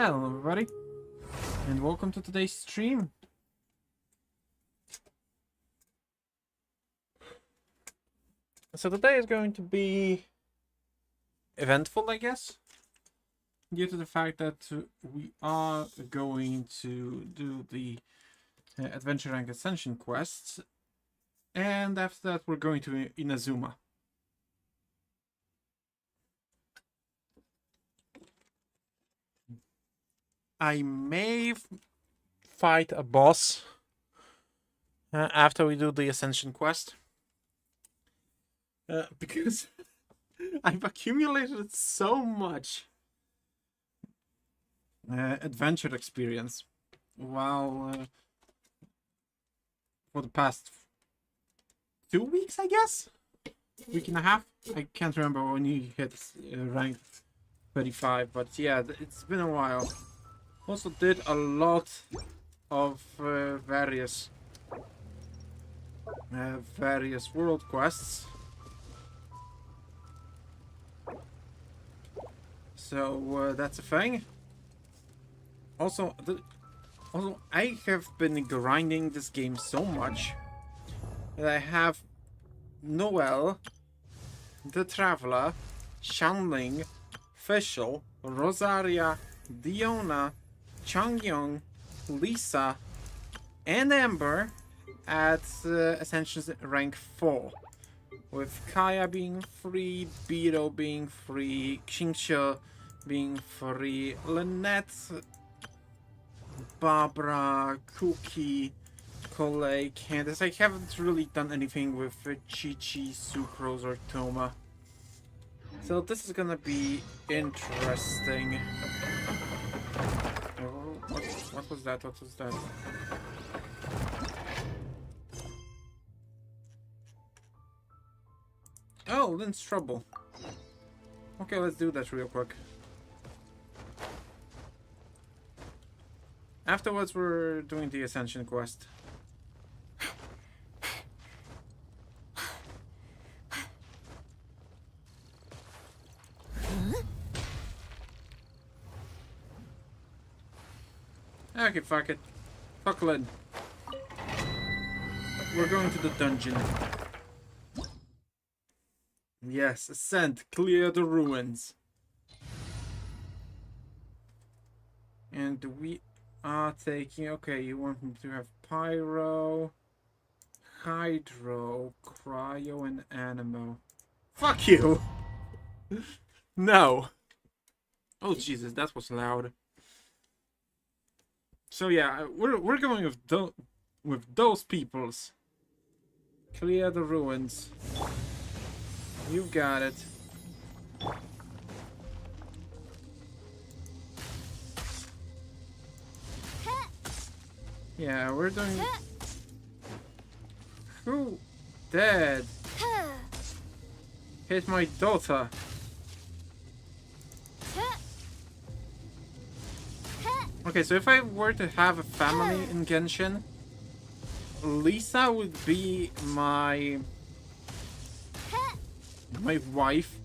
Hello everybody, and welcome to today's stream. So today is going to be eventful, I guess, due to the fact that we are going to do the Adventure Rank Ascension quests, and after that we're going to Inazuma. I may fight a boss after we do the Ascension quest. Because I've accumulated so much adventure experience while for the past 2 weeks, I guess? Week and a half? I can't remember when you hit rank 35, but yeah, it's been a while. Also did a lot of various world quests. So that's a thing. Also, I have been grinding this game so much that I have Noelle, the Traveler, Shanling, Fischl, Rosaria, Diona, Changyong, Lisa, and Amber at Ascension's rank 4. With Kaya being free, Beto being free, Xingqiu being free, Lynette, Barbara, Cookie, Coley, Candace. I haven't really done anything with Chi-Chi, Sucrose, or Toma. So this is gonna be interesting. What was that? What was that? Oh, Lynn's trouble. Okay, let's do that real quick. Afterwards, we're doing the Ascension quest. Okay, fuck it. Fuck Lynn. We're going to the dungeon. Yes, ascend, clear the ruins. And we are taking... Okay, you want me to have Pyro, Hydro, Cryo, and Animo. Fuck you! No! Oh Jesus, that was loud. So yeah, we're going with those peoples. Clear the ruins. You got it. Yeah, we're doing... Who? Dead. Hit my daughter. Okay, so if I were to have a family in Genshin, Lisa would be my wife,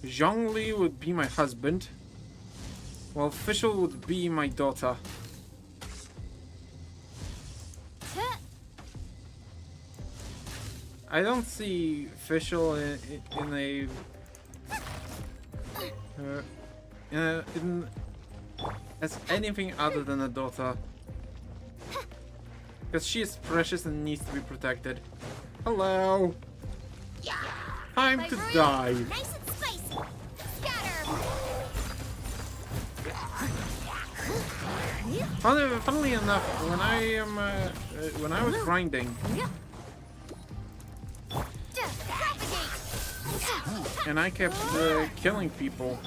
Zhongli would be my husband, while Fischl would be my daughter. I don't see Fischl as anything other than a daughter. Because she is precious and needs to be protected. Hello! Time to die! Nice and spicy. Scatter. Funnily enough, when I was grinding, and I kept killing people,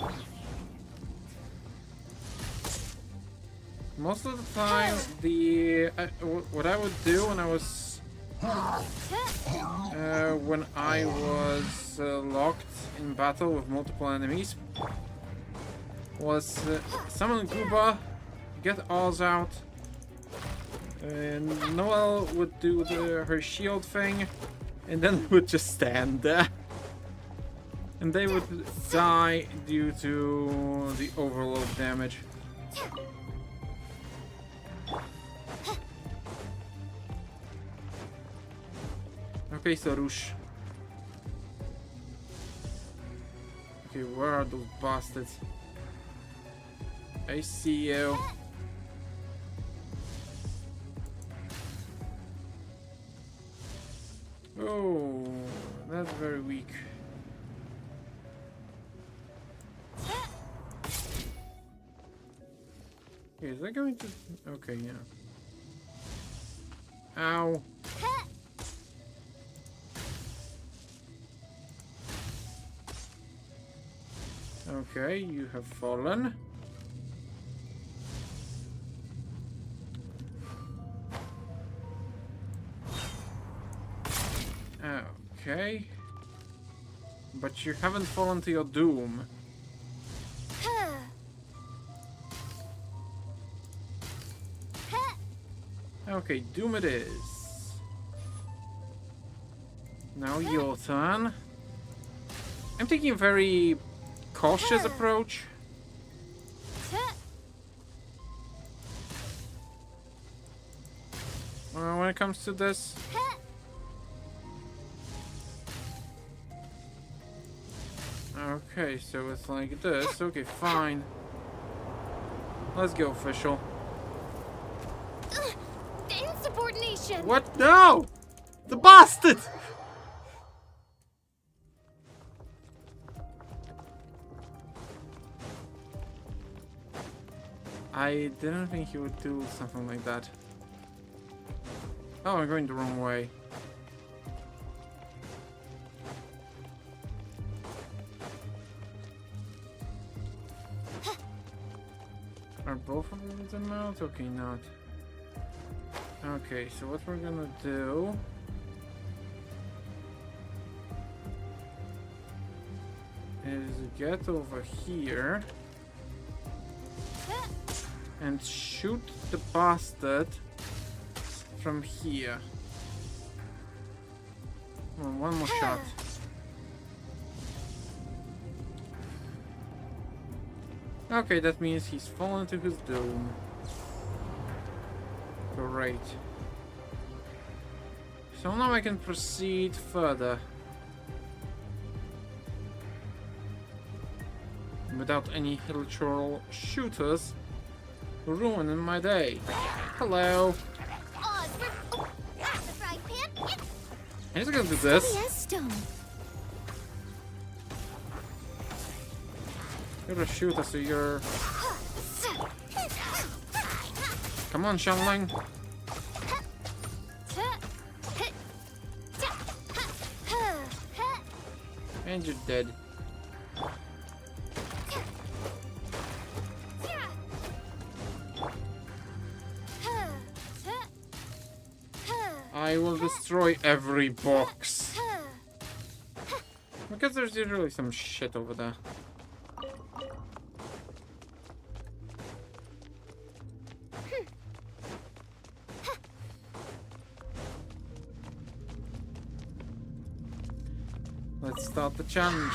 most of the time, what I would do when I was locked in battle with multiple enemies was summon Guba, get Oz out, and Noelle would do her shield thing, and then would just stand there. And they would die due to the overload damage. Okay, Sarush. Okay, where are those bastards? I see you. Oh, that's very weak. Okay, is that going to... Okay, yeah. Ow. Okay, you have fallen. Okay. But you haven't fallen to your doom. Okay, doom it is. Now your turn. I'm taking a very cautious approach. When it comes to this. Okay, so it's like this. Okay, fine. Let's go, official. Insubordination. What? No! The bastard! I didn't think he would do something like that. Oh, I'm going the wrong way. Are both of them out? Okay, not. Okay, so what we're gonna do is get over here and shoot the bastard from here. Well, one more shot. Okay, that means he's fallen to his doom. Great. So now I can proceed further. Without any literal shooters ruining my day. Hello. I'm just gonna do this. You're a shooter, so you're... Come on, Xiangling. And you're dead. I will destroy every box. Because there's usually some shit over there. Let's start the challenge.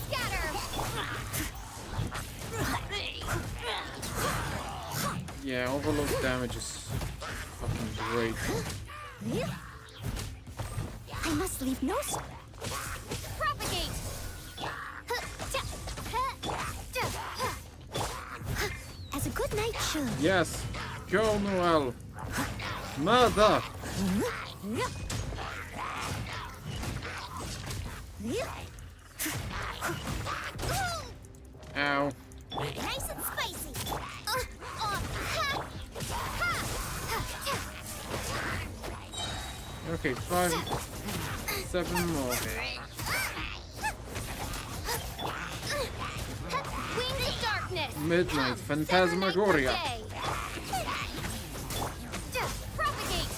Scatter. Yeah, overload damage is fucking great. I must leave no propagate. As a good night should. Yes, go Noel. Murder. Ow. Nice and spicy. Okay, 7 more. Winged darkness. Midnight Phantasmagoria. Propagate.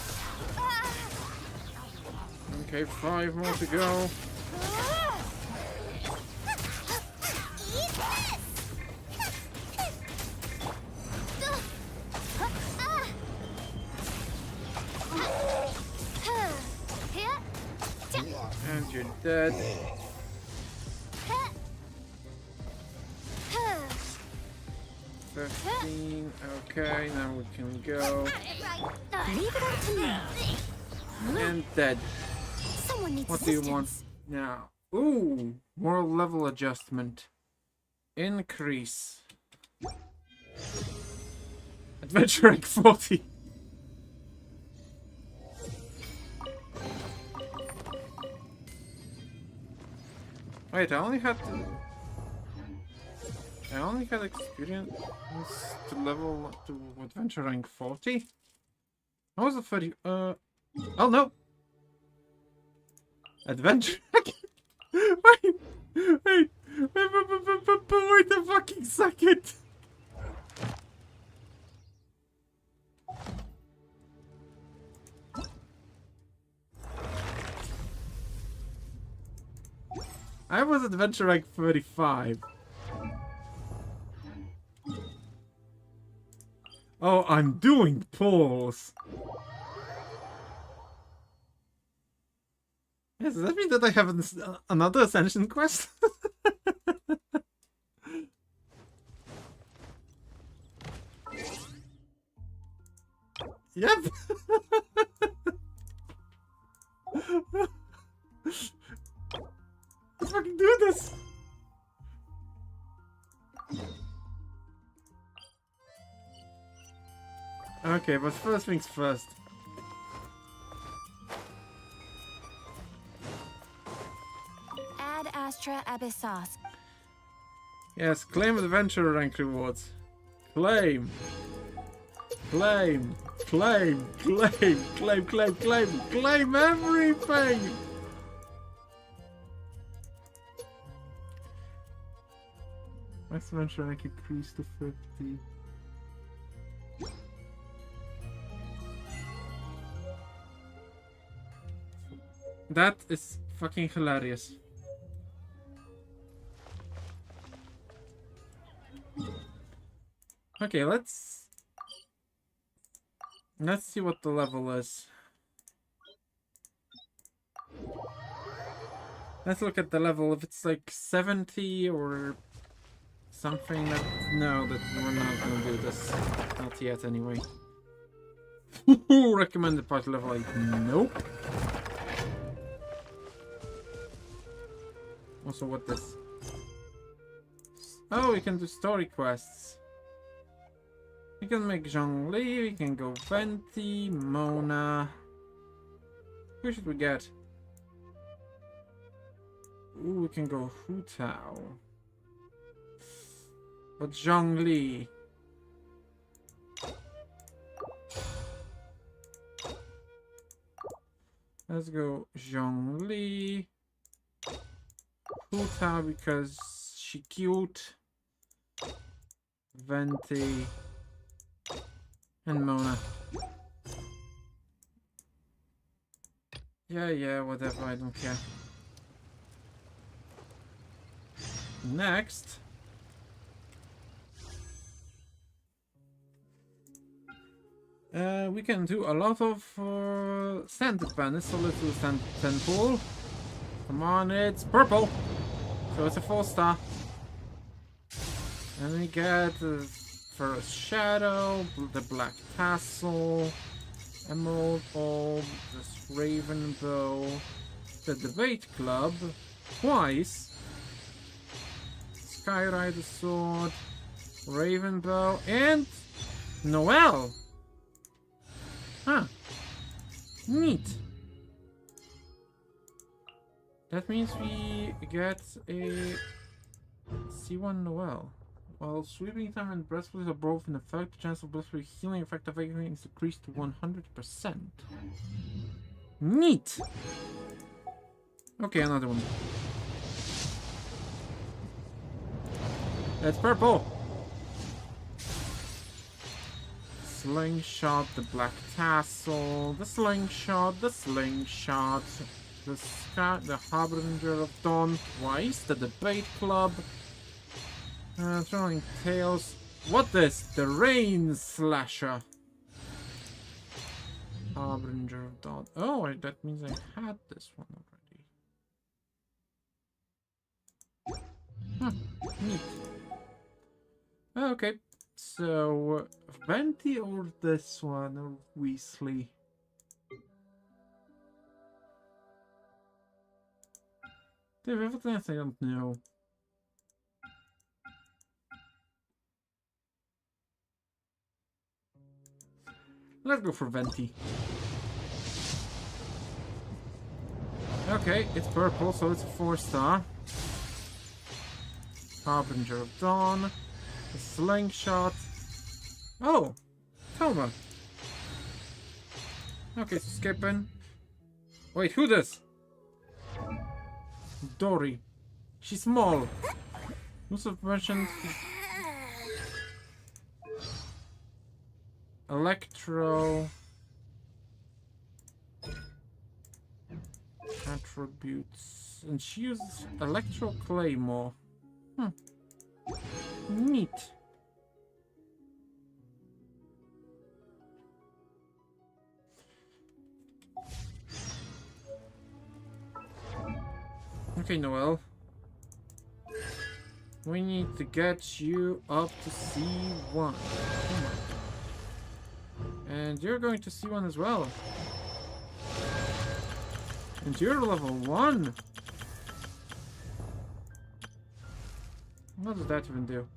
Okay, 5 more to go. And you're dead. 15. Okay, now we can go. Leave it up to me. And dead. Someone needs What do you assistance. want now? Ooh, more level adjustment. Increase. Adventure rank 40. Wait, I only had experience to level to adventure rank 40. How was the 30? Oh no! Adventure. Wait, wait a fucking second. I was adventure rank 35. Oh, I'm doing pulls. Yes, does that mean that I have another ascension quest? Yep. Let's fucking do this. Okay, but first things first. Ad Astra Abyssos. Yes, claim adventure rank rewards. Claim. Claim. Claim. Claim. Claim. Claim. Claim. Claim everything. Max adventure rank increased to 50. That is fucking hilarious. Okay, let's see what the level is. Let's look at the level. If it's like 70 or something, that no, that we're not gonna do this. Not yet, anyway. Recommended party level 8. Nope. Also, what this? Oh, we can do story quests. We can make Zhongli, we can go Venti, Mona. Who should we get? Ooh, we can go Hu Tao. But Zhongli. Let's go Zhongli. Hu Tao because she cute. Venti. And Mona. Yeah, whatever, I don't care. Next. We can do a lot of sand pen. It's a little sand pool. Come on, it's purple. So it's a 4-star. And we get First Shadow, the Black Tassel, Emerald Orb, this Raven Bow, the Debate Club, twice, Skyrider Sword, Raven Bow, and Noelle! Huh. Neat. That means we get a C1 Noelle. While sweeping time and breastplate are both in effect, the chance of breastplate healing effect of everything is decreased to 100%. Neat! Okay, another one. That's purple! Slingshot, the Black Tassel, the Slingshot, the Harbinger of Dawn twice, the Debate Club, Throwing Tails. What this? The Rain Slasher. Harbinger of Dawn. Oh, that means I had this one already. Huh, neat. Okay, So, Venti or this one, or Weasley? They've everything I don't know. Let's go for Venti. Okay, it's purple, so it's a 4-star. Harbinger of Dawn. A slingshot. Oh! Thelma. Okay, so skipping. Wait, who this? Dory. She's small. Who's have mentioned? Electro. Attributes. And she uses Electro Claymore. Neat. Okay, Noelle. We need to get you up to C1. Come on. And you're going to C1 as well. And you're level 1. What does that even do?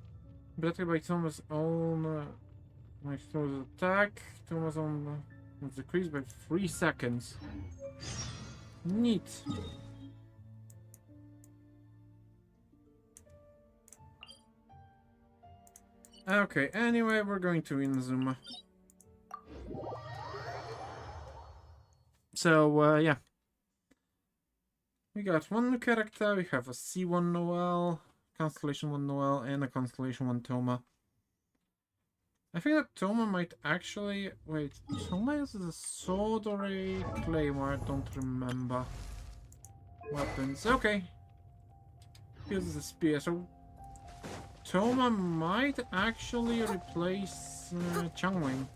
Better by Thomas' own... my Thomas' attack. Thomas' own... was decreased by 3 seconds. Neat. Okay, anyway, we're going to Inazuma. So, yeah. We got one new character, we have a C1 Noelle, Constellation 1 Noelle, and a Constellation 1 Toma. I think that Toma might actually... Wait, Toma is a sword or a claymore? I don't remember. Weapons, okay. Here's the spear, so... Toma might actually replace Changwing.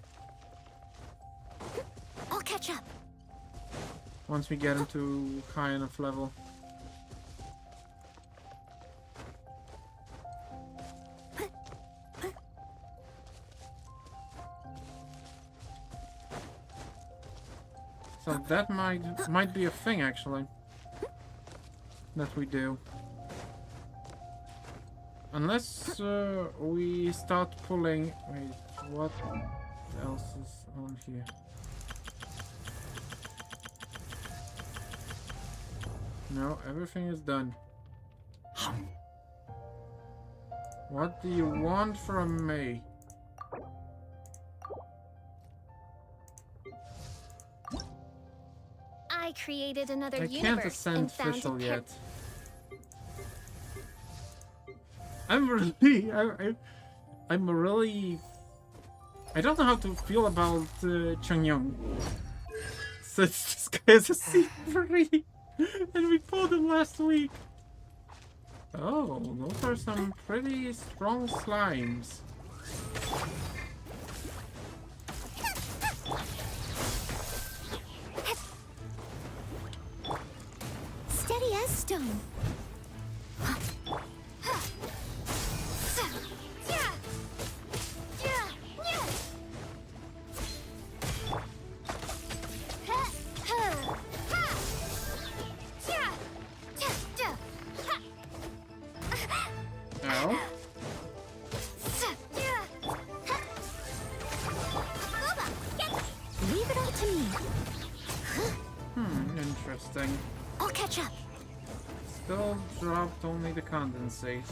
I'll catch up. Once we get into high enough level. So that might be a thing actually. That we do. Unless we start pulling... Wait, what else is on here? No, everything is done. What do you want from me? I created another I universe can't ascend and found official a yet. I'm really... I'm really... I don't know how to feel about Changyong. Since this guy is a C3 and we pulled him last week. Oh, those are some pretty strong slimes. steady as stone. Ow. Leave it up to me. Interesting. I'll catch up. Still dropped only the condensate.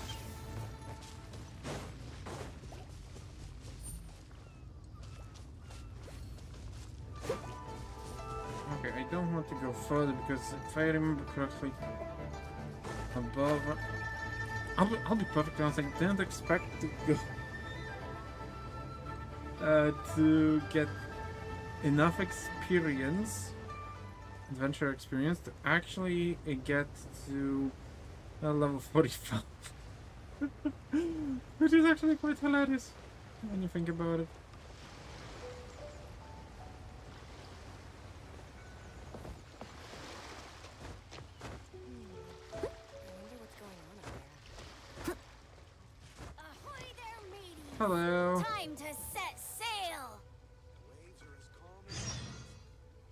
Okay, I don't want to go further because if I remember correctly, above... I'll be perfectly honest, I didn't expect to go... to get enough experience, adventure experience, to actually get to level 45. Which is actually quite hilarious when you think about it. Hello. Time to set sail.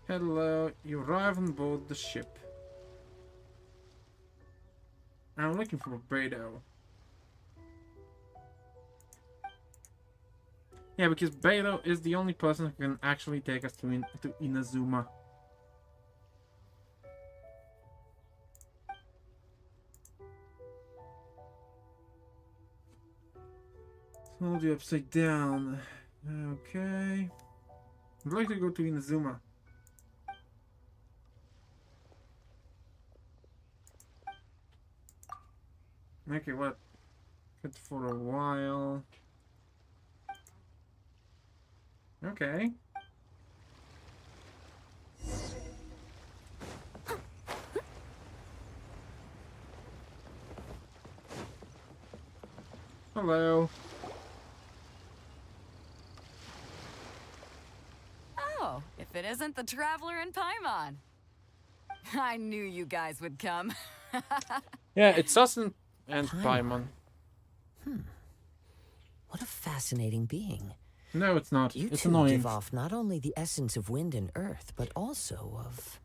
Hello. You arrive on board the ship. I'm looking for Beto. Yeah, because Beto is the only person who can actually take us to Inazuma. Hold the upside down. Okay. I'd like to go to Inazuma. Okay, what? Good for a while. Okay. Hello. Oh, if it isn't the Traveler in Paimon. I knew you guys would come. Yeah, it's us and Paimon. What a fascinating being. No, it's not. You It's two annoying. give off not only the essence of wind and earth, but also of...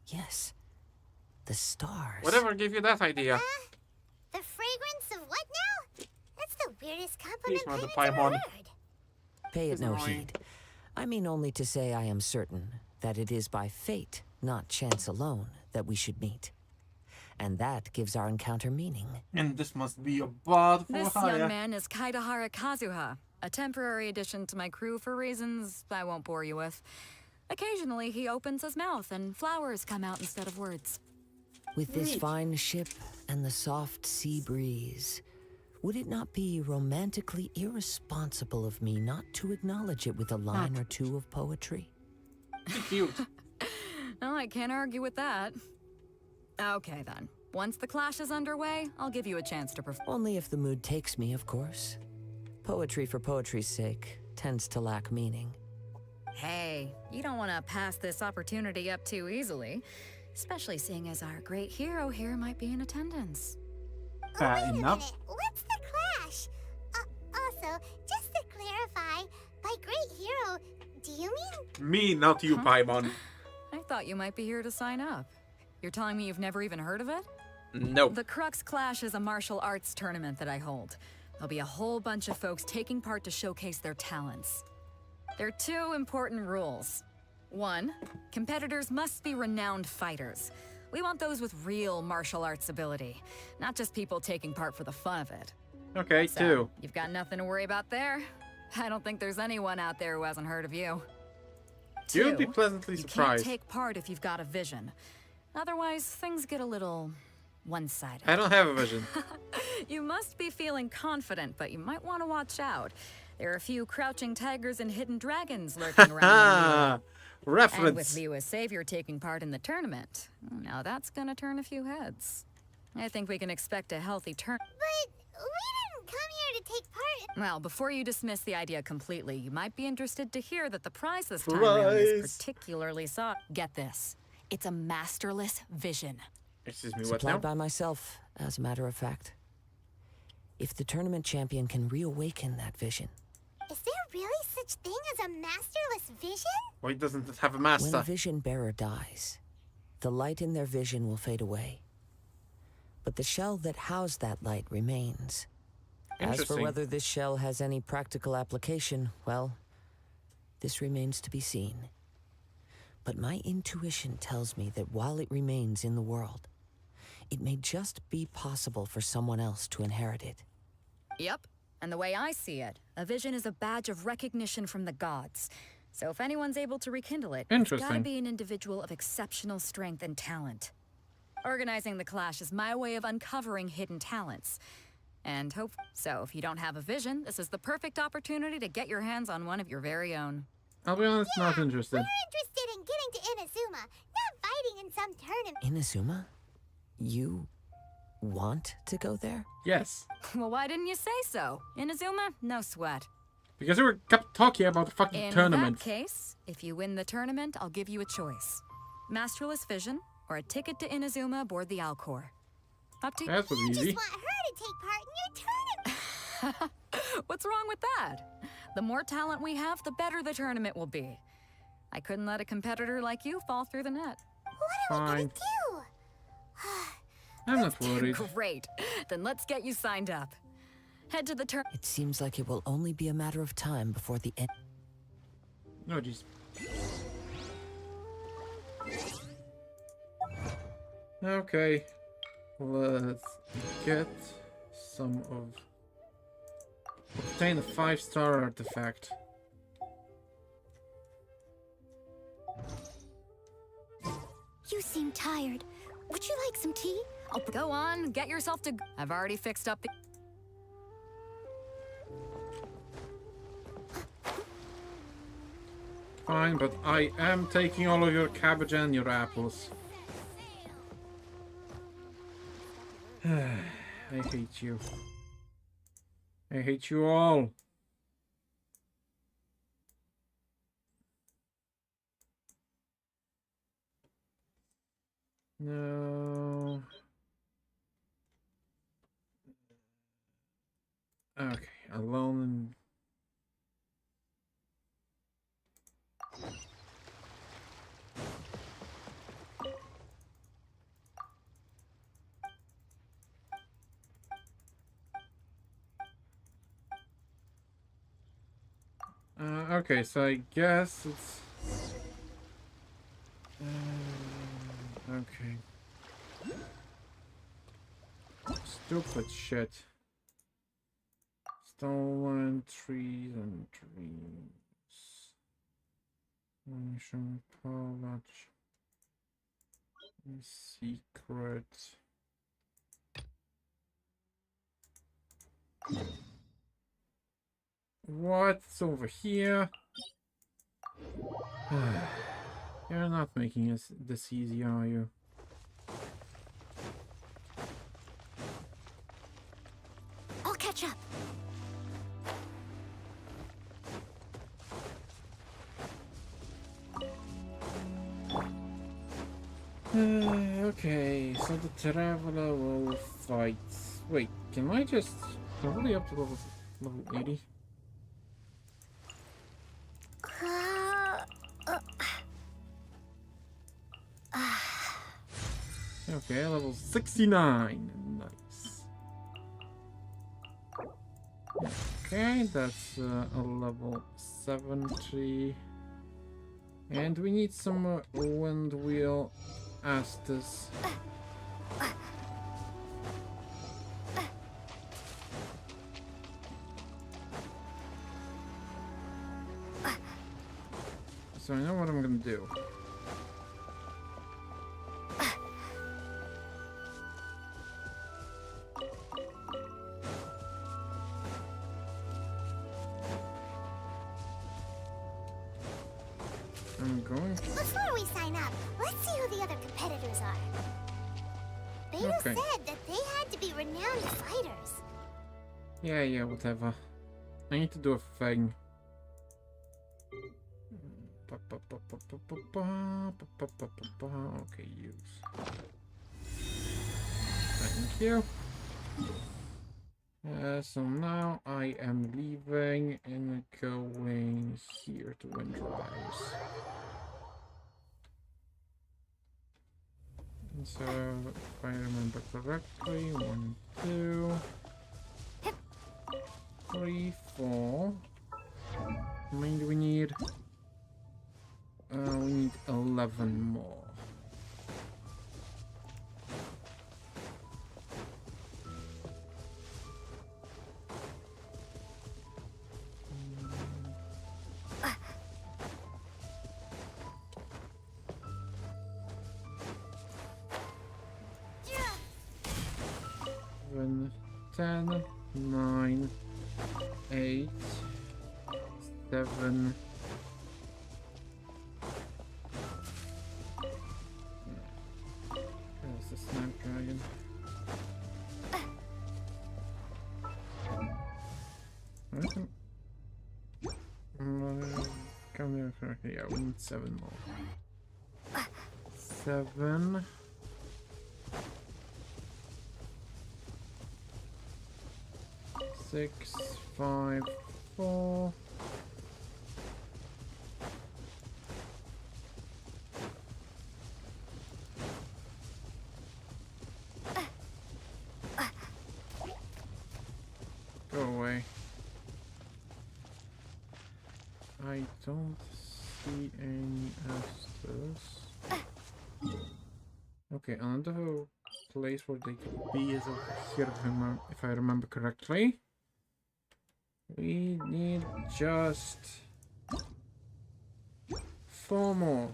Yes, the stars. Whatever gave you that idea? The fragrance of what now? That's the weirdest Please, compliment Mother Paimon's ever Paimon. heard. Pay it It's no annoying. heed. I mean only to say I am certain that it is by fate, not chance alone, that we should meet. And that gives our encounter meaning. And this must be a bot for This hire. young man is Kaidahara Kazuha, a temporary addition to my crew for reasons I won't bore you with. Occasionally, he opens his mouth and flowers come out instead of words. With this fine ship and the soft sea breeze, would it not be romantically irresponsible of me not to acknowledge it with a line or two of poetry? Cute. Oh, I can't argue with that. Okay, then. Once the clash is underway, I'll give you a chance to perform. Only if the mood takes me, of course. Poetry for poetry's sake tends to lack meaning. Hey, you don't want to pass this opportunity up too easily, especially seeing as our great hero here might be in attendance. Fair Wait a enough. minute. What's the clash? Also, just to clarify, by great hero, do you mean? Me, not you, Paimon. I thought you might be here to sign up. You're telling me you've never even heard of it? Nope. The Crux Clash is a martial arts tournament that I hold. There'll be a whole bunch of folks taking part to showcase their talents. There are two important rules. One, competitors must be renowned fighters. We want those with real martial arts ability, not just people taking part for the fun of it. Okay, So, two. you've got nothing to worry about there. I don't think there's anyone out there who hasn't heard of you. You'd be Two, pleasantly you can't surprised. take part if you've got a vision. Otherwise, things get a little one-sided. I don't have a vision. You must be feeling confident, but you might want to watch out. There are a few crouching tigers and hidden dragons lurking around. Ah, And with reference. Liu as savior taking part in the tournament, now that's gonna turn a few heads. I think we can expect a healthy turn. But we didn't come here to take part. Well, before you dismiss the idea completely, you might be interested to hear that the prize this time around is Prize. particularly sought. Get this. It's a masterless vision. Excuse me, what now? Supplied by myself, as a matter of fact. If the tournament champion can reawaken that vision, Is there really such thing as a masterless vision? Why doesn't it have a when master? a vision bearer dies, the light in their vision will fade away. But the shell that housed that light remains. As for Interesting. whether this shell has any practical application, well, this remains to be seen. But my intuition tells me that while it remains in the world, it may just be possible for someone else to inherit it. Yep. And the way I see it, a vision is a badge of recognition from the gods. So if anyone's able to rekindle it, it's gotta Interesting. be an individual of exceptional strength and talent. Organizing the clash is my way of uncovering hidden talents. And hope so. If you don't have a vision, this is the perfect opportunity to get your hands on one of your very own. I'll be honest, not interested. We're interested in getting to Inazuma, not fighting in some tournament. Inazuma? You want to go there? Yes. Well, why didn't you say so? Inazuma? No sweat. Because we were kept talking about the fucking In tournament. that case, if you win the tournament, I'll give you a choice. Masterless vision, or a ticket to Inazuma aboard the Alcor. Up to you. That was You easy. just want her to take part in your tournament. What's What's wrong with that? The more talent we have, the better the tournament will be. I couldn't let a competitor like you fall through the net. What are we Fine. gonna do? I'm not worried. Great. Then let's get you signed up. Head to the turn. It seems like it will only be a matter of time before the end. No, jeez. Okay. Let's get some of... Obtain a 5-star artifact. You seem tired. Would you like some tea? Oh, go on, get yourself to... I've already fixed up the... Fine, but I am taking all of your cabbage and your apples. I hate you. I hate you all. No. Okay, alone. Okay, so I guess it's... okay. Stupid shit. Stolen trees and dreams. Ancient college. Secret. What's over here? You're not making this easy, are you? I'll catch up. Okay, so the traveler will fight. Wait, can I just probably up to level 80? Okay, level 69. Nice. Okay, that's a level 70. And we need some wind wheel Astus. So I know what I'm gonna do. I'm going to... Before we sign up, let's see who the other competitors are. Beta Okay. said that they had to be renowned fighters. Yeah, whatever. I need to do a thing. Okay, use. Thank you. So now I am leaving and going here to Windrise. And so, if I remember correctly, 1, 2, 3, 4. How many do we need? We need 11 more. Seven, 10, 9, 8, 7. There's the Snapdragon. Come here, okay, yeah, we need 7 more. 7. 6, 6, 5, 4. Go away. I don't see any asters. Okay, another place where they could be is over here, if I remember correctly. We need just 4 more.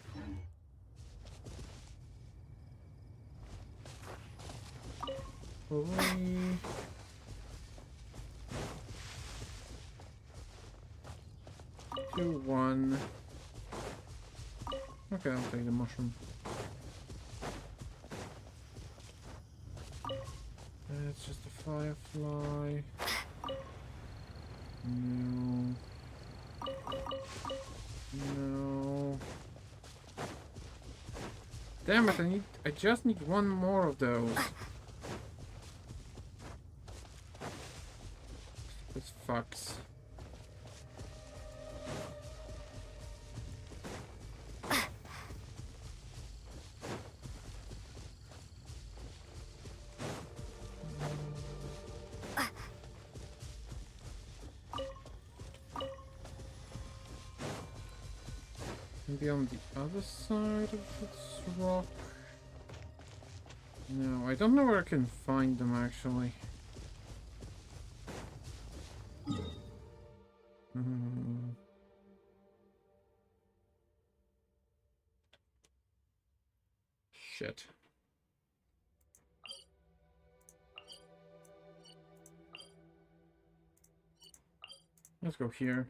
Three. 2, 1. Okay, I'll take the mushroom. It's just a firefly. No. No. Damn it, I just need 1 more of those. This fucks. Maybe on the other side of this rock? No, I don't know where I can find them actually. Shit. Let's go here.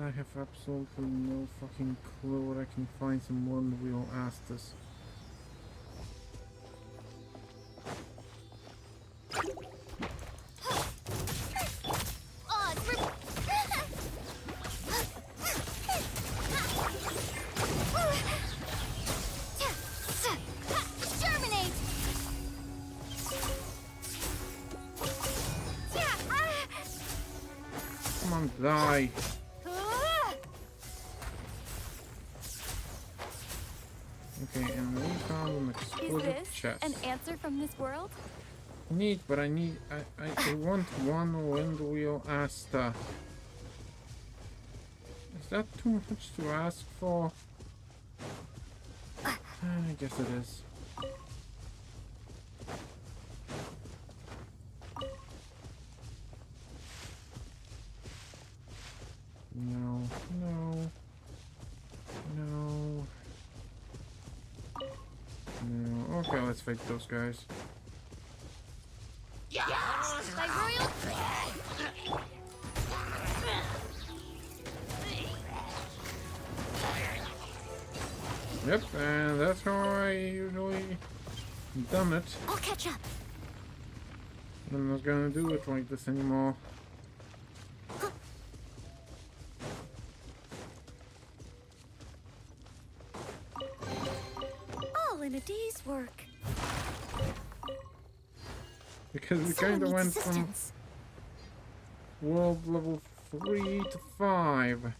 I have absolutely no fucking clue where I can find some one-wheel asters. Germinate! Come on, die! Okay, and we found an Is explosive this chest. an answer from this world? Neat, but I want 1 windwheel aster. Is that too much to ask for? I guess it is. No, no, no. No. Okay, let's fight those guys. By royal... Yep, and that's how I usually done it. I'll catch up. I'm not gonna do it like this anymore. All in a day's work. Because we Someone kinda needs went from assistance. world level 3 to 5.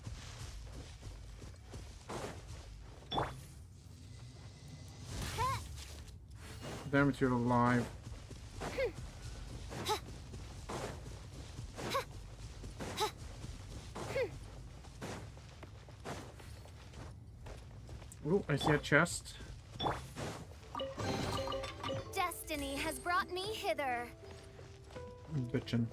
Damn it, you're alive. Ooh, I see a chest. Destiny has brought me hither. Bitchin'.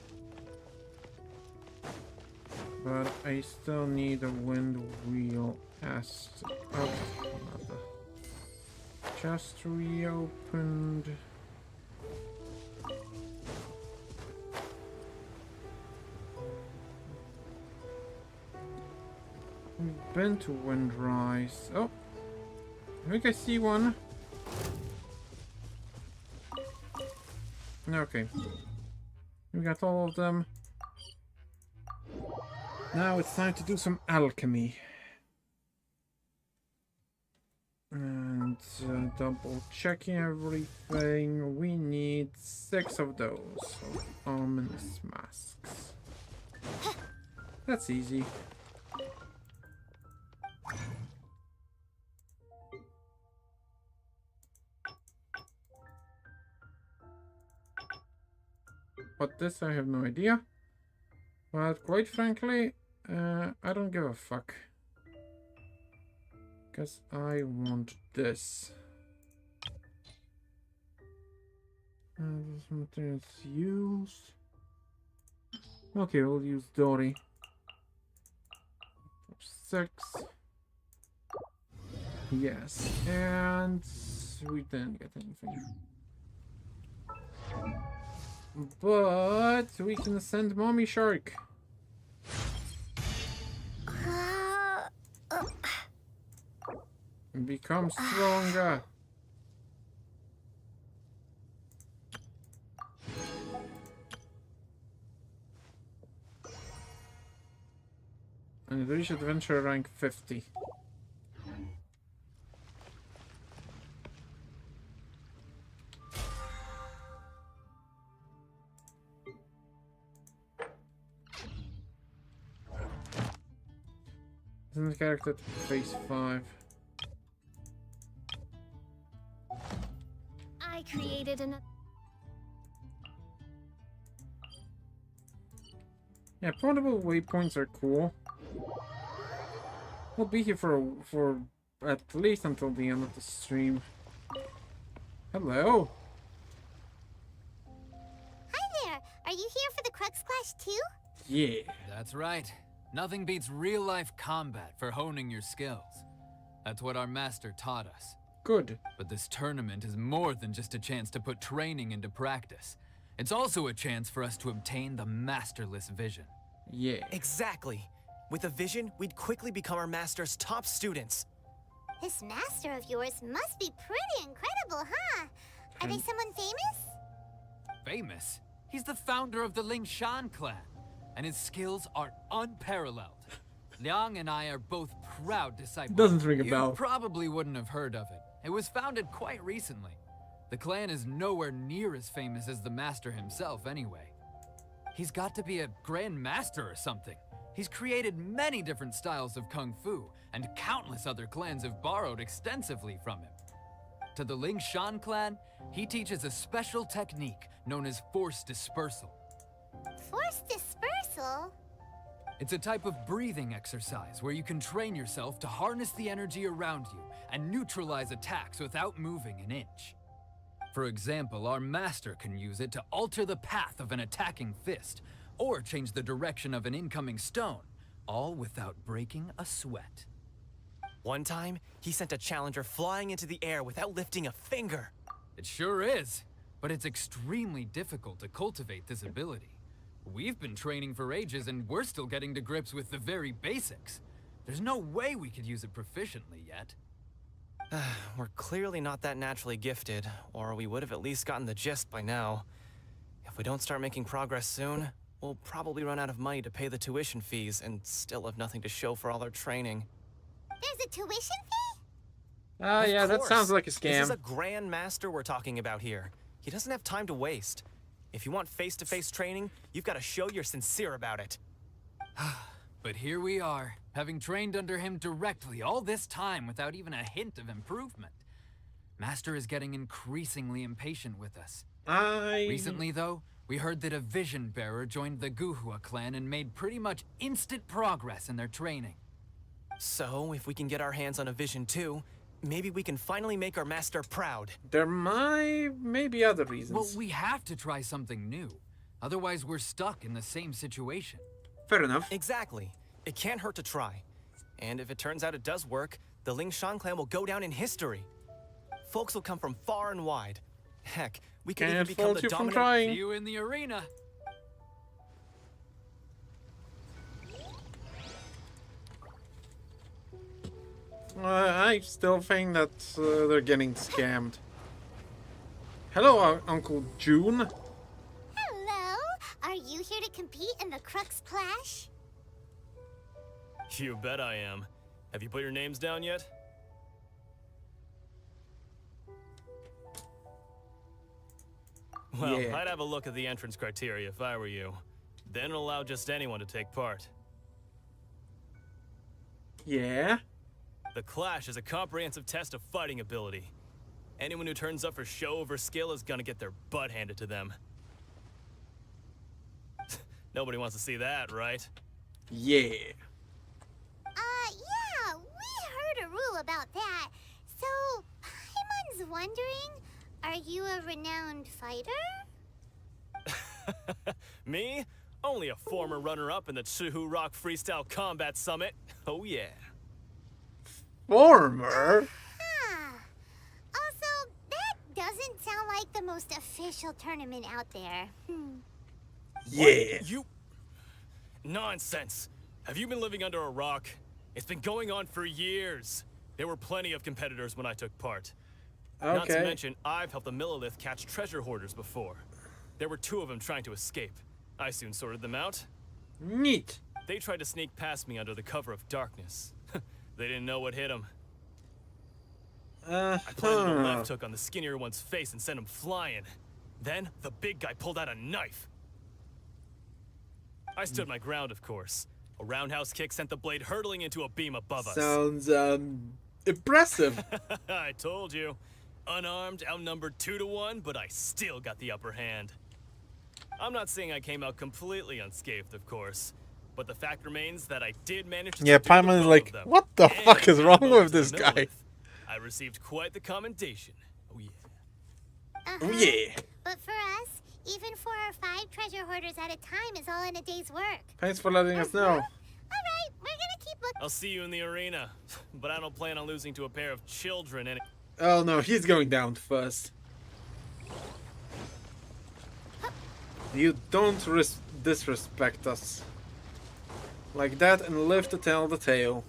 But I still need a wind wheel ass. Okay, another. Chest reopened. We've been to Windrise. Oh, I think I see one. Okay. We got all of them. Now it's time to do some alchemy. And And double checking everything. We need 6 of those. So ominous masks. That's easy. But this I have no idea. But quite frankly, I don't give a fuck. Because I want this. Those materials used. Okay, we'll use Dory. For 6. Yes, and we didn't get anything. But we can send Mommy Shark. Become stronger. And reach adventure rank 50. Send the character to phase 5. I created an. Yeah, portable waypoints are cool. We'll be here for at least until the end of the stream. Hello. Hi there. Are you here for the Crux Clash too? Yeah. That's right. Nothing beats real-life combat for honing your skills. That's what our master taught us. Good. But this tournament is more than just a chance to put training into practice. It's also a chance for us to obtain the masterless vision. Yeah. Exactly. With a vision, we'd quickly become our master's top students. This master of yours must be pretty incredible, huh? Are they someone famous? Famous? He's the founder of the Lingshan clan, and his skills are unparalleled. Liang and I are both proud disciples. Doesn't ring a bell. You probably wouldn't have heard of it. It was founded quite recently. The clan is nowhere near as famous as the master himself anyway. He's got to be a grand master or something. He's created many different styles of kung fu, and countless other clans have borrowed extensively from him. To the Lingshan clan, he teaches a special technique known as force dispersal. Force dispersal? It's a type of breathing exercise where you can train yourself to harness the energy around you and neutralize attacks without moving an inch. For example, our master can use it to alter the path of an attacking fist, or change the direction of an incoming stone, all without breaking a sweat. One time, he sent a challenger flying into the air without lifting a finger. It sure is, but it's extremely difficult to cultivate this ability. We've been training for ages and we're still getting to grips with the very basics. There's no way we could use it proficiently yet. We're clearly not that naturally gifted, or we would have at least gotten the gist by now. If we don't start making progress soon, we'll probably run out of money to pay the tuition fees and still have nothing to show for all our training. There's a tuition fee? Yeah, Of that course. sounds like a This scam. is a grand master we're talking about here. He doesn't have time to waste. If you want face-to-face training, you've got to show you're sincere about it. But here we are, having trained under him directly all this time without even a hint of improvement. Master is getting increasingly impatient with us. Recently, though, we heard that a vision bearer joined the Guhua clan and made pretty much instant progress in their training. So, if we can get our hands on a vision too, maybe we can finally make our master proud. There may be other reasons. Well, we have to try something new. Otherwise, we're stuck in the same situation. Fair enough. Exactly. It can't hurt to try. And if it turns out it does work, the Lingshan clan will go down in history. Folks will come from far and wide. Heck, we can even Can't become fault the you from dominant... trying. See you in the arena. I still think that they're getting scammed. Hello, Uncle June. Hello? Are you here to compete in the Crux Clash? You bet I am. Have you put your names down yet? Well, Yeah. I'd have a look at the entrance criteria if I were you. Then allow just anyone to take part. Yeah. The Clash is a comprehensive test of fighting ability. Anyone who turns up for show over skill is gonna get their butt handed to them. Nobody wants to see that, right? Yeah. Yeah, we heard a rule about that. So, Paimon's wondering, are you a renowned fighter? Me? Only a former runner-up in the Chihu Rock Freestyle Combat Summit. Oh yeah. Former? Huh. Also, that doesn't sound like the most official tournament out there. Yeah. You... Nonsense. Have you been living under a rock? It's been going on for years. There were plenty of competitors when I took part. Not to Okay. mention, I've helped the Millilith catch treasure hoarders before. There were 2 of them trying to escape. I soon sorted them out. Neat. They tried to sneak past me under the cover of darkness. They didn't know what hit them. I planted a left hook on the skinnier one's face and sent him flying. Then, the big guy pulled out a knife. I stood my ground, of course. A roundhouse kick sent the blade hurtling into a beam above us. Sounds impressive. I told you. Unarmed, outnumbered 2 to 1, but I still got the upper hand. I'm not saying I came out completely unscathed, of course. But the fact remains that I did manage to Yeah, subdue the Paimon is both like, of them. what the And fuck is wrong most with this of the guy? Millilith. I received quite the commendation. Oh yeah. Oh yeah. But for us, even 4 or 5 treasure hoarders at a time is all in a day's work. Thanks for letting us know. Alright, we're gonna keep looking. I'll see you in the arena. But I don't plan on losing to a pair of children any— Oh no, he's going down first. You don't disrespect us like that and live to tell the tale.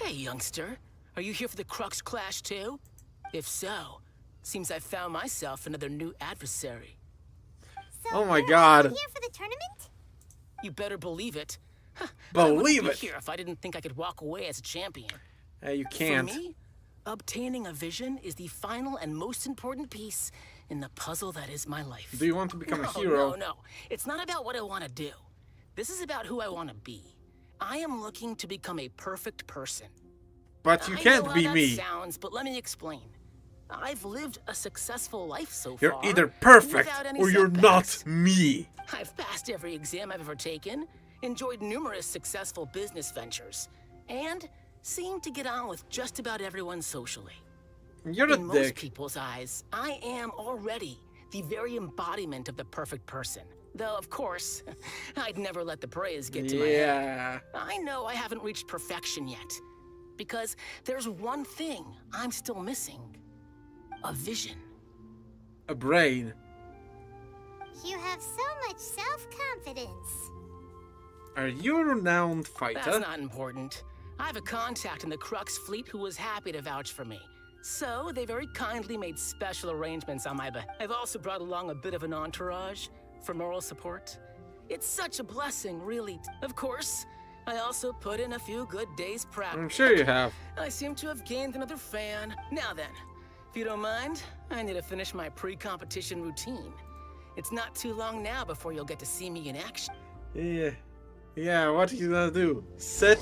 Hey, youngster. Are you here for the Crux Clash too? If so, seems I've found myself another new adversary. So Oh my you're God. here for the tournament? You better believe it. I Believe wouldn't it. be here if I didn't think I could walk away as a champion. Hey, you can't. For me, obtaining a vision is the final and most important piece in the puzzle that is my life. Do you want to become a No, hero? No. It's not about what I want to do. This is about who I want to be. I am looking to become a perfect person. But you I can't know how be that me. sounds, but let me explain. I've lived a successful life so You're far. either perfect without any or you're setbacks. not me. I've passed every exam I've ever taken, enjoyed numerous successful business ventures, and seem to get on with just about everyone socially. You're a In most dick. people's eyes, I am already the very embodiment of the perfect person. Though, of course, I'd never let the praise get to my head. Yeah. I know I haven't reached perfection yet, because there's one thing I'm still missing. A vision. A brain. You have so much self-confidence. Are you a renowned That's fighter? not important. I have a contact in the Crux fleet who was happy to vouch for me. So, they very kindly made special arrangements on my behalf. I've also brought along a bit of an entourage for moral support. It's such a blessing, really. Of course, I also put in a few good days' practice. I'm sure you have. I seem to have gained another fan. Now then, if you don't mind, I need to finish my pre-competition routine. It's not too long now before you'll get to see me in action. Yeah. Yeah, what are you gonna do? Sit?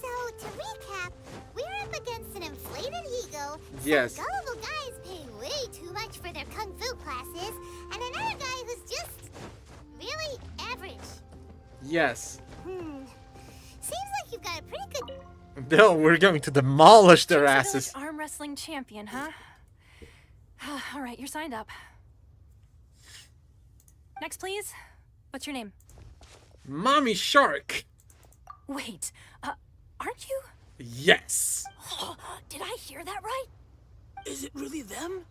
So, to recap, we're up against an inflated ego, Yes. some gullible guys paying way too much for their kung fu classes, and another guy who's just really average. Yes. Seems like you've got a pretty good... Bill, we're going to demolish their Village asses. arm wrestling champion, huh? All right, you're signed up. Next, please. What's your name? Mommy Shark. Wait, aren't you? Yes. Did I hear that right? Is it really them?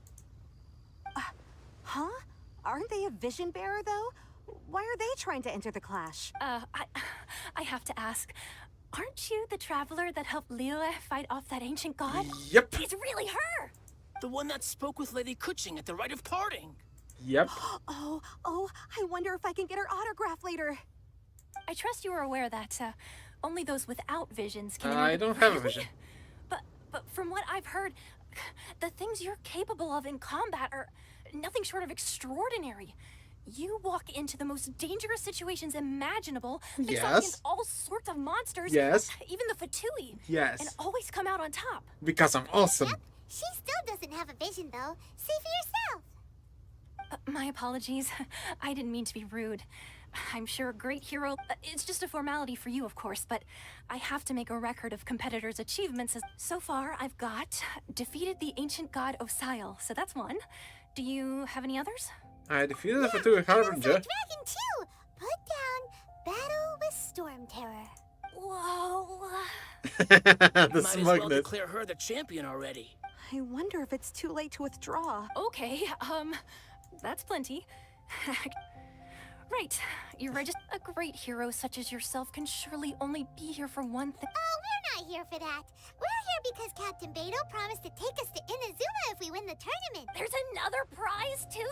Huh? Aren't they a vision bearer, though? Why are they trying to enter the clash? I have to ask. Aren't you the traveler that helped Liyue fight off that ancient god? Yep. It's really her! The one that spoke with Lady Kuching at the rite of parting. Yep. Oh, I wonder if I can get her autograph later. I trust you are aware that only those without visions can. I don't have a vision. But from what I've heard, the things you're capable of in combat are nothing short of extraordinary. You walk into the most dangerous situations imaginable, face off against all sorts of monsters, Yes. even the Fatui, Yes. and always come out on top. Because I'm awesome. Yep. She still doesn't have a vision, though. See for yourself. My apologies. I didn't mean to be rude. I'm sure a great hero... it's just a formality for you, of course, but I have to make a record of competitors' achievements. So far, I've got defeated the ancient god Osile, so that's one. Do you have any others? I defeated the Fatui Harbinger. Dragon 2. Put down Battle with Storm Terror. Whoa. The Might as well smugness. declare her the champion already. I wonder if it's too late to withdraw. Okay, that's plenty. Right, you're right. Just a great hero such as yourself can surely only be here for one thing. Oh, we're not here for that. We're here because Captain Beto promised to take us to Inazuma if we win the tournament. There's another prize, too?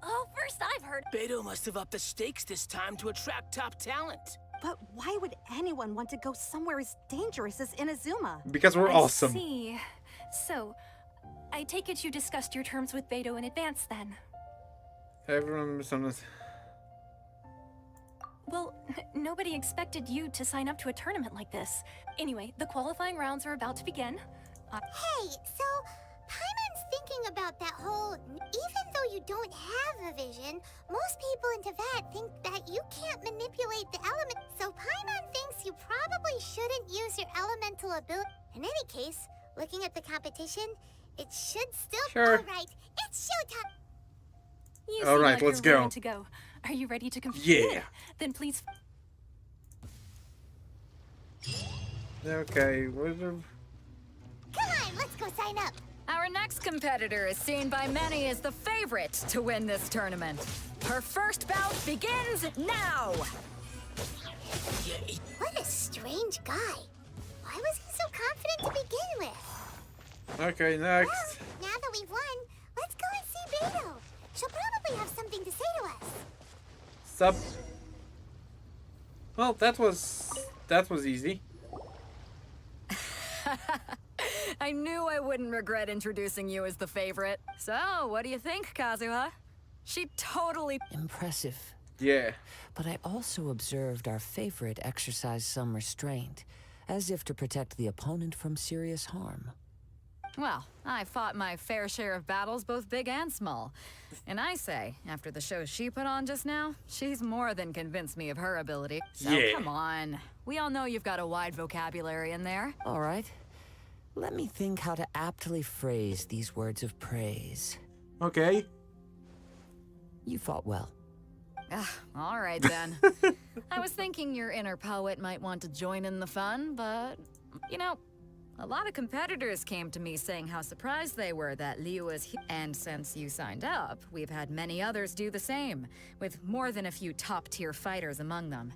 Oh, first I've heard. Beto must have upped the stakes this time to attract top talent. But why would anyone want to go somewhere as dangerous as Inazuma? Because we're I awesome. see. So, I take it you discussed your terms with Beto in advance, then? Everyone misunderstood. Well, nobody expected you to sign up to a tournament like this. Anyway, the qualifying rounds are about to begin. Hey, so Paimon's thinking about that whole... Even though you don't have a vision, most people in Teyvat think that you can't manipulate the element. So Paimon thinks you probably shouldn't use your elemental ability. In any case, looking at the competition, it should still... Sure. Alright, it's showtime! You All seem right, like let's you're go. ready to go. Are you ready to compete? Yeah. Then please... Okay, what the... Come on, let's go sign up! Our next competitor is seen by many as the favorite to win this tournament. Her first bout begins now! What a strange guy. Why was he so confident to begin with? Okay, next. Well, now that we've won, let's go and see Beto. She'll probably have something to say to us. Sup? Well, that was easy. I knew I wouldn't regret introducing you as the favorite. So, what do you think, Kazuha? She totally... Impressive. Yeah. But I also observed our favorite exercise some restraint, as if to protect the opponent from serious harm. Well, I fought my fair share of battles, both big and small. And I say, after the show she put on just now, she's more than convinced me of her ability. So Yeah. come on. We all know you've got a wide vocabulary in there. All right. Let me think how to aptly phrase these words of praise. Okay. You fought well. All right then. I was thinking your inner poet might want to join in the fun, but, you know, a lot of competitors came to me saying how surprised they were that Liu was here. And since you signed up, we've had many others do the same, with more than a few top-tier fighters among them.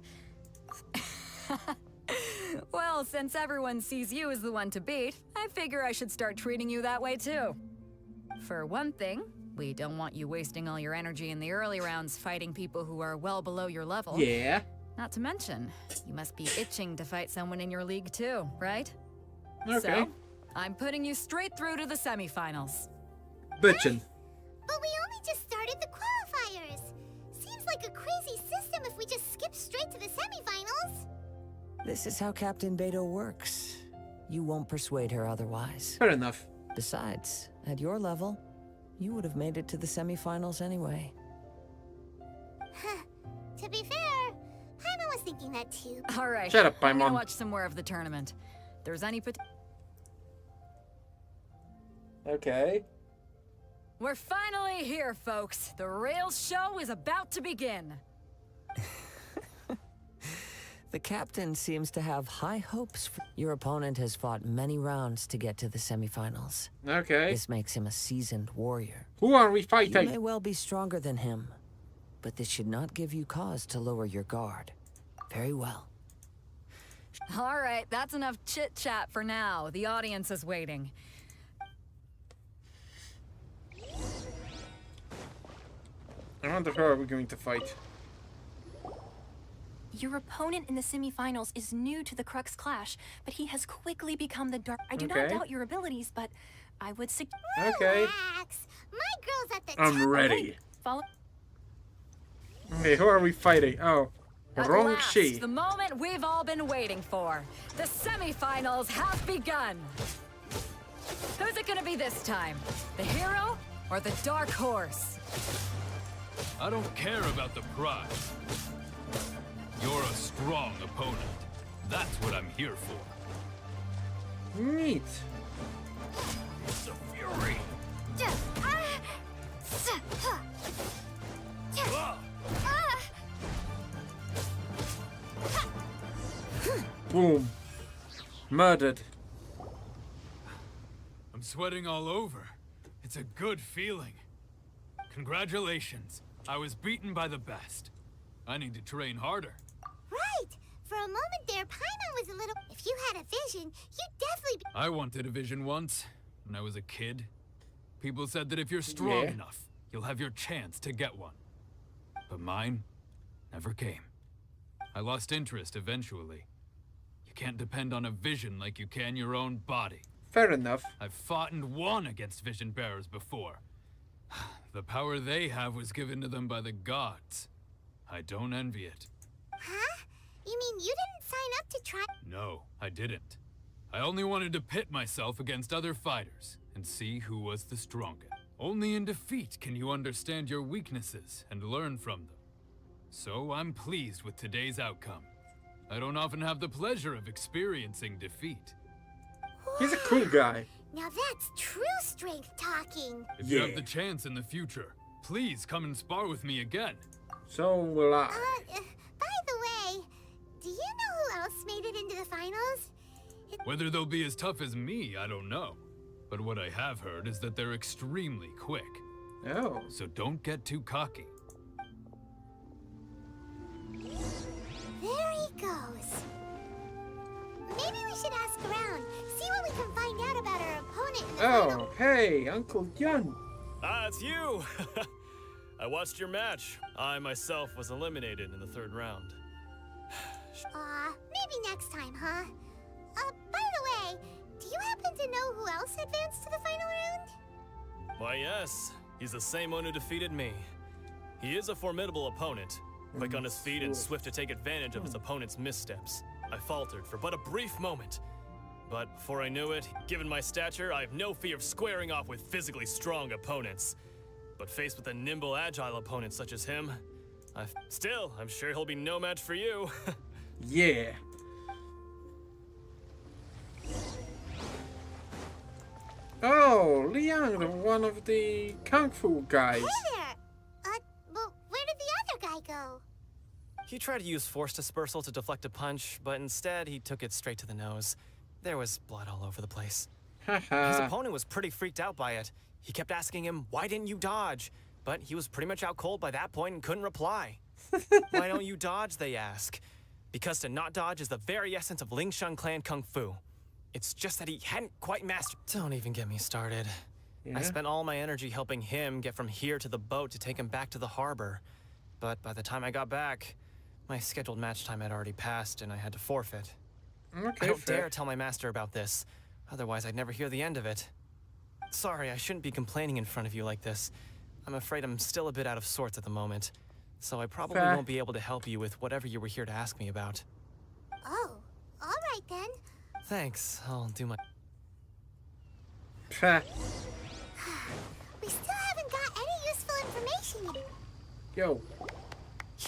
Well, since everyone sees you as the one to beat, I figure I should start treating you that way too. For one thing, we don't want you wasting all your energy in the early rounds fighting people who are well below your level. Yeah. Not to mention, you must be itching to fight someone in your league too, right? Okay. So, I'm putting you straight through to the semifinals. Bitchin'. But we only just started the qualifiers. Seems like a crazy system if we just skip straight to the semifinals. This is how Captain Beto works. You won't persuade her otherwise. Fair enough. Besides, at your level, you would have made it to the semifinals anyway. To be fair, Paimon was thinking that too. All right. Shut up, I'm gonna Paimon. watch some more of the tournament. If there's any Okay. We're finally here, folks. The real show is about to begin. The captain seems to have high hopes for... Your opponent has fought many rounds to get to the semifinals. Okay. This makes him a seasoned warrior. Who are we You fighting? may well be stronger than him, but this should not give you cause to lower your guard. Very well. All right, that's enough chit-chat for now. The audience is waiting. I wonder who are we going to fight. Your opponent in the semifinals is new to the Crux Clash, but he has quickly become the dark... I do not Okay. doubt your abilities, but I would suggest... Okay. Relax. My girl's at the I'm top. ready. Follow. Okay, who are we fighting? Oh, At wrong last, she. the moment we've all been waiting for. The semifinals have begun. Who's it gonna be this time? The hero or the dark horse? I don't care about the prize. You're a strong opponent. That's what I'm here for. Neat. It's a fury. Boom. Murdered. I'm sweating all over. It's a good feeling. Congratulations. I was beaten by the best. I need to train harder. Right. For a moment there, Paimon was a little... If you had a vision, you'd definitely be... I wanted a vision once, when I was a kid. People said that if you're strong enough, you'll have your chance to get one. But mine never came. I lost interest eventually. You can't depend on a vision like you can your own body. Fair enough. I've fought and won against vision bearers before. The power they have was given to them by the gods. I don't envy it. Huh? You mean you didn't sign up to try... No, I didn't. I only wanted to pit myself against other fighters and see who was the strongest. Only in defeat can you understand your weaknesses and learn from them. So I'm pleased with today's outcome. I don't often have the pleasure of experiencing defeat. He's a cool guy. Now that's true strength talking. If you have the chance in the future, please come and spar with me again. So will I. By the way, do you know who else made it into the finals? Whether they'll be as tough as me, I don't know. But what I have heard is that they're extremely quick. Oh. So don't get too cocky. There he goes. Maybe we should ask around, see what we can find out about our opponent in the final. Oh, hey, Uncle Yun. Ah, it's you! I watched your match. I myself was eliminated in the third round. Maybe next time, huh? By the way, do you happen to know who else advanced to the final round? Why, yes. He's the same one who defeated me. He is a formidable opponent, quick on his feet and swift to take advantage of his opponent's missteps. I faltered for but a brief moment. But before I knew it, given my stature, I have no fear of squaring off with physically strong opponents. But faced with a nimble, agile opponent such as him, I'm sure he'll be no match for you. Yeah. Oh, Liang, one of the Kung Fu guys. Hey there! Well, where did the other guy go? He tried to use force dispersal to deflect a punch, but instead he took it straight to the nose. There was blood all over the place. His opponent was pretty freaked out by it. He kept asking him, "Why didn't you dodge?" But he was pretty much out cold by that point and couldn't reply. "Why don't you dodge?" they ask. Because to not dodge is the very essence of Lingsheng clan Kung Fu. It's just that he hadn't quite mastered. Don't even get me started. I spent all my energy helping him get from here to the boat to take him back to the harbor. But by the time I got back, my scheduled match time had already passed and I had to forfeit. Okay, I don't fair. dare tell my master about this, otherwise I'd never hear the end of it. Sorry, I shouldn't be complaining in front of you like this. I'm afraid I'm still a bit out of sorts at the moment, so I probably Fair. won't be able to help you with whatever you were here to ask me about. Oh, alright then. Thanks, I'll do my... Pah. We still haven't got any useful information yet. Yo.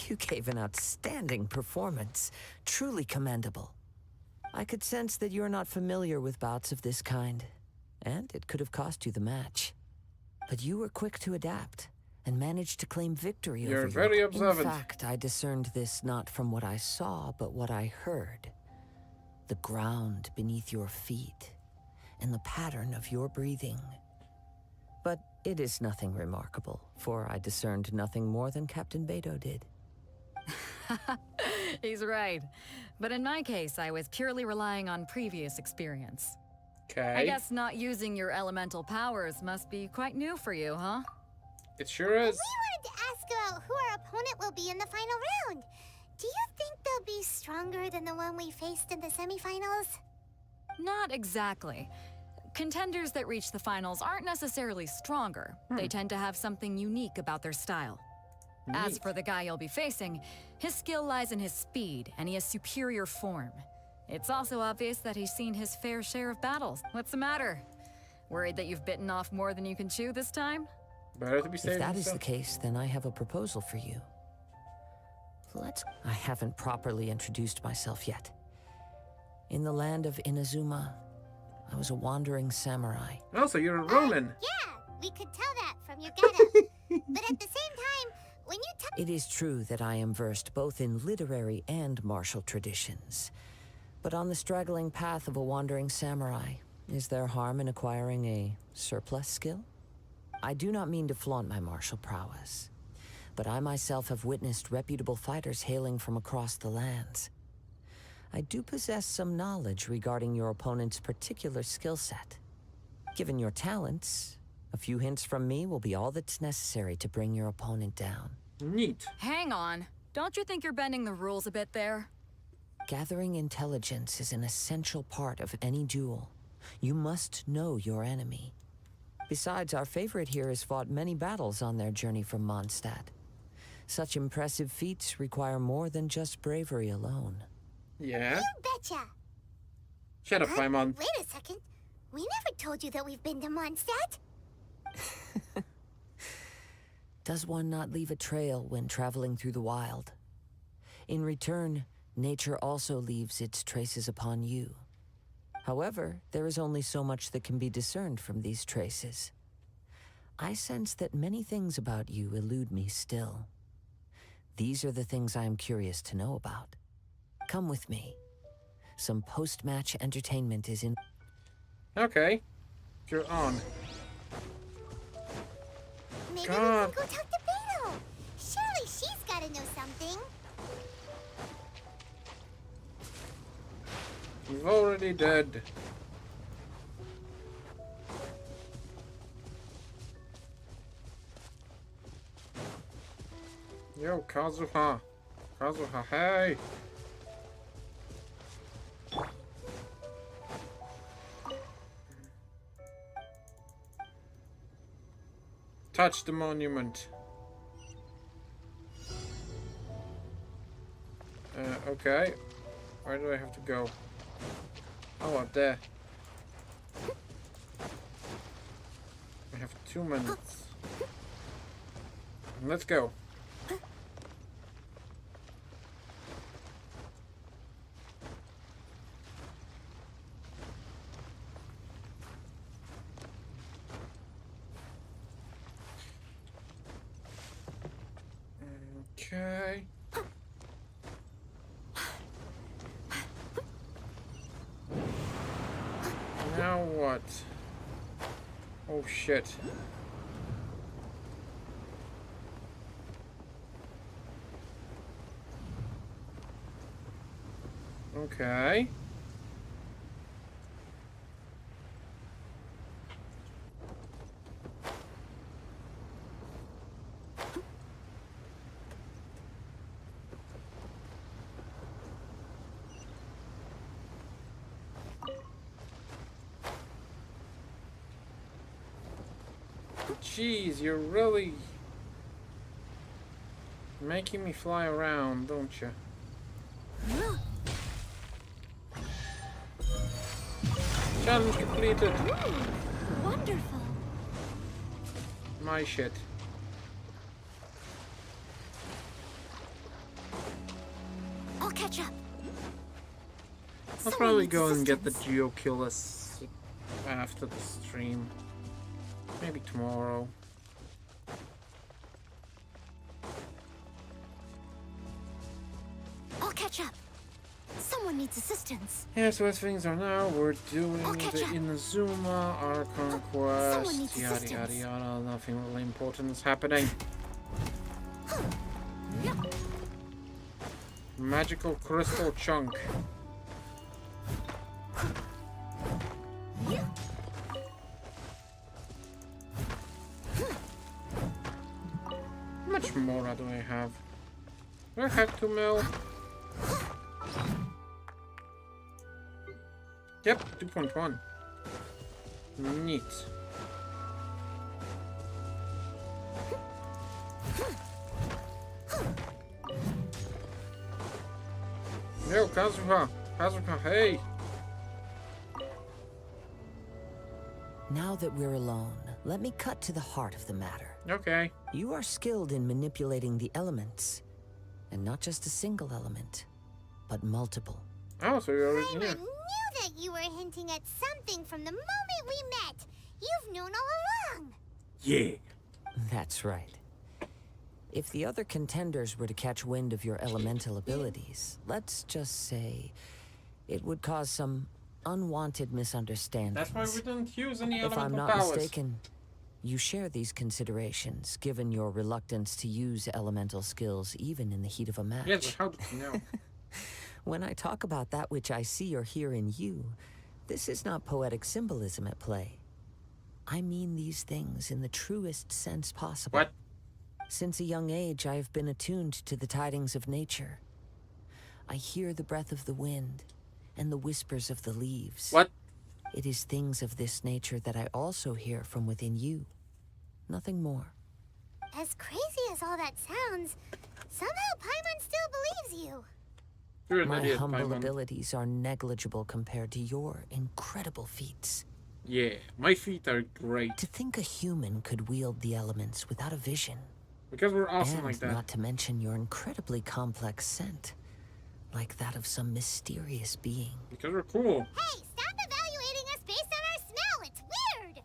You gave an outstanding performance. Truly commendable. I could sense that you're not familiar with bouts of this kind, and it could have cost you the match. But you were quick to adapt, and managed to claim victory You're over very you. observant. In fact, I discerned this not from what I saw, but what I heard. The ground beneath your feet, and the pattern of your breathing. But it is nothing remarkable, for I discerned nothing more than Captain Beto did. He's right. But in my case, I was purely relying on previous experience. Okay. I guess not using your elemental powers must be quite new for you, huh? It sure is. We wanted to ask about who our opponent will be in the final round. Do you think they'll be stronger than the one we faced in the semifinals? Not exactly. Contenders that reach the finals aren't necessarily stronger. They tend to have something unique about their style. As Neat. for the guy you'll be facing, his skill lies in his speed, and he has superior form. It's also obvious that he's seen his fair share of battles. What's the matter? Worried that you've bitten off more than you can chew this time? Better to be safe If that than is the sorry. case, then I have a proposal for you. I haven't properly introduced myself yet. In the land of Inazuma, I was a wandering samurai. Also, you're a Ronin. Yeah, we could tell that from your getup. But at the same time, when you tell It is true that I am versed both in literary and martial traditions. But on the straggling path of a wandering samurai, is there harm in acquiring a surplus skill? I do not mean to flaunt my martial prowess, but I myself have witnessed reputable fighters hailing from across the lands. I do possess some knowledge regarding your opponent's particular skill set. Given your talents, a few hints from me will be all that's necessary to bring your opponent down. Neat. Hang on. Don't you think you're bending the rules a bit there? Gathering intelligence is an essential part of any duel. You must know your enemy. Besides, our favorite here has fought many battles on their journey from Mondstadt. Such impressive feats require more than just bravery alone. Yeah. you betcha. Shut up, Paimon. Wait a second. We never told you that we've been to Mondstadt. Does one not leave a trail when traveling through the wild? In return, nature also leaves its traces upon you. However, there is only so much that can be discerned from these traces. I sense that many things about you elude me still. These are the things I am curious to know about. Come with me. Some post-match entertainment is in... Okay. You're on. Maybe God. we can go talk to Beto. Surely she's gotta know something. He's already dead. Yo, Kazuha. Kazuha, hey! Touch the monument. Okay. Where do I have to go? Oh, up there. I have 2 minutes. Let's go. Okay. Now what? Oh shit. Okay. Jeez, you're really making me fly around, don't you? Challenge completed. Wonderful. My shit. I'll catch up. I'll probably go and get the Geokillus after the stream. Maybe tomorrow. I'll catch up. Someone needs assistance. Yeah, so as things are now, we're doing I'll catch the up. Inazuma, our Someone conquest, needs yada yada assistance. yada. Nothing really important is happening. Magical crystal chunk. How much more do I have? Do I have 2 mil? Yep, 2.1. Neat. Yo, Kazuha! Kazuha, hey! Now that we're alone, let me cut to the heart of the matter. Okay. You are skilled in manipulating the elements. And not just a single element, but multiple. Oh, so you're already Paimon here. knew that you were hinting at something from the moment we met. You've known all along. Yeah. That's right. If the other contenders were to catch wind of your elemental abilities, let's just say it would cause some unwanted misunderstandings. That's why we didn't use any If elemental I'm not powers. mistaken, you share these considerations, given your reluctance to use elemental skills even in the heat of a match. Yes, but how did you know? When I talk about that which I see or hear in you, this is not poetic symbolism at play. I mean these things in the truest sense possible. What? Since a young age, I have been attuned to the tidings of nature. I hear the breath of the wind and the whispers of the leaves. What? It is things of this nature that I also hear from within you. Nothing more. As crazy as all that sounds, somehow Paimon still believes you. You're an My idiot, humble Paimon. abilities are negligible compared to your incredible feats. Yeah, my feet are great. To think a human could wield the elements without a vision. Because we're awesome And like that. not to mention your incredibly complex scent. Like that of some mysterious being. Because we're cool. Hey, stop evaluating us based on our smell. It's weird.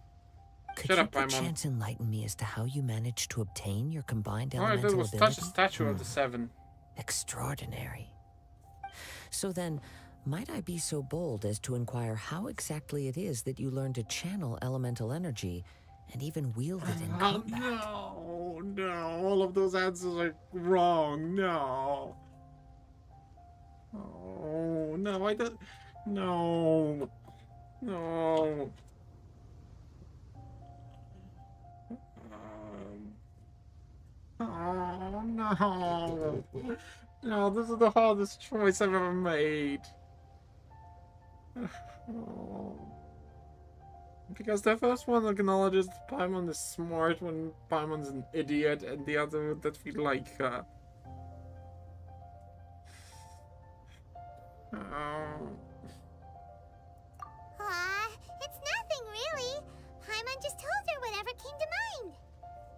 Could Shut you up, Paimon. perchance enlighten me as to how you managed to obtain your combined All I did elemental was touch ability? the statue of the seven. Extraordinary. So then, might I be so bold as to inquire how exactly it is that you learn to channel elemental energy and even wield it in combat? No, all of those answers are wrong. No. Oh, no, I don't. No. No. Oh, no. No, this is the hardest choice I've ever made. Oh. Because the first one acknowledges that Paimon is smart when Paimon's an idiot, and the other that we like her. Oh. Aw, it's nothing really. Paimon just told her whatever came to mind.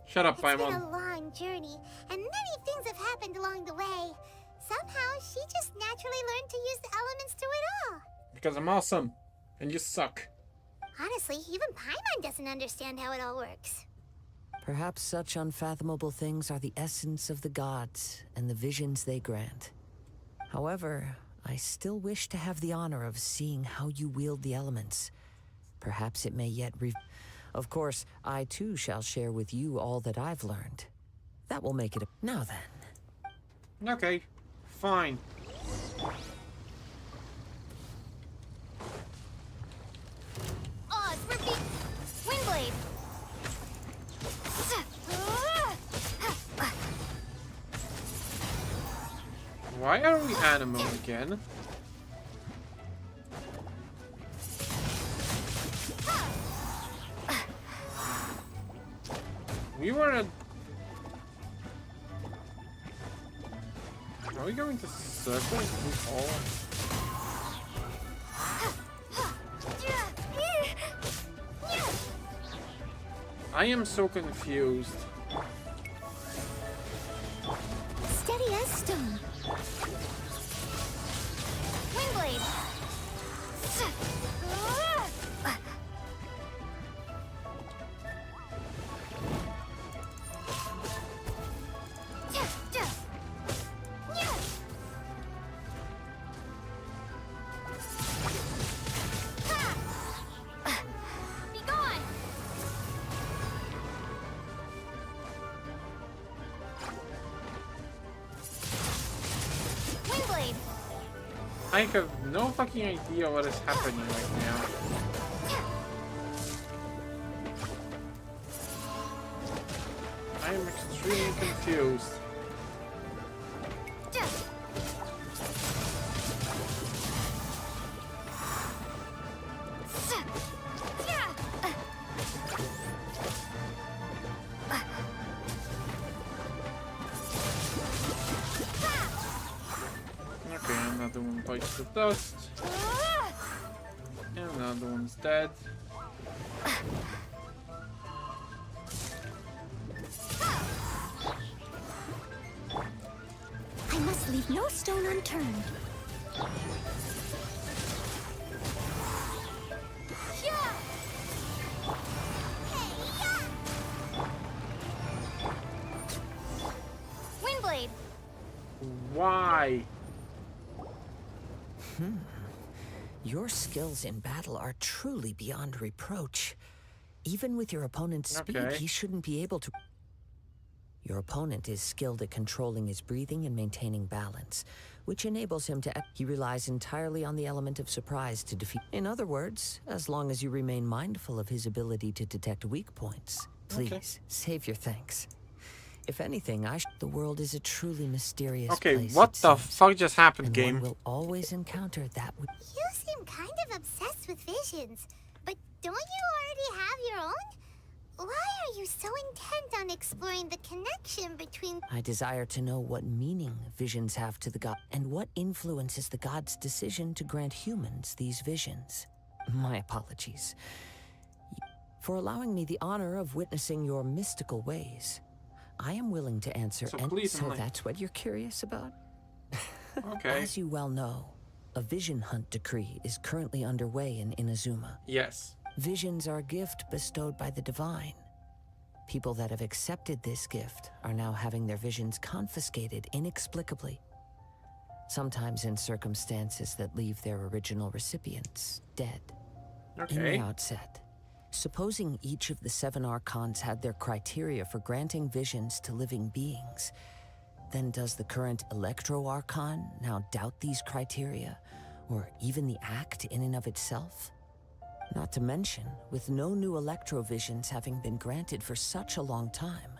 Shut up, It's been Paimon. a long journey, and many things have happened along the way. Somehow, she just naturally learned to use the elements through it all. Because I'm awesome, and you suck. Honestly, even Paimon doesn't understand how it all works. Perhaps such unfathomable things are the essence of the gods and the visions they grant. However, I still wish to have the honor of seeing how you wield the elements. Perhaps it may yet Of course, I too shall share with you all that I've learned. That will make it Now then. Okay, fine. Oz, repeat. Windblade. Why are we animal again? We were at... Are we going to circle all? I am so confused. Steady as stone. Windblade. Be gone. Windblade. I have no fucking idea what is happening right now. I am extremely confused. bites the dust. And another one's dead. I must leave no stone unturned. Windblade! Why? Your skills in battle are truly beyond reproach. Even with your opponent's speed, Okay. he shouldn't be able to... Your opponent is skilled at controlling his breathing and maintaining balance, which enables him to... He relies entirely on the element of surprise to defeat... In other words, as long as you remain mindful of his ability to detect weak points, please, save your thanks. If anything, the world is a truly mysterious Okay, place. what it the seems, fuck just happened, and game? one will always encounter that... You seem kind of obsessed with visions, but don't you already have your own? Why are you so intent on exploring the connection between... I desire to know what meaning visions have to the god, and what influences the god's decision to grant humans these visions. My apologies for allowing me the honor of witnessing your mystical ways. I am willing to answer, So and please, so Emily. that's what you're curious about? Okay. As you well know, a vision hunt decree is currently underway in Inazuma. Yes. Visions are a gift bestowed by the divine. People that have accepted this gift are now having their visions confiscated inexplicably, sometimes in circumstances that leave their original recipients dead. In Okay. the outset, supposing each of the 7 archons had their criteria for granting visions to living beings, then does the current Electro Archon now doubt these criteria, or even the act in and of itself? Not to mention, with no new electrovisions having been granted for such a long time,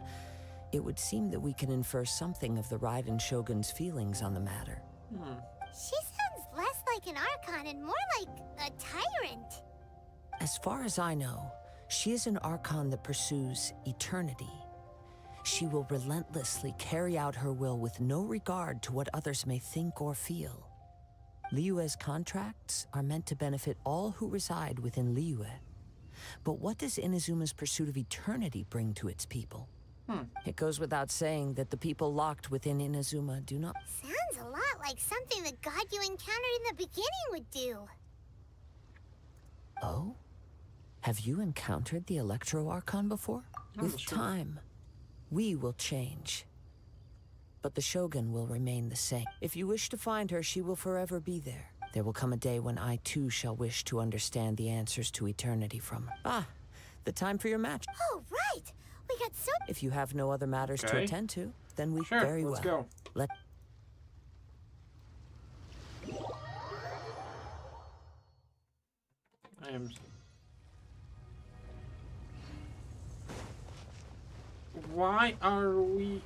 it would seem that we can infer something of the Raiden Shogun's feelings on the matter. She sounds less like an Archon and more like a tyrant. As far as I know, she is an Archon that pursues eternity. She will relentlessly carry out her will with no regard to what others may think or feel. Liyue's contracts are meant to benefit all who reside within Liyue. But what does Inazuma's pursuit of eternity bring to its people? It goes without saying that the people locked within Inazuma do not... Sounds a lot like something the god you encountered in the beginning would do. Oh? Have you encountered the Electro Archon before? I'm With not sure. time, we will change. But the Shogun will remain the same. If you wish to find her, she will forever be there. There will come a day when I too shall wish to understand the answers to eternity from her. Ah, the time for your match. Oh, right! We got so... If you have no other matters to Okay. attend to, then we Sure, very let's well. go. Let I am... Why are we...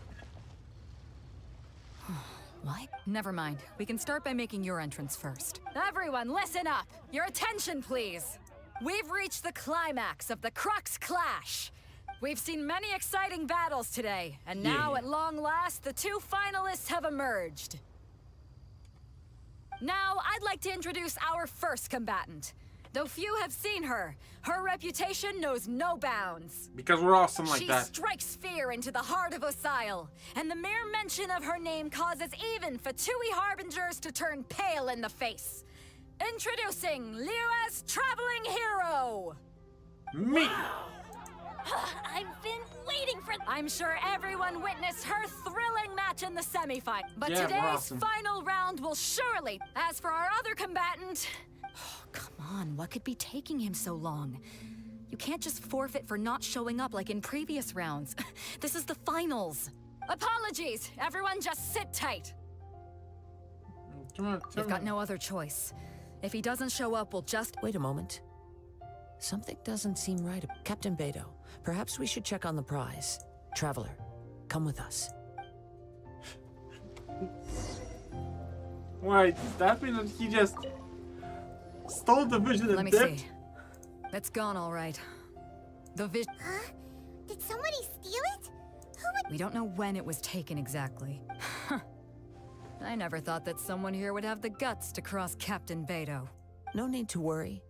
What? Never mind. We can start by making your entrance first. Everyone, listen up! Your attention, please! We've reached the climax of the Crux Clash! We've seen many exciting battles today, and now, Yeah. at long last, the 2 finalists have emerged. Now, I'd like to introduce our first combatant. Though few have seen her, her reputation knows no bounds. Because we're awesome like She that. strikes fear into the heart of Osile, and the mere mention of her name causes even Fatui Harbingers to turn pale in the face. Introducing Liyue's traveling hero! Me! I've been waiting for... I'm sure everyone witnessed her thrilling match in the semifinal. But Yeah, we're today's awesome. final round will surely... As for our other combatant... Oh, come on, what could be taking him so long? You can't just forfeit for not showing up like in previous rounds. This is the finals. Apologies! Everyone just sit tight. Come on, We've got no other choice. If he doesn't show up, we'll just... Wait a moment. Something doesn't seem right. Captain Beto, perhaps we should check on the prize. Traveler, come with us. Wait, does that mean that he just stole the vision Let and me dipped? see. It's gone all right. The vision... Huh? Did somebody steal it? Who would... We don't know when it was taken exactly. I never thought that someone here would have the guts to cross Captain Beto. No need to worry.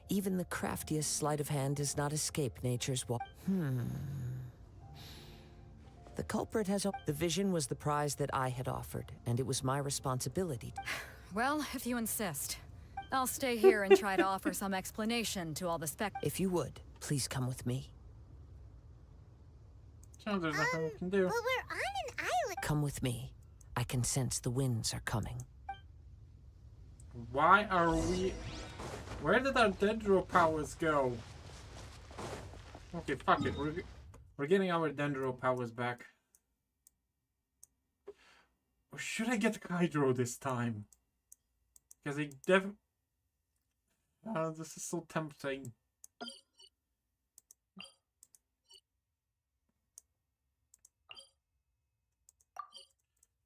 Even the craftiest sleight of hand does not escape nature's The culprit has... The vision was the prize that I had offered, and it was my responsibility. Well, if you insist. I'll stay here and try to offer some explanation to all the If you would, please come with me. So there's nothing we can do. But we're on an island. Come with me. I can sense the winds are coming. Why are we... Where did our dendro powers go? Okay, fuck it. We're getting our dendro powers back. Or should I get Hydro this time? Because I this is so tempting.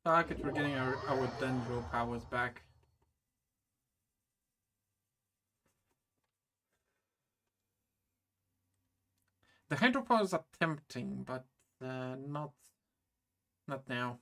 Fuck it, we're getting our dendro powers back. The hydro powers are tempting, but not now.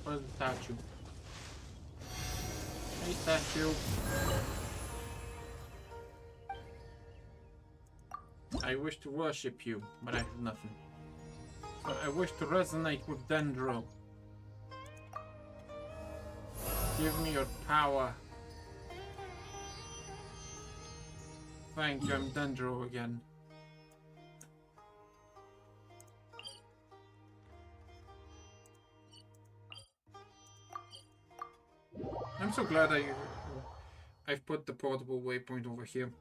Where's the statue? Hey, statue. I wish to worship you, but I have nothing. So I wish to resonate with Dendro. Give me your power. Thank you, I'm Dendro again. I'm so glad I've put the portable waypoint over here.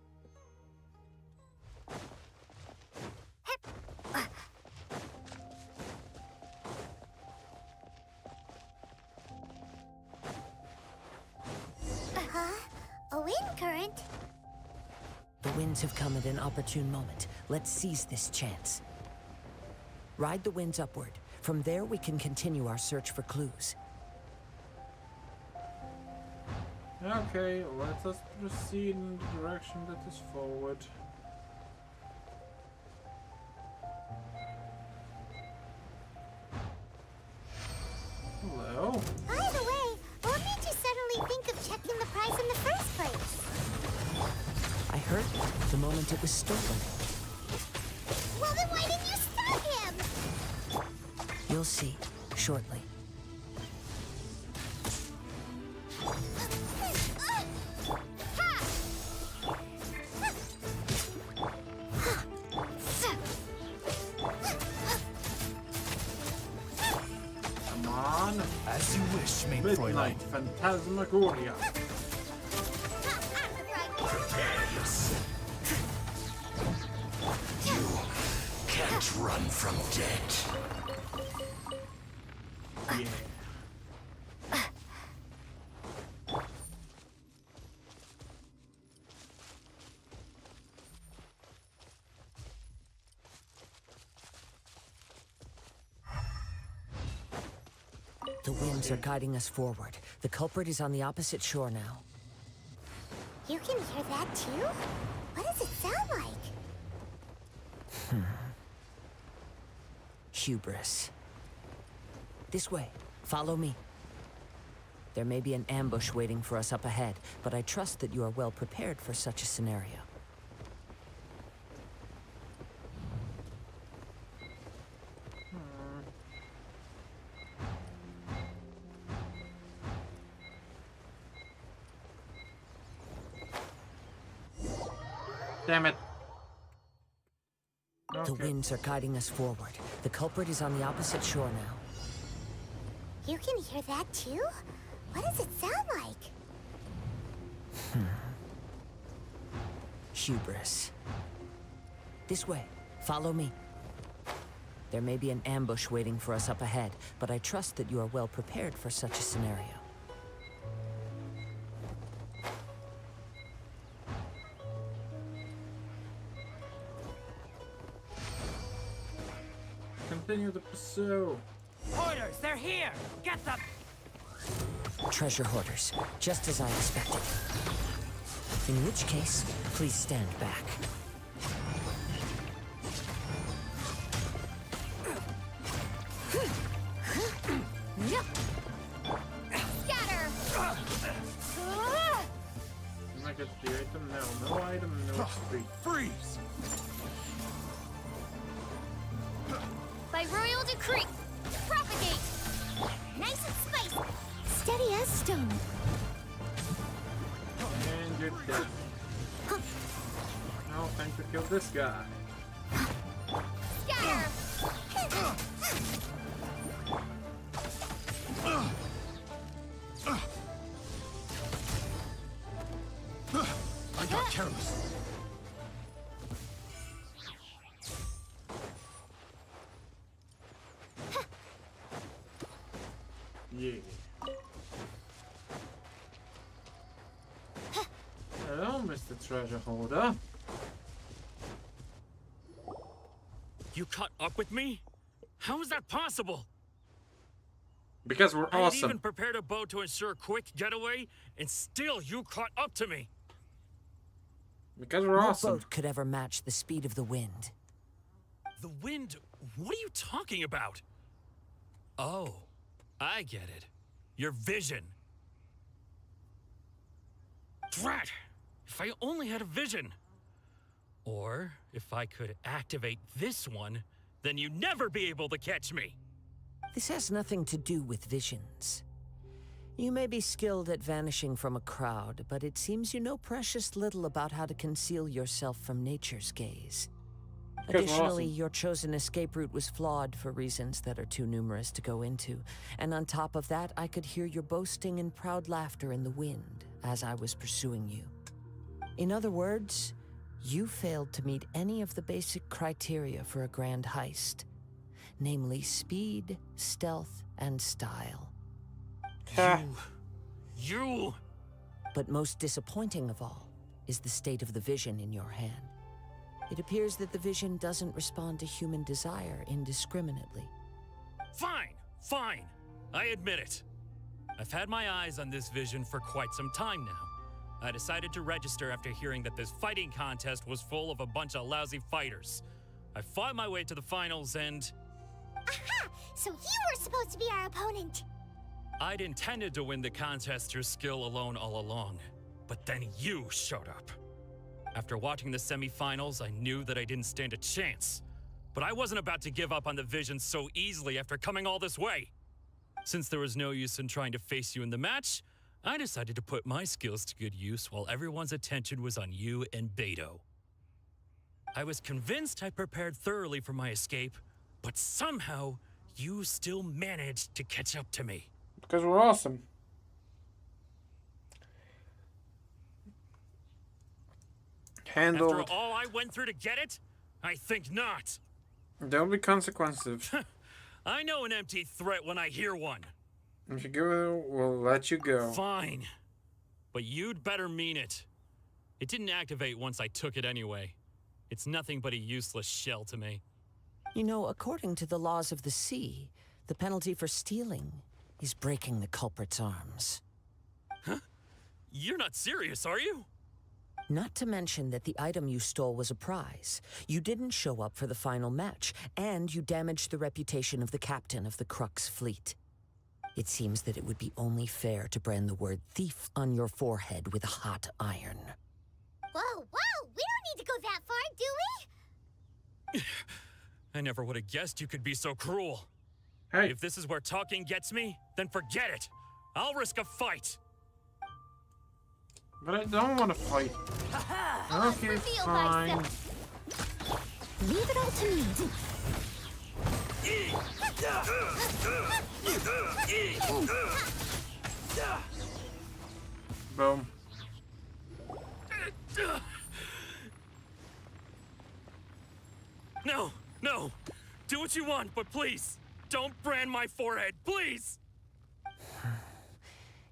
A wind current? The winds have come at an opportune moment. Let's seize this chance. Ride the winds upward. From there, we can continue our search for clues. Okay, let us proceed in the direction that is forward. Hello? By the way, what made you suddenly think of checking the prize in the first place? I heard it the moment it was stolen. Well, then why didn't you stop him? You'll see, shortly. As you wish, main Midnight Phantasmagoria. Prepare yourself. You can't run from death. Yeah. The winds are guiding us forward. The culprit is on the opposite shore now. You can hear that too? What does it sound like? Hubris. This way. Follow me. There may be an ambush waiting for us up ahead, but I trust that you are well prepared for such a scenario. Damn it. The Okay. winds are guiding us forward. The culprit is on the opposite shore now. You can hear that too? What does it sound like? Hubris. This way. Follow me. There may be an ambush waiting for us up ahead, but I trust that you are well prepared for such a scenario. continue the pursuit. Hoarders, they're here! Get them! Treasure hoarders, just as I expected. In which case, please stand back. Scatter! Can I get the item? No. No item, no street. Freeze! By royal decree, propagate! Nice and spicy! Steady as stone. And you're dead. Now time to kill this guy. Scatter! I got careless. Yeah. Hello, Mr. Treasure Holder. You caught up with me? How is that possible? Because we're I had awesome. even prepared a boat to ensure a quick getaway, and still you caught up to me. Because we're No awesome. boat could ever match the speed of the wind. The wind? What are you talking about? Oh, I get it. Your vision. Drat! If I only had a vision. Or if I could activate this one, then you'd never be able to catch me. This has nothing to do with visions. You may be skilled at vanishing from a crowd, but it seems you know precious little about how to conceal yourself from nature's gaze. Because we're Additionally, awesome. your chosen escape route was flawed for reasons that are too numerous to go into. And on top of that, I could hear your boasting and proud laughter in the wind as I was pursuing you. In other words, you failed to meet any of the basic criteria for a grand heist. Namely speed, stealth, and style. You! But most disappointing of all is the state of the vision in your hand. It appears that the vision doesn't respond to human desire indiscriminately. Fine, fine. I admit it. I've had my eyes on this vision for quite some time now. I decided to register after hearing that this fighting contest was full of a bunch of lousy fighters. I fought my way to the finals and Aha! So you were supposed to be our opponent! I'd intended to win the contest through skill alone all along. But then you showed up. After watching the semifinals, I knew that I didn't stand a chance. But I wasn't about to give up on the vision so easily after coming all this way. Since there was no use in trying to face you in the match, I decided to put my skills to good use while everyone's attention was on you and Beto. I was convinced I prepared thoroughly for my escape, but somehow you still managed to catch up to me. Because we're awesome. Handled. After all I went through to get it? I think not. There'll be consequences. I know an empty threat when I hear one. If you go, we'll let you go. Fine. But you'd better mean it. It didn't activate once I took it anyway. It's nothing but a useless shell to me. You know, according to the laws of the sea, the penalty for stealing is breaking the culprit's arms. Huh? You're not serious, are you? Not to mention that the item you stole was a prize. You didn't show up for the final match, and you damaged the reputation of the captain of the Crux fleet. It seems that it would be only fair to brand the word thief on your forehead with a hot iron. Whoa, whoa! We don't need to go that far, do we? I never would have guessed you could be so cruel. Hey. If this is where talking gets me, then forget it. I'll risk a fight. But I don't want to fight. Okay, reveal fine. myself. Leave it all to me. Boom. No, no. Do what you want, but please, don't brand my forehead, please!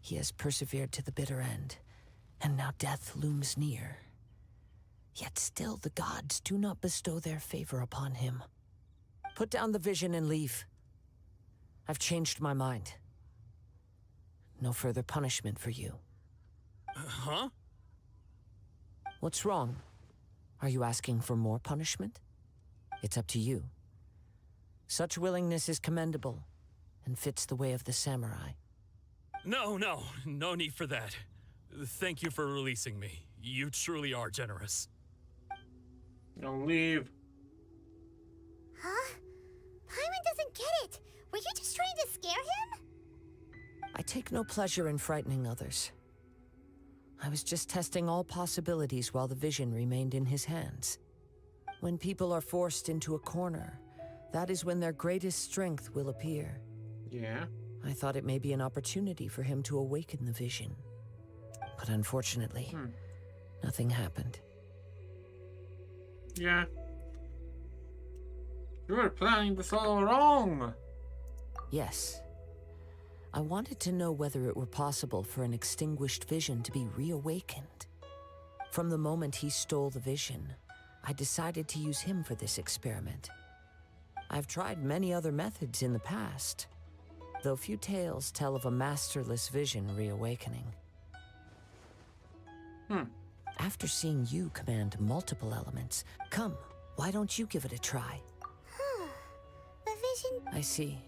He has persevered to the bitter end, and now death looms near. Yet still the gods do not bestow their favor upon him. Put down the vision and leave. I've changed my mind. No further punishment for you. Huh? What's wrong? Are you asking for more punishment? It's up to you. Such willingness is commendable and fits the way of the samurai. No need for that. Thank you for releasing me. You truly are generous. Don't leave. Huh? Paimon doesn't get it. Were you just trying to scare him? I take no pleasure in frightening others. I was just testing all possibilities while the vision remained in his hands. When people are forced into a corner, that is when their greatest strength will appear. Yeah. I thought it may be an opportunity for him to awaken the vision. But unfortunately, nothing happened. Yeah. You were planning this all wrong. Yes. I wanted to know whether it were possible for an extinguished vision to be reawakened. From the moment he stole the vision, I decided to use him for this experiment. I've tried many other methods in the past, though few tales tell of a masterless vision reawakening. After seeing you command multiple elements, come, why don't you give it a try? The vision... I see.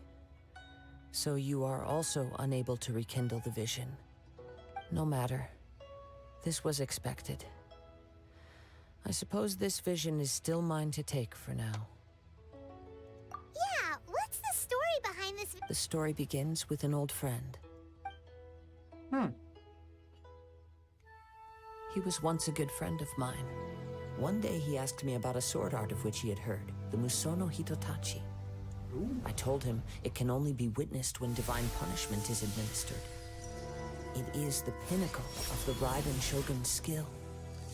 So you are also unable to rekindle the vision. No matter. This was expected. I suppose this vision is still mine to take for now. Yeah, what's the story behind this? The story begins with an old friend. He was once a good friend of mine. One day he asked me about a sword art of which he had heard, the Musono Hitotachi. I told him it can only be witnessed when divine punishment is administered. It is the pinnacle of the Raiden Shogun's skill,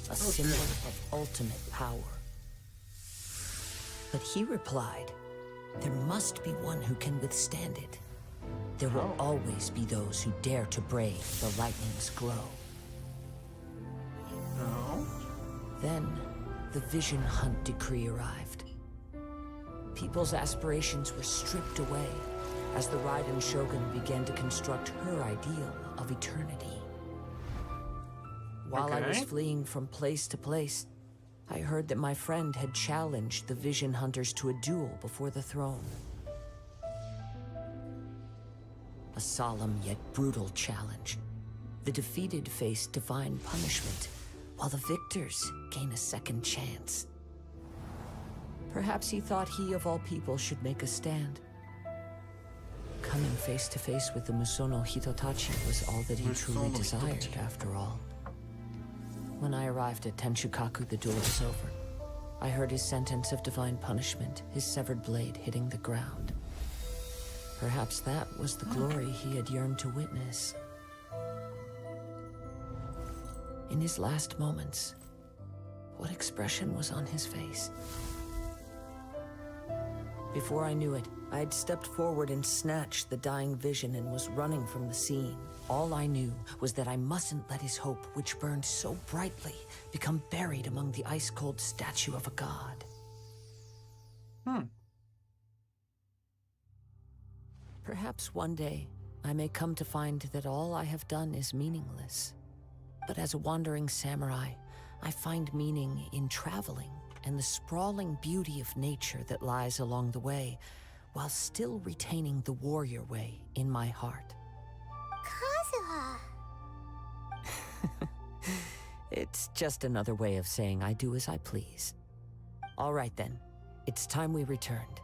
a symbol of ultimate power. But he replied, there must be one who can withstand it. There will always be those who dare to brave the lightning's glow. No. Then, the Vision Hunt decree arrived. People's aspirations were stripped away as the Raiden Shogun began to construct her ideal of eternity. While I was fleeing from place to place, I heard that my friend had challenged the Vision Hunters to a duel before the throne. A solemn yet brutal challenge. The defeated face divine punishment, while the victors gain a second chance. Perhaps he thought he of all people should make a stand. Coming face to face with the Musono Hitotachi was all that he truly desired, after all. When I arrived at Tenshukaku, the duel was over. I heard his sentence of divine punishment, his severed blade hitting the ground. Perhaps that was the glory he had yearned to witness. In his last moments, what expression was on his face? Before I knew it, I had stepped forward and snatched the dying vision and was running from the scene. All I knew was that I mustn't let his hope, which burned so brightly, become buried among the ice-cold statue of a god. Perhaps one day, I may come to find that all I have done is meaningless. But as a wandering samurai, I find meaning in traveling and the sprawling beauty of nature that lies along the way, while still retaining the warrior way in my heart. Kazuha. It's just another way of saying I do as I please. All right then, it's time we returned.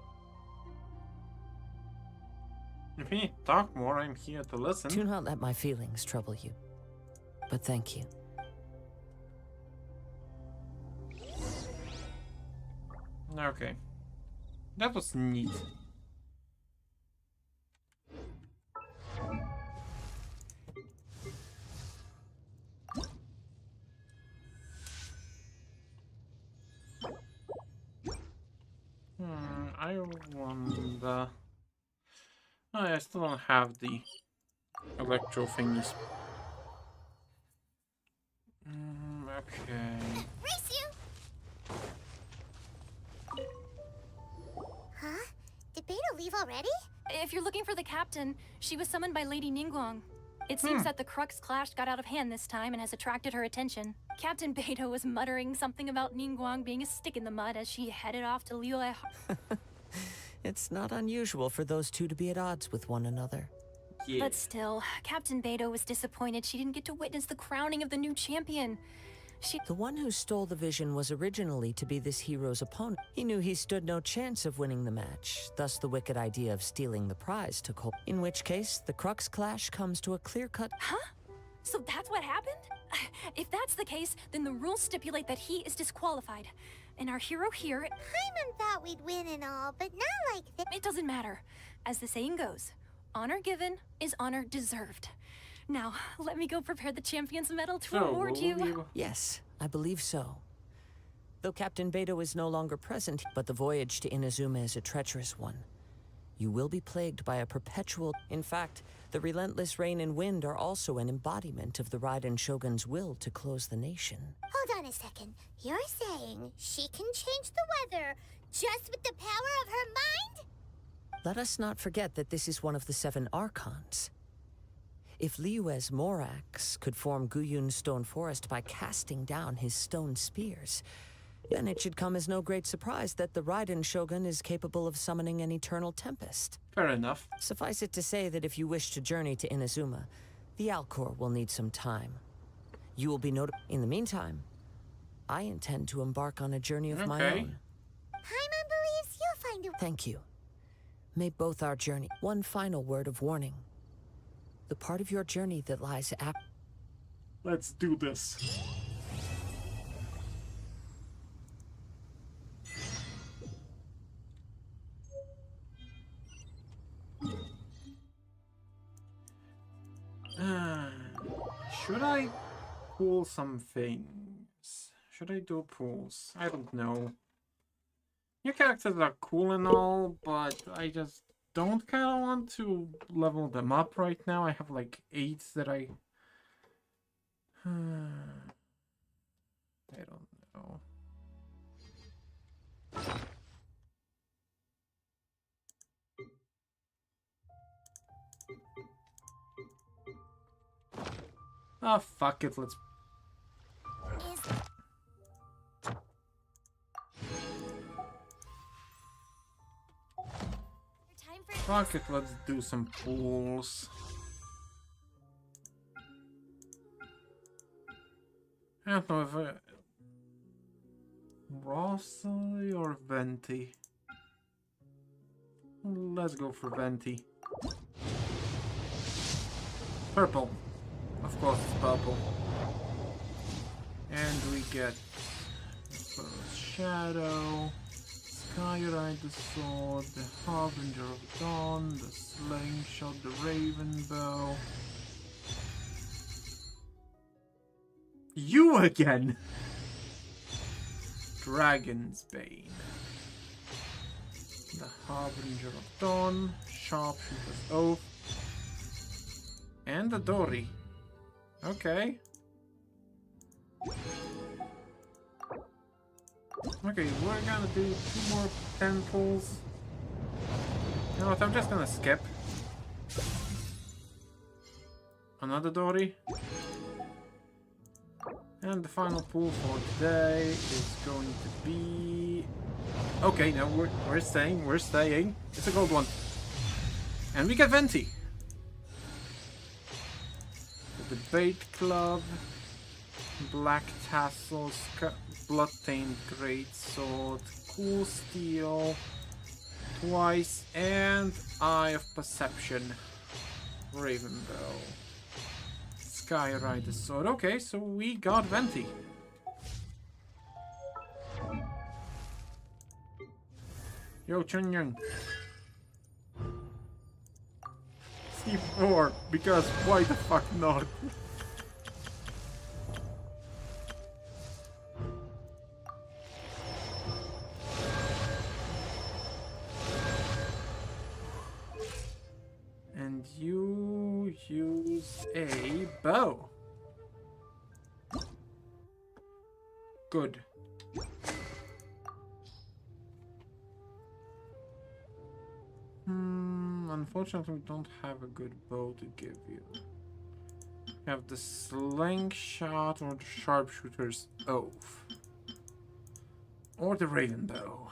If you need to talk more, I'm here to listen. Do not let my feelings trouble you. But thank you. Okay. That was neat. I wonder... Oh, I still don't have the electro thingies. Okay. Race you! Huh? already? If you're looking for the captain, she was summoned by Lady Ningguang. It seems that the Crux clash got out of hand this time and has attracted her attention. Captain Beidou was muttering something about Ningguang being a stick in the mud as she headed off to Liu. It's not unusual for those two to be at odds with one another. Yeah. But still, Captain Beidou was disappointed she didn't get to witness the crowning of the new champion. The one who stole the vision was originally to be this hero's opponent. He knew he stood no chance of winning the match, thus the wicked idea of stealing the prize took hold. In which case, the Crux clash comes to a clear-cut... Huh? So that's what happened? If that's the case, then the rules stipulate that he is disqualified. And our hero here... Paimon thought we'd win and all, but not like this. It doesn't matter. As the saying goes, honor given is honor deserved. Now, let me go prepare the champion's medal to award you. Yes, I believe so. Though Captain Beidou is no longer present, but the voyage to Inazuma is a treacherous one. You will be plagued by a perpetual... In fact, the relentless rain and wind are also an embodiment of the Raiden Shogun's will to close the nation. Hold on a second. You're saying she can change the weather just with the power of her mind? Let us not forget that this is one of the 7 Archons. If Liyue's Morax could form Guyun's stone forest by casting down his stone spears, then it should come as no great surprise that the Raiden Shogun is capable of summoning an eternal tempest. Fair enough. Suffice it to say that if you wish to journey to Inazuma, the Alcor will need some time. You will be notified. In the meantime, I intend to embark on a journey of my own. Paimon believes you'll find a... Thank you. May both our journey... One final word of warning. The part of your journey that lies at... Let's do this. Should I pull some things? Should I do pulls? I don't know. New characters are cool and all, but I just don't kind of want to level them up right now. I have like 8 that I don't know. Ah, fuck it, let's... Fuck it, let's do some pulls. I don't know if Rosalie or Venti. Let's go for Venti. Purple. Of course it's purple. And we get Shadow, Skyride the Sword, the Harbinger of Dawn, the Slingshot, the Raven Bow. You again! Dragon's Bane. The Harbinger of Dawn, Sharpshooter's Oath, and the Dory. Okay. Okay, we're gonna do 2 more 10 pulls. You know what, I'm just gonna skip. Another Dory. And the final pull for today is going to be... Okay, no, we're staying. It's a gold one. And we get Venti. The Debate Club, Black Tassels, Bloodstained Greatsword, Cool Steel, twice, and Eye of Perception, Ravenbow, Skyrider Sword. Okay, so we got Venti. Yo, Chunyang. C4, because why the fuck not? And you use a bow. Good. Unfortunately, we don't have a good bow to give you. We have the slingshot or the sharpshooter's oath. Or the raven bow.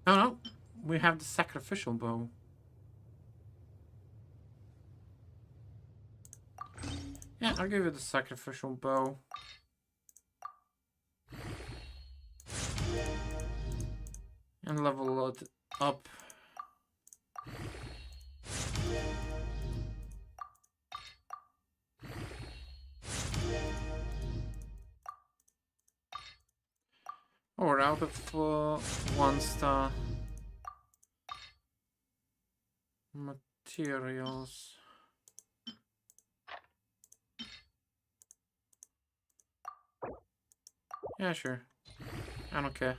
Oh no, we have the sacrificial bow. Yeah, I'll give you the sacrificial bow. And level it up. Oh, we're out of 1 star materials. Yeah, sure. I don't care.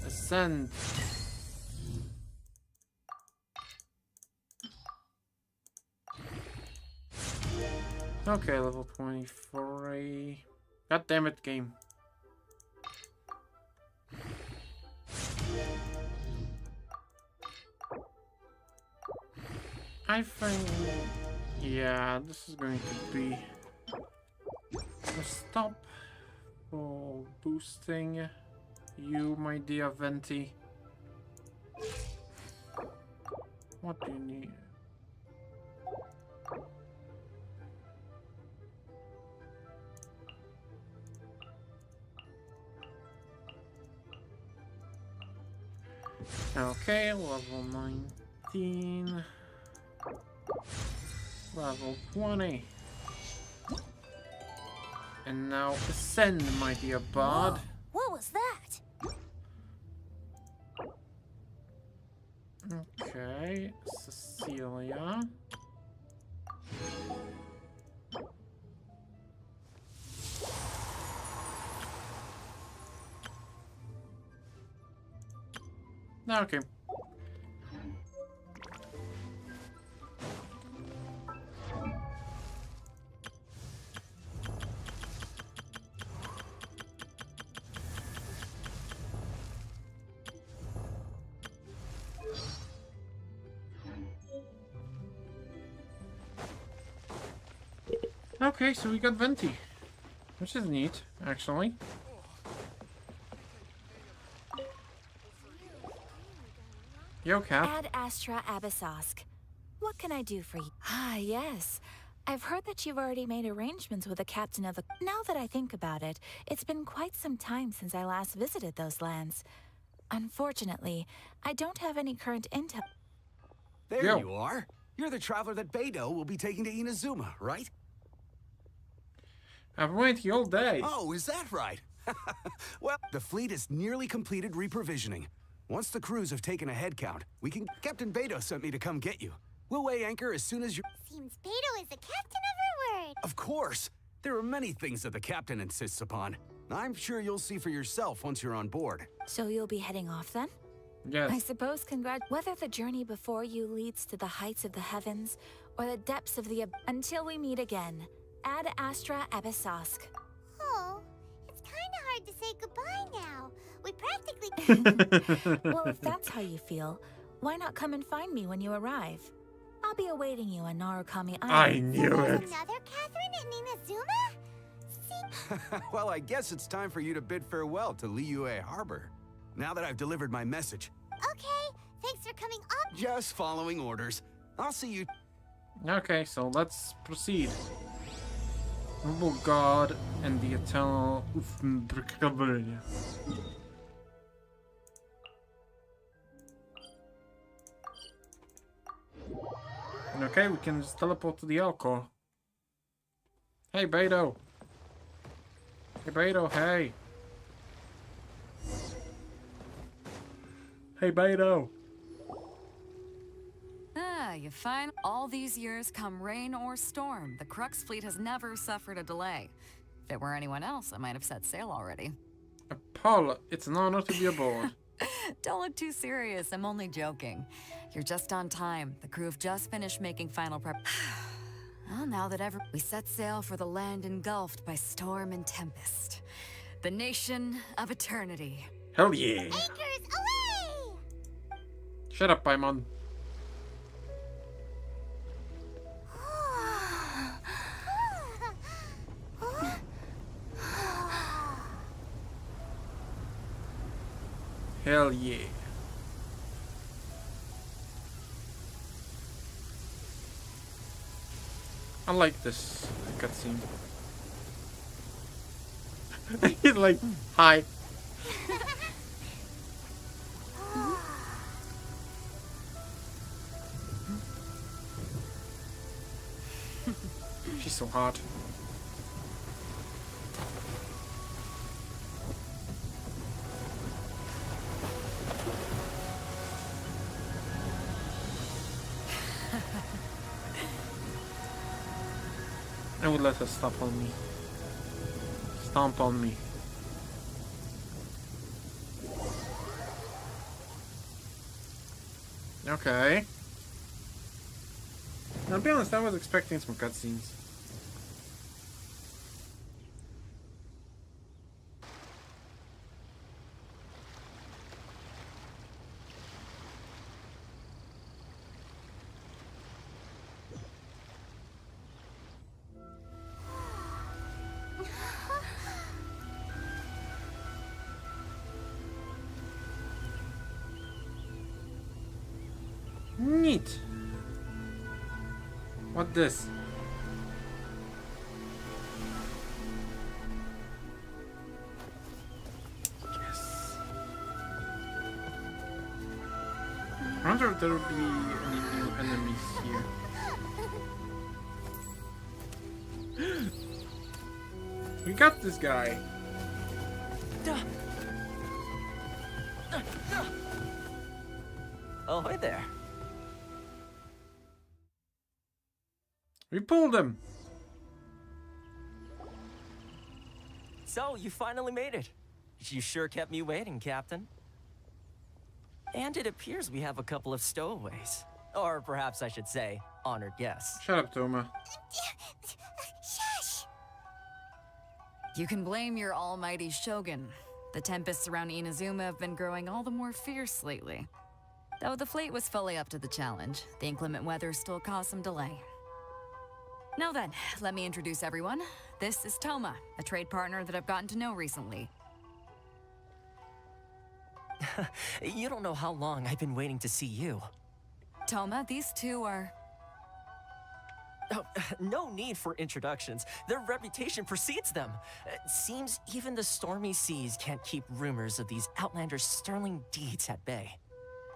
Ascend. Okay, level 23. God damn it, game. I think... yeah, this is going to be a stop for boosting you, my dear Venti. What do you need? Okay, level 19. Level 20. And now ascend, my dear bard. What was that? Okay, Cecilia. Okay. Okay, so we got Venti, which is neat, actually. Yo, Cap. Ad Astra Abyssosk. What can I do for you? Ah, yes. I've heard that you've already made arrangements with the captain of the... Now that I think about it, it's been quite some time since I last visited those lands. Unfortunately, I don't have any current intel... There Yo. you are. You're the traveler that Beidou will be taking to Inazuma, right? I've been waiting all day. Oh, is that right? Well, the fleet is nearly completed reprovisioning. Once the crews have taken a head count, we can... Captain Beidou sent me to come get you. We'll weigh anchor as soon as you... Seems Beidou is the captain of her word. Of course! There are many things that the captain insists upon. I'm sure you'll see for yourself once you're on board. So you'll be heading off then? Yes. I suppose whether the journey before you leads to the heights of the heavens or the depths of the until we meet again. Ad Astra Abyssosk. Oh, it's kind of hard to say goodbye now. We practically... Well, if that's how you feel, why not come and find me when you arrive? I'll be awaiting you on Narukami Island. I knew There's it. another Catherine in Inazuma? See... Well, I guess it's time for you to bid farewell to Liyue Harbor. Now that I've delivered my message. Okay, thanks for coming up. Just following orders. I'll see you... Okay, so let's proceed. Noble God and the Eternal... Okay, we can just teleport to the Alcor. Hey, Beidou. Hey, Beidou, hey. Hey, Beidou. Ah, you find all these years, come rain or storm, the Crux fleet has never suffered a delay. If it were anyone else, I might have set sail already. Paul, it's an honor to be aboard. Don't look too serious, I'm only joking. You're just on time. The crew have just finished making final prep. Well, now that we set sail for the land engulfed by storm and tempest. The nation of eternity. Hell yeah. Anchor Shut up, Paimon. Hell yeah. I like this cutscene. He's like, hi. She's so hot. I would let her stomp on me. Stomp on me. Okay. Now, I'll be honest, I was expecting some cutscenes. Neat. What this? Yes. I wonder if there will be any new enemies here. We got this guy. Oh, hi there. We pulled him. So, you finally made it. You sure kept me waiting, Captain. And it appears we have a couple of stowaways. Or perhaps I should say, honored guests. Shut up, Toma. Shush! You can blame your almighty Shogun. The tempests around Inazuma have been growing all the more fierce lately. Though the fleet was fully up to the challenge, the inclement weather still caused some delay. Now then, let me introduce everyone. This is Toma, a trade partner that I've gotten to know recently. You don't know how long I've been waiting to see you. Toma, these two are... Oh, no need for introductions. Their reputation precedes them. Seems even the stormy seas can't keep rumors of these outlanders' sterling deeds at bay.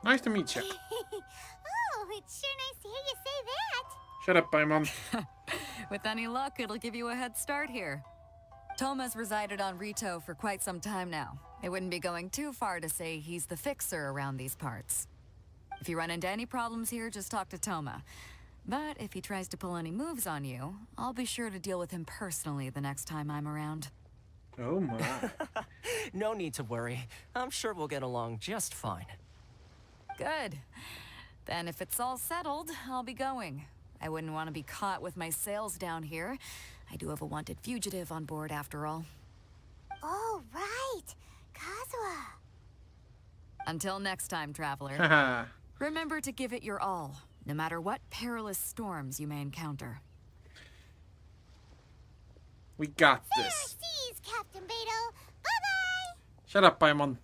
Nice to meet you. Oh, it's sure nice to hear you say that. Shut up, Paimon. With any luck, it'll give you a head start here. Toma's resided on Rito for quite some time now. It wouldn't be going too far to say he's the fixer around these parts. If you run into any problems here, just talk to Toma. But if he tries to pull any moves on you, I'll be sure to deal with him personally the next time I'm around. Oh my. No need to worry. I'm sure we'll get along just fine. Good. Then if it's all settled, I'll be going. I wouldn't want to be caught with my sails down here. I do have a wanted fugitive on board after all. Oh, right. Kazuha. Until next time, traveler. Haha. Remember to give it your all, no matter what perilous storms you may encounter. We got Fair this. seas, Captain Beto. Bye-bye. Shut up, Paimon.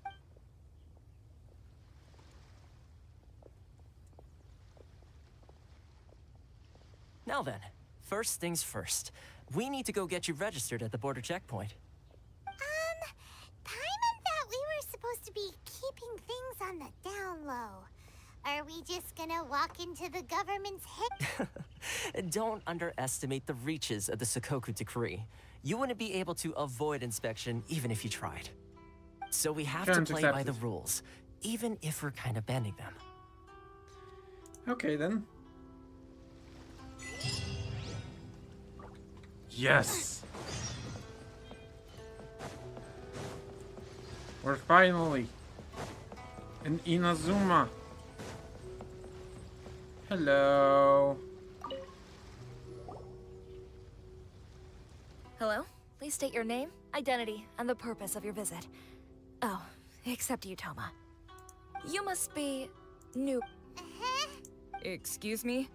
Now then, first things first. We need to go get you registered at the border checkpoint. Paimon thought we were supposed to be keeping things on the down low. Are we just gonna walk into the government's head? Don't underestimate the reaches of the Sakoku Decree. You wouldn't be able to avoid inspection even if you tried. So we have Terms to play by accepted. the rules, even if we're kind of bending them. Okay then. Yes. We're finally in Inazuma. Hello. Hello? Please state your name, identity, and the purpose of your visit. Oh, except you, Toma. You must be... New. Uh-huh. Excuse me?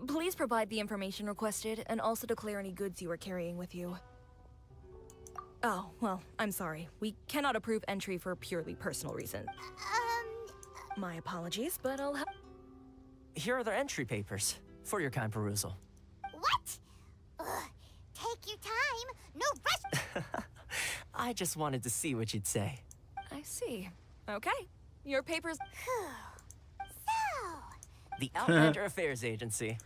Please provide the information requested and also declare any goods you are carrying with you. Oh, well, I'm sorry. We cannot approve entry for purely personal reasons. My apologies, but I'll have... Here are the entry papers for your kind perusal. What? Ugh. Take your time. No rush. I just wanted to see what you'd say. I see. Okay. Your papers... So... The Outlander Affairs Agency.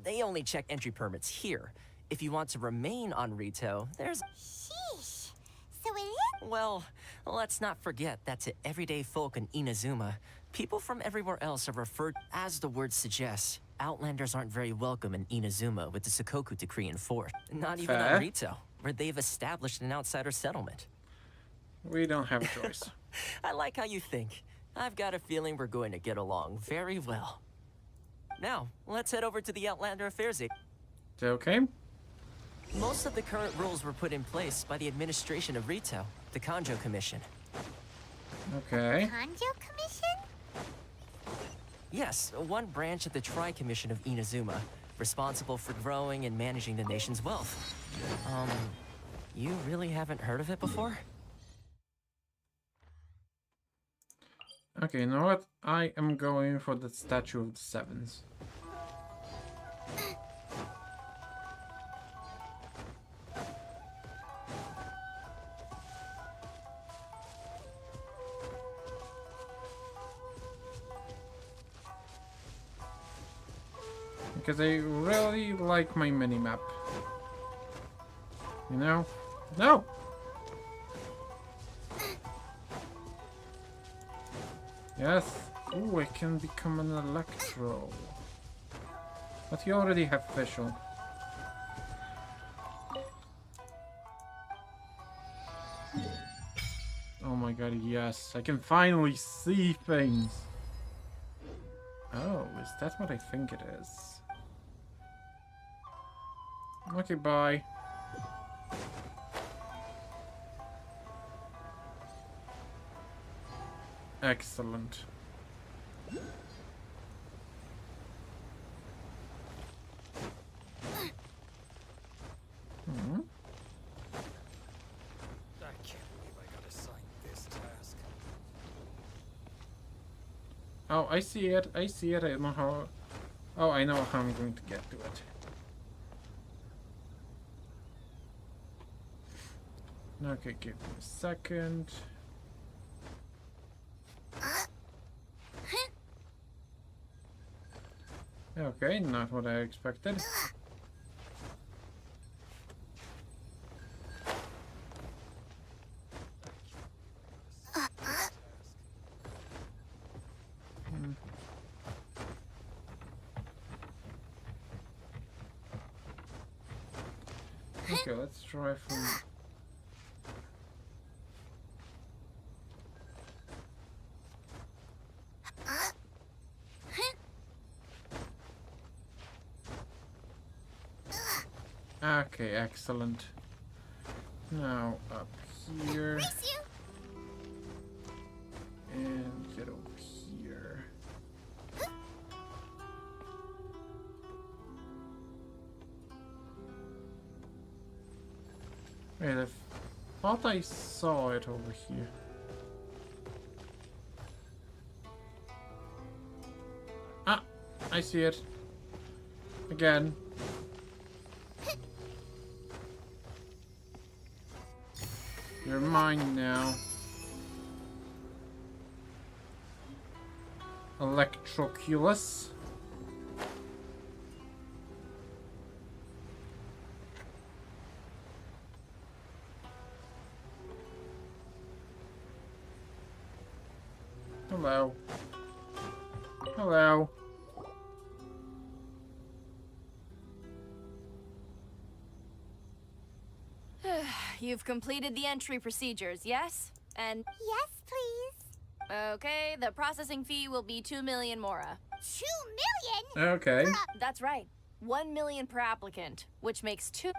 They only check entry permits here. If you want to remain on Rito, there's... Sheesh. So it is? Well, let's not forget that to everyday folk in Inazuma, people from everywhere else are referred... As the word suggests, Outlanders aren't very welcome in Inazuma with the Sakoku Decree in force. Not even Fair. on Rito, where they've established an outsider settlement. We don't have a choice. I like how you think. I've got a feeling we're going to get along very well. Now, let's head over to the Outlander Affairs Agency. Okay. Most of the current rules were put in place by the administration of Rito, the Kanjo Commission. Okay. Kanjo Commission? Yes, one branch of the Tri-Commission of Inazuma, responsible for growing and managing the nation's wealth. You really haven't heard of it before? Okay, you know what? I am going for the Statue of the Sevens. Because I really like my mini-map. You know? No! Yes. Ooh, I can become an Electro. But you already have Visual. Oh my god, yes. I can finally see things. Oh, is that what I think it is? Okay, bye. Excellent. Hmm. I can't believe I got assigned this task. Oh, I see it. I see it. I know how. Oh, I know how I'm going to get to it. Okay, give me a second. Okay, not what I expected. Okay, let's try from... Okay, excellent. Now up here. And get over here. Wait, I thought I saw it over here. Ah, I see it. Again. You're mine now. Electroculus. Hello. Hello. You've completed the entry procedures, yes? And... Yes, please. Okay, the processing fee will be 2 million mora. 2 million? Okay. That's right. 1 million per applicant, which makes 2... Paimon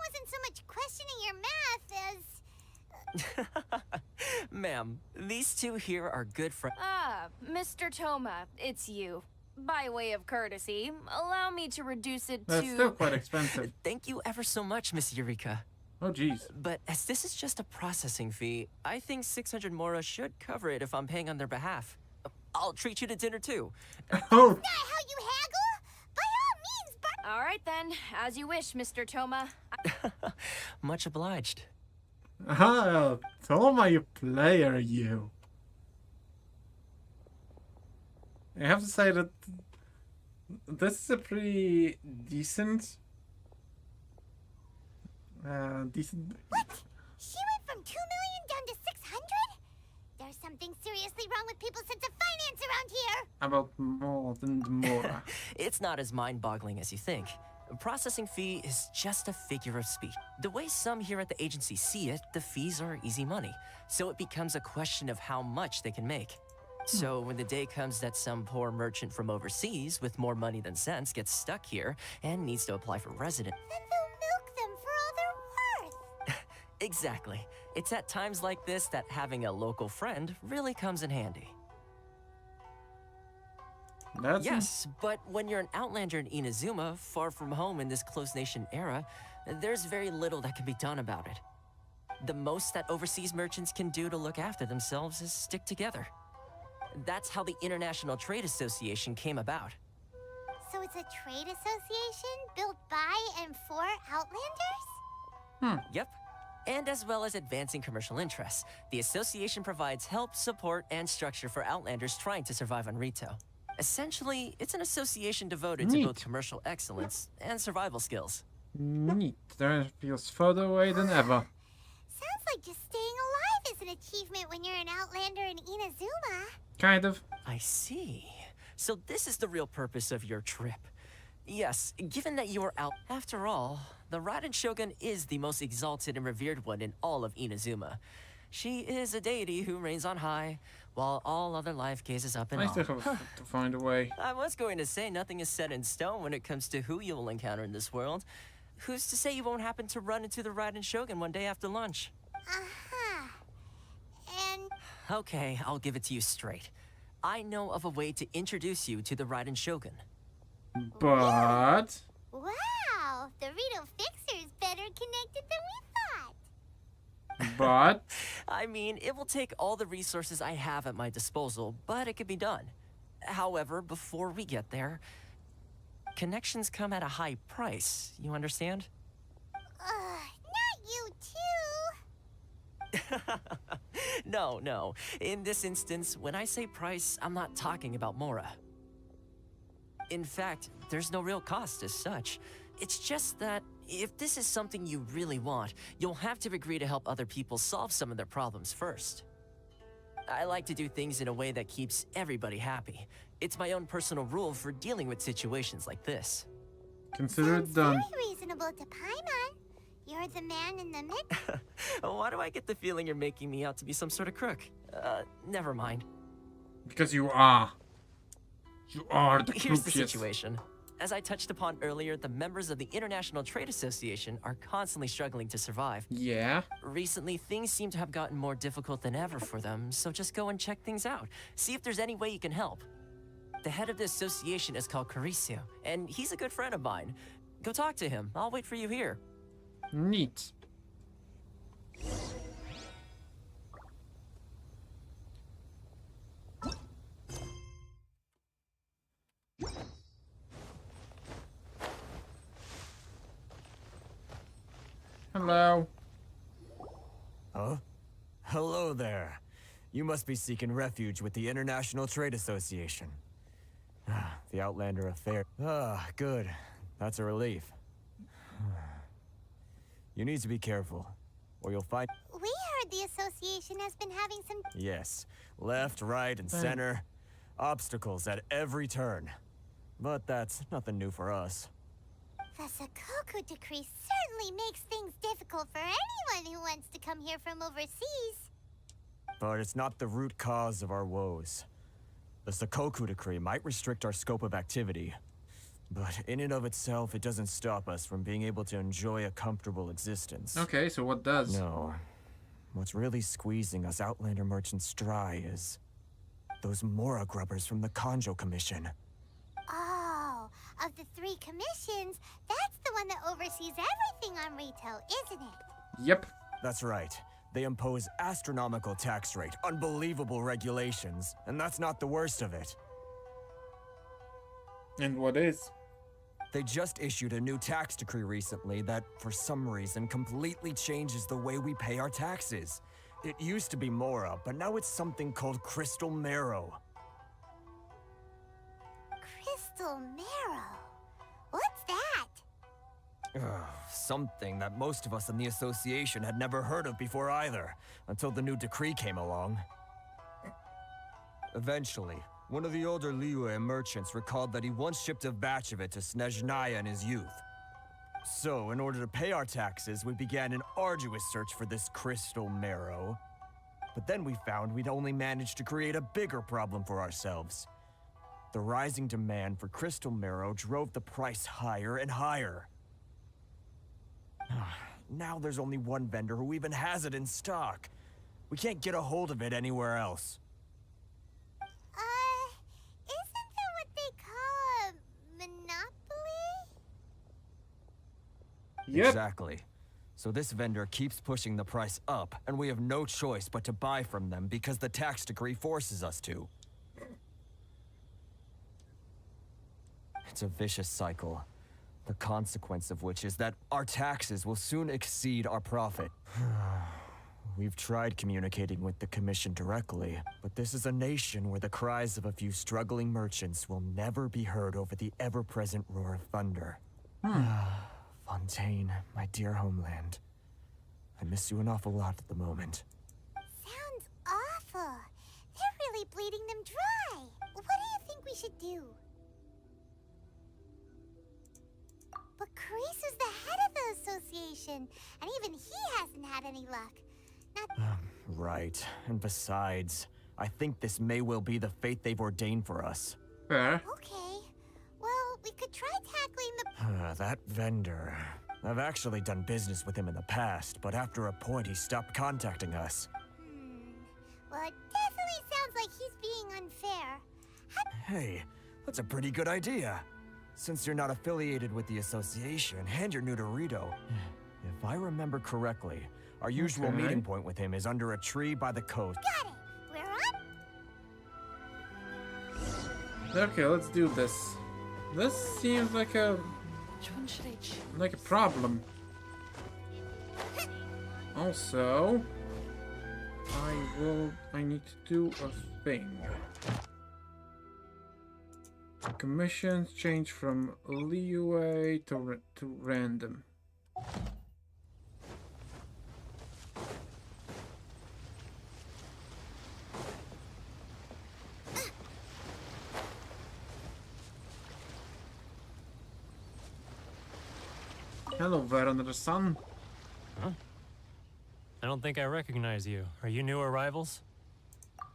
wasn't so much questioning your math as... Ma'am, these two here are good friends. Ah, Mr. Toma, it's you. By way of courtesy, allow me to reduce it That's to... still quite expensive. Thank you ever so much, Miss Eureka. Oh, jeez. But as this is just a processing fee, I think 600 Mora should cover it if I'm paying on their behalf. I'll treat you to dinner too. Oh. Not how you haggle? By all means, All right then, as you wish, Mr. Toma. Much obliged. Ah, Toma, you player, you. I have to say that this is a pretty decent. Decent. What? She went from 2 million down to 600? There's something seriously wrong with people's sense of finance around here. About more than Mora. It's not as mind-boggling as you think. A processing fee is just a figure of speech. The way some here at the agency see it, the fees are easy money. So it becomes a question of how much they can make. So when the day comes that some poor merchant from overseas with more money than sense gets stuck here and needs to apply for residence. Then they'll milk them for all they're worth. Exactly. It's at times like this that having a local friend really comes in handy. That's Yes, but when you're an outlander in Inazuma, far from home in this closed nation era, there's very little that can be done about it. The most that overseas merchants can do to look after themselves is stick together. That's how the International Trade Association came about. So it's a trade association built by and for Outlanders? Yep. And as well as advancing commercial interests, the association provides help, support, and structure for Outlanders trying to survive on Rito. Essentially, it's an association devoted to Neat. both commercial excellence and survival skills. neat. That feels further away than ever. Sounds like just staying alive is an achievement when you're an Outlander in Inazuma. Kind of. I see. So this is the real purpose of your trip. Yes, given that you are out... After all, the Raiden Shogun is the most exalted and revered one in all of Inazuma. She is a deity who reigns on high, while all other life gazes up and I on. still have to find a way. I was going to say nothing is set in stone when it comes to who you will encounter in this world. Who's to say you won't happen to run into the Raiden Shogun one day after lunch? Uh-huh. And... Okay, I'll give it to you straight. I know of a way to introduce you to the Raiden Shogun. But... Wow! The Rito Fixer's better connected than we thought. But... I mean, it will take all the resources I have at my disposal, but it could be done. However, before we get there, connections come at a high price, you understand? Not you too! No. In this instance, when I say price, I'm not talking about Mora. In fact, there's no real cost as such. It's just that if this is something you really want, you'll have to agree to help other people solve some of their problems first. I like to do things in a way that keeps everybody happy. It's my own personal rule for dealing with situations like this. Consider it Sounds done. very reasonable to Paimon. You're the man in the mid... Why do I get the feeling you're making me out to be some sort of crook? Never mind. Because you are. You are the Here's the crookiest. situation. As I touched upon earlier, the members of the International Trade Association are constantly struggling to survive. Yeah? Recently, things seem to have gotten more difficult than ever for them, so just go and check things out. See if there's any way you can help. The head of the association is called Carisio, and he's a good friend of mine. Go talk to him. I'll wait for you here. Neat. Hello. Huh? Hello there. You must be seeking refuge with the International Trade Association. The Outlander affair. Good. That's a relief. You need to be careful, or you'll find... We heard the association has been having some... Yes. Left, right, and center. Obstacles at every turn. But that's nothing new for us. The Sakoku decree certainly makes things difficult for anyone who wants to come here from overseas. But it's not the root cause of our woes. The Sakoku decree might restrict our scope of activity, but in and of itself, it doesn't stop us from being able to enjoy a comfortable existence. Okay, so what does? No. what's really squeezing us Outlander merchants dry is those Mora grubbers from the Conjo Commission. Oh, of the 3 commissions, that's the one that oversees everything on retail, isn't it? Yep. That's right. They impose astronomical tax rate, unbelievable regulations, and that's not the worst of it. And what is? They just issued a new tax decree recently that, for some reason, completely changes the way we pay our taxes. It used to be Mora, but now it's something called Crystal Marrow. Crystal Marrow? What's that? Something that most of us in the association had never heard of before either, until the new decree came along. Eventually, one of the older Liyue merchants recalled that he once shipped a batch of it to Snezhnaya in his youth. So, in order to pay our taxes, we began an arduous search for this Crystal Marrow. But then we found we'd only managed to create a bigger problem for ourselves. The rising demand for Crystal Marrow drove the price higher and higher. Now there's only one vendor who even has it in stock. We can't get a hold of it anywhere else. Isn't that what they call a monopoly? Yep. Exactly. So this vendor keeps pushing the price up, and we have no choice but to buy from them because the tax decree forces us to. It's a vicious cycle. The consequence of which is that our taxes will soon exceed our profit. We've tried communicating with the Commission directly, but this is a nation where the cries of a few struggling merchants will never be heard over the ever-present roar of thunder. Fontaine, my dear homeland. I miss you an awful lot at the moment. Sounds awful. They're really bleeding them dry. What do you think we should do? But Kreese is the head of the association, and even he hasn't had any luck. Right. And besides, I think this may well be the fate they've ordained for us. Fair. Okay. Well, we could try tackling the... That vendor. I've actually done business with him in the past, but after a point he stopped contacting us. Well, it definitely sounds like he's being unfair. Hey, that's a pretty good idea. Since you're not affiliated with the association, and you're new to Rito, if I remember correctly, our usual meeting point with him is under a tree by the coast. Got it! We're on? Okay, let's do this. This seems like a problem. Also, I need to do a thing. Commissions change from Liyue to random. Hello there, under the sun. Huh? I don't think I recognize you. Are you new arrivals?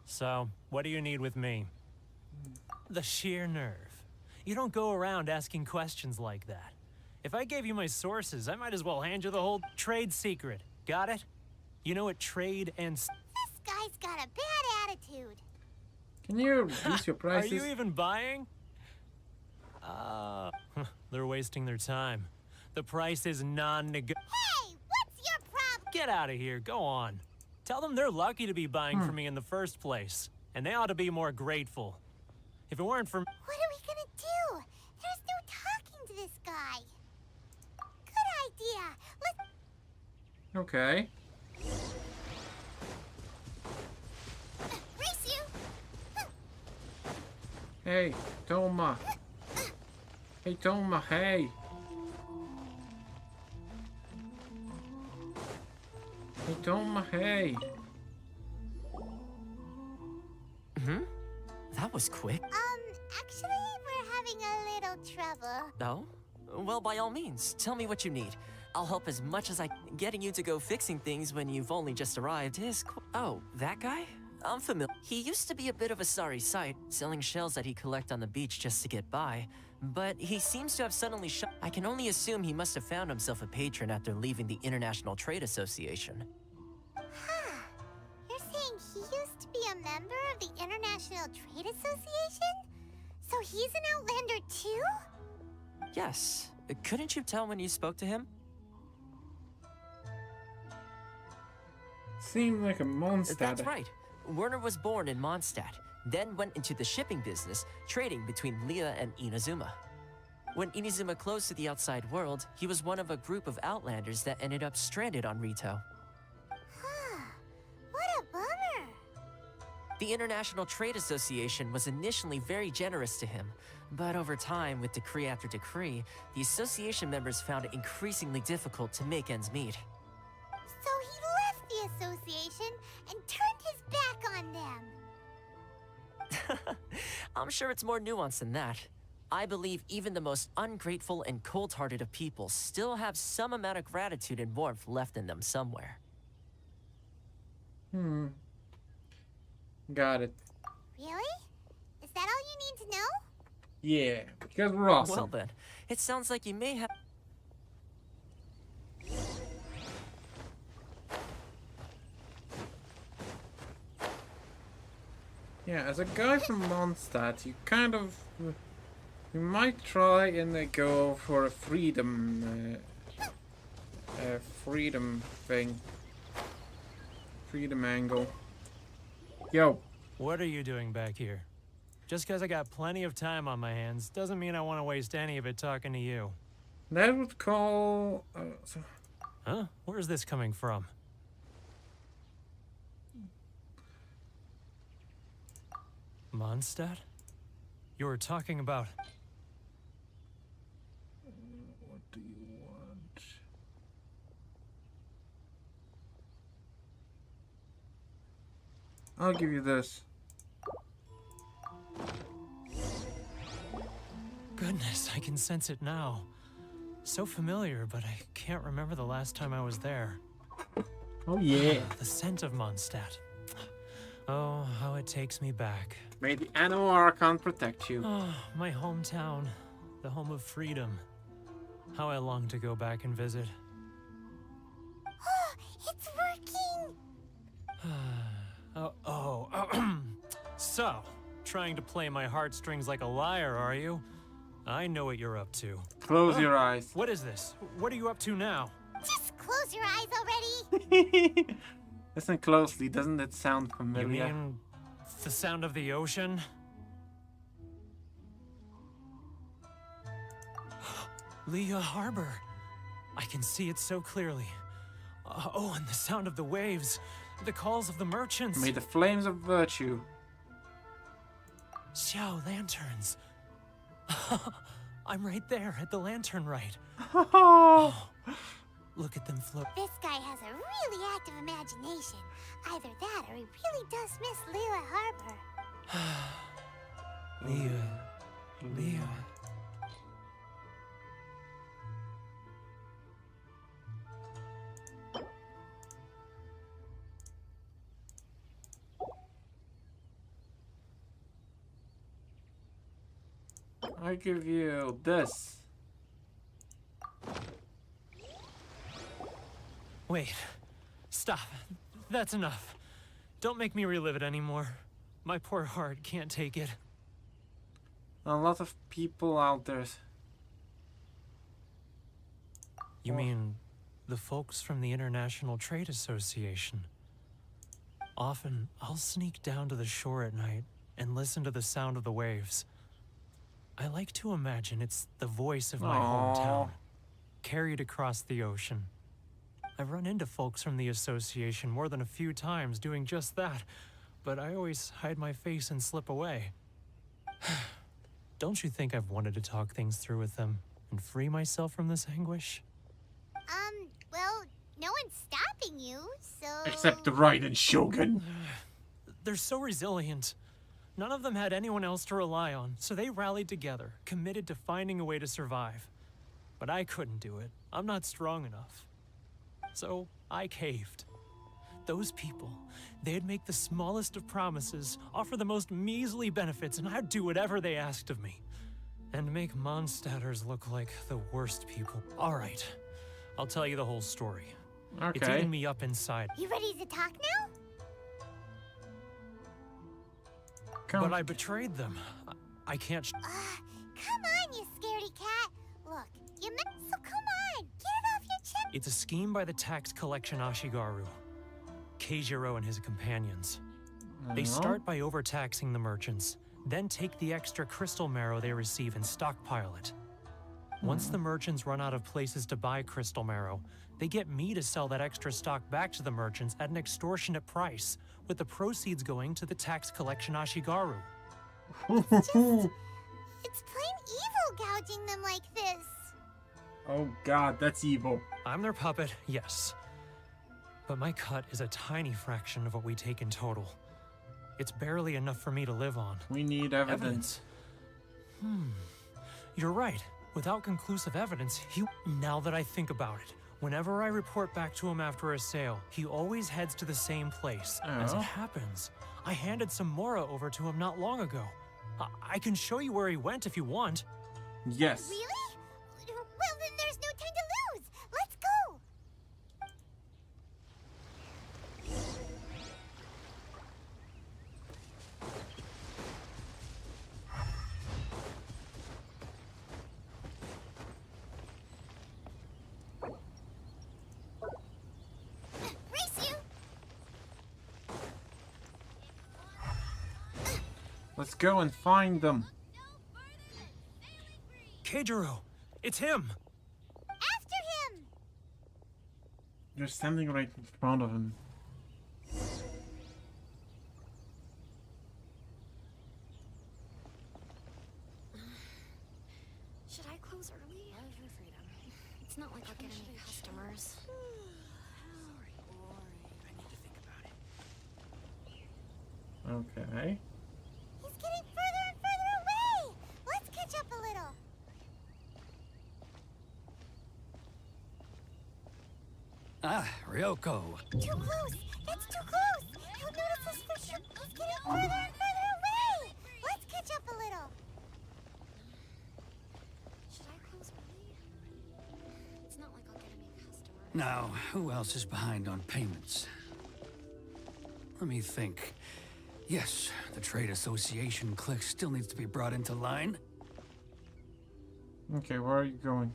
So, what do you need with me? The sheer nerve. You don't go around asking questions like that. If I gave you my sources, I might as well hand you the whole trade secret. Got it? You know what trade and... This guy's got a bad attitude. Can you reduce your prices? Are you even buying? They're wasting their time. The price is non-negotiable. Hey, what's your problem? Get out of here. Go on. Tell them they're lucky to be buying from me in the first place, and they ought to be more grateful. If it weren't for... What are we gonna do? There's no talking to this guy. Good idea. Let's... Okay. Race you! Hey, Toma. Hey, Toma, hey. Hey, Toma, hey. That was quick. Actually, we're having a little trouble. No? Well, by all means, tell me what you need. I'll help as much as I can. Getting you to go fixing things when you've only just arrived is Oh, that guy? I'm familiar. He used to be a bit of a sorry sight, selling shells that he'd collect on the beach just to get by. But he seems to have suddenly I can only assume he must have found himself a patron after leaving the International Trade Association. Huh. the International Trade Association? So he's an Outlander too? Yes. Couldn't you tell when you spoke to him? Seemed like a monster. That's right. Werner was born in Mondstadt, then went into the shipping business, trading between Leah and Inazuma. When Inazuma closed to the outside world, he was one of a group of Outlanders that ended up stranded on Rito. What a bummer. The International Trade Association was initially very generous to him, but over time, with decree after decree, the association members found it increasingly difficult to make ends meet. So he left the association and turned his back on them. I'm sure it's more nuanced than that. I believe even the most ungrateful and cold-hearted of people still have some amount of gratitude and warmth left in them somewhere. Got it. Really? Is that all you need to know? Yeah, because we're awesome. Well then, it sounds like you may have... Yeah, as a guy from Mondstadt, you kind of... You might try and go for a freedom... freedom thing. Freedom angle. Yo. What are you doing back here? Just because I got plenty of time on my hands doesn't mean I want to waste any of it talking to you. That would call... Huh? Where's this coming from? Mondstadt? You were talking about... What do you want? I'll give you this. Goodness, I can sense it now. So familiar, but I can't remember the last time I was there. Oh yeah. The scent of Mondstadt. Oh, how it takes me back. May the Animal Archon protect you. Oh, my hometown. The home of freedom. How I long to go back and visit. It's working! So, trying to play my heartstrings like a liar, are you? I know what you're up to. Close your eyes. What is this? What are you up to now? Just close your eyes already! Listen closely, doesn't it sound familiar? You mean the sound of the ocean? Leah Harbor. I can see it so clearly. Oh, and the sound of the waves. The calls of the merchants. May the flames of virtue. Xiao lanterns. I'm right there at the lantern right. Look at them float. This guy has a really active imagination. Either that or he really does miss Leela Harbor. Leah. I give you this. Wait. Stop. That's enough. Don't make me relive it anymore. My poor heart can't take it. A lot of people out there. You mean the folks from the International Trade Association? Often, I'll sneak down to the shore at night and listen to the sound of the waves. I like to imagine it's the voice of my hometown, carried across the ocean. I've run into folks from the association more than a few times doing just that, but I always hide my face and slip away. Don't you think I've wanted to talk things through with them and free myself from this anguish? Well, no one's stopping you, so... Except the Raiden Shogun. They're so resilient. None of them had anyone else to rely on, so they rallied together, committed to finding a way to survive. But I couldn't do it. I'm not strong enough. So I caved. Those people, they'd make the smallest of promises, offer the most measly benefits, and I'd do whatever they asked of me. And make Mondstadters look like the worst people. All right, I'll tell you the whole story. Okay. It's eating me up inside. You ready to talk now? account. But I betrayed them. I can't. Come on, you scaredy cat. Look, you meant so come on, get it off your chest. It's a scheme by the tax collection Ashigaru, Keijiro and his companions. They start by overtaxing the merchants, then take the extra crystal marrow they receive and stockpile it. Once the merchants run out of places to buy crystal marrow, they get me to sell that extra stock back to the merchants at an extortionate price, with the proceeds going to the tax collection Ashigaru. It's plain evil gouging them like this. Oh god, that's evil. I'm their puppet, yes. But my cut is a tiny fraction of what we take in total. It's barely enough for me to live on. We need evidence. You're right. Without conclusive evidence, Now that I think about it, whenever I report back to him after a sale, he always heads to the same place. As it happens, I handed some Mora over to him not long ago. I can show you where he went if you want. Yes. Really? Well, then there's no time to lose. Let's go. Race you. Let's go and find them. Keijiro, it's him. After him. You're standing right in front of him. Should I close early? Love your freedom. It's not like I'll get any customers. Okay. He's getting further and further away. Let's catch up a little. Ah, Ryoko. Too close. That's too close. He'll notice us for sure. He's getting further and further away. Let's catch up a little. Should I close early? It's not like I'll get any customers. Now, who else is behind on payments? Let me think. Yes, the Trade Association clique still needs to be brought into line. Okay, where are you going?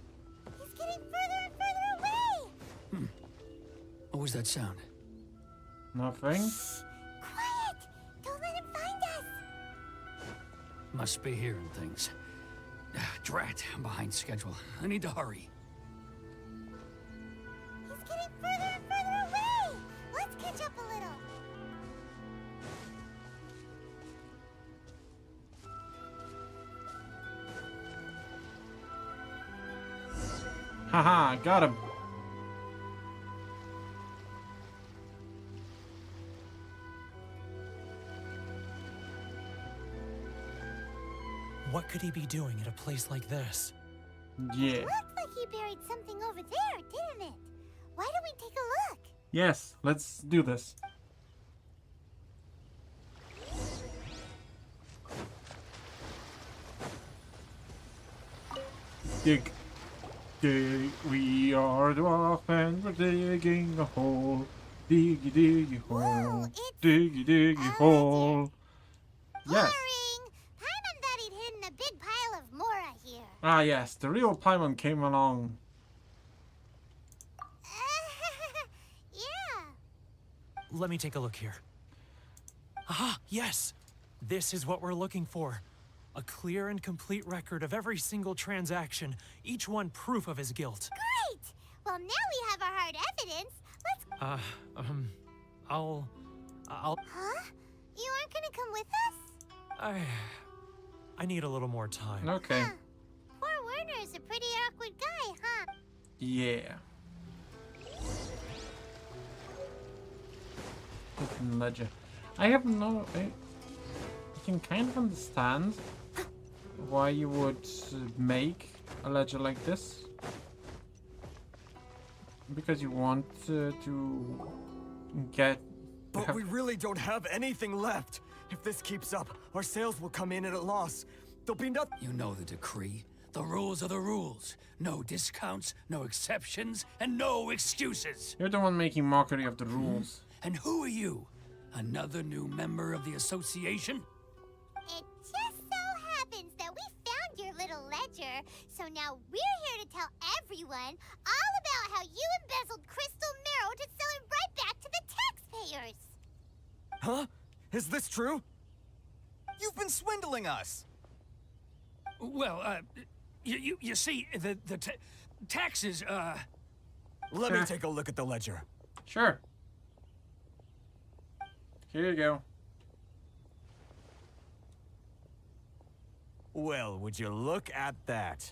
He's getting further and further away. What was that sound? Nothing. Quiet. Don't let him find us. Must be hearing things. Drat, I'm behind schedule. I need to hurry. He's getting further and further away. Let's catch up a little. Haha, got him. What could he be doing at a place like this? Yeah. Looked like he buried something over there, didn't it? Why don't we take a look? Yes, let's do this. Dig. Dig. We are dwarf and we're digging a hole. Diggy diggy hole. Diggy diggy hole. Yes. Paimon thought he'd hidden a big pile of Mora here. Ah yes, the real Paimon came along. Yeah. Let me take a look here. Ah, yes! This is what we're looking for. A clear and complete record of every single transaction, each one proof of his guilt. Great! Well, now we have our hard evidence. Let's... I'll... Huh? You aren't gonna come with us? I need a little more time. Okay. Huh. Poor Werner's a pretty awkward guy, huh? Yeah. Open ledger. I have no... I can kind of understand why you would make a ledger like this. Because you want to get... But we really don't have anything left. If this keeps up, our sales will come in at a loss. There'll be nothing. You know the decree. The rules are the rules. No discounts, no exceptions, and no excuses. You're the one making mockery of the rules. And who are you? Another new member of the association? ledger, so now we're here to tell everyone all about how you embezzled crystal marrow to sell it right back to the taxpayers. Huh? Is this true? You've been swindling us! Well, you see, the taxes, Let me take a look at the ledger. Sure. Here you go. Well, would you look at that?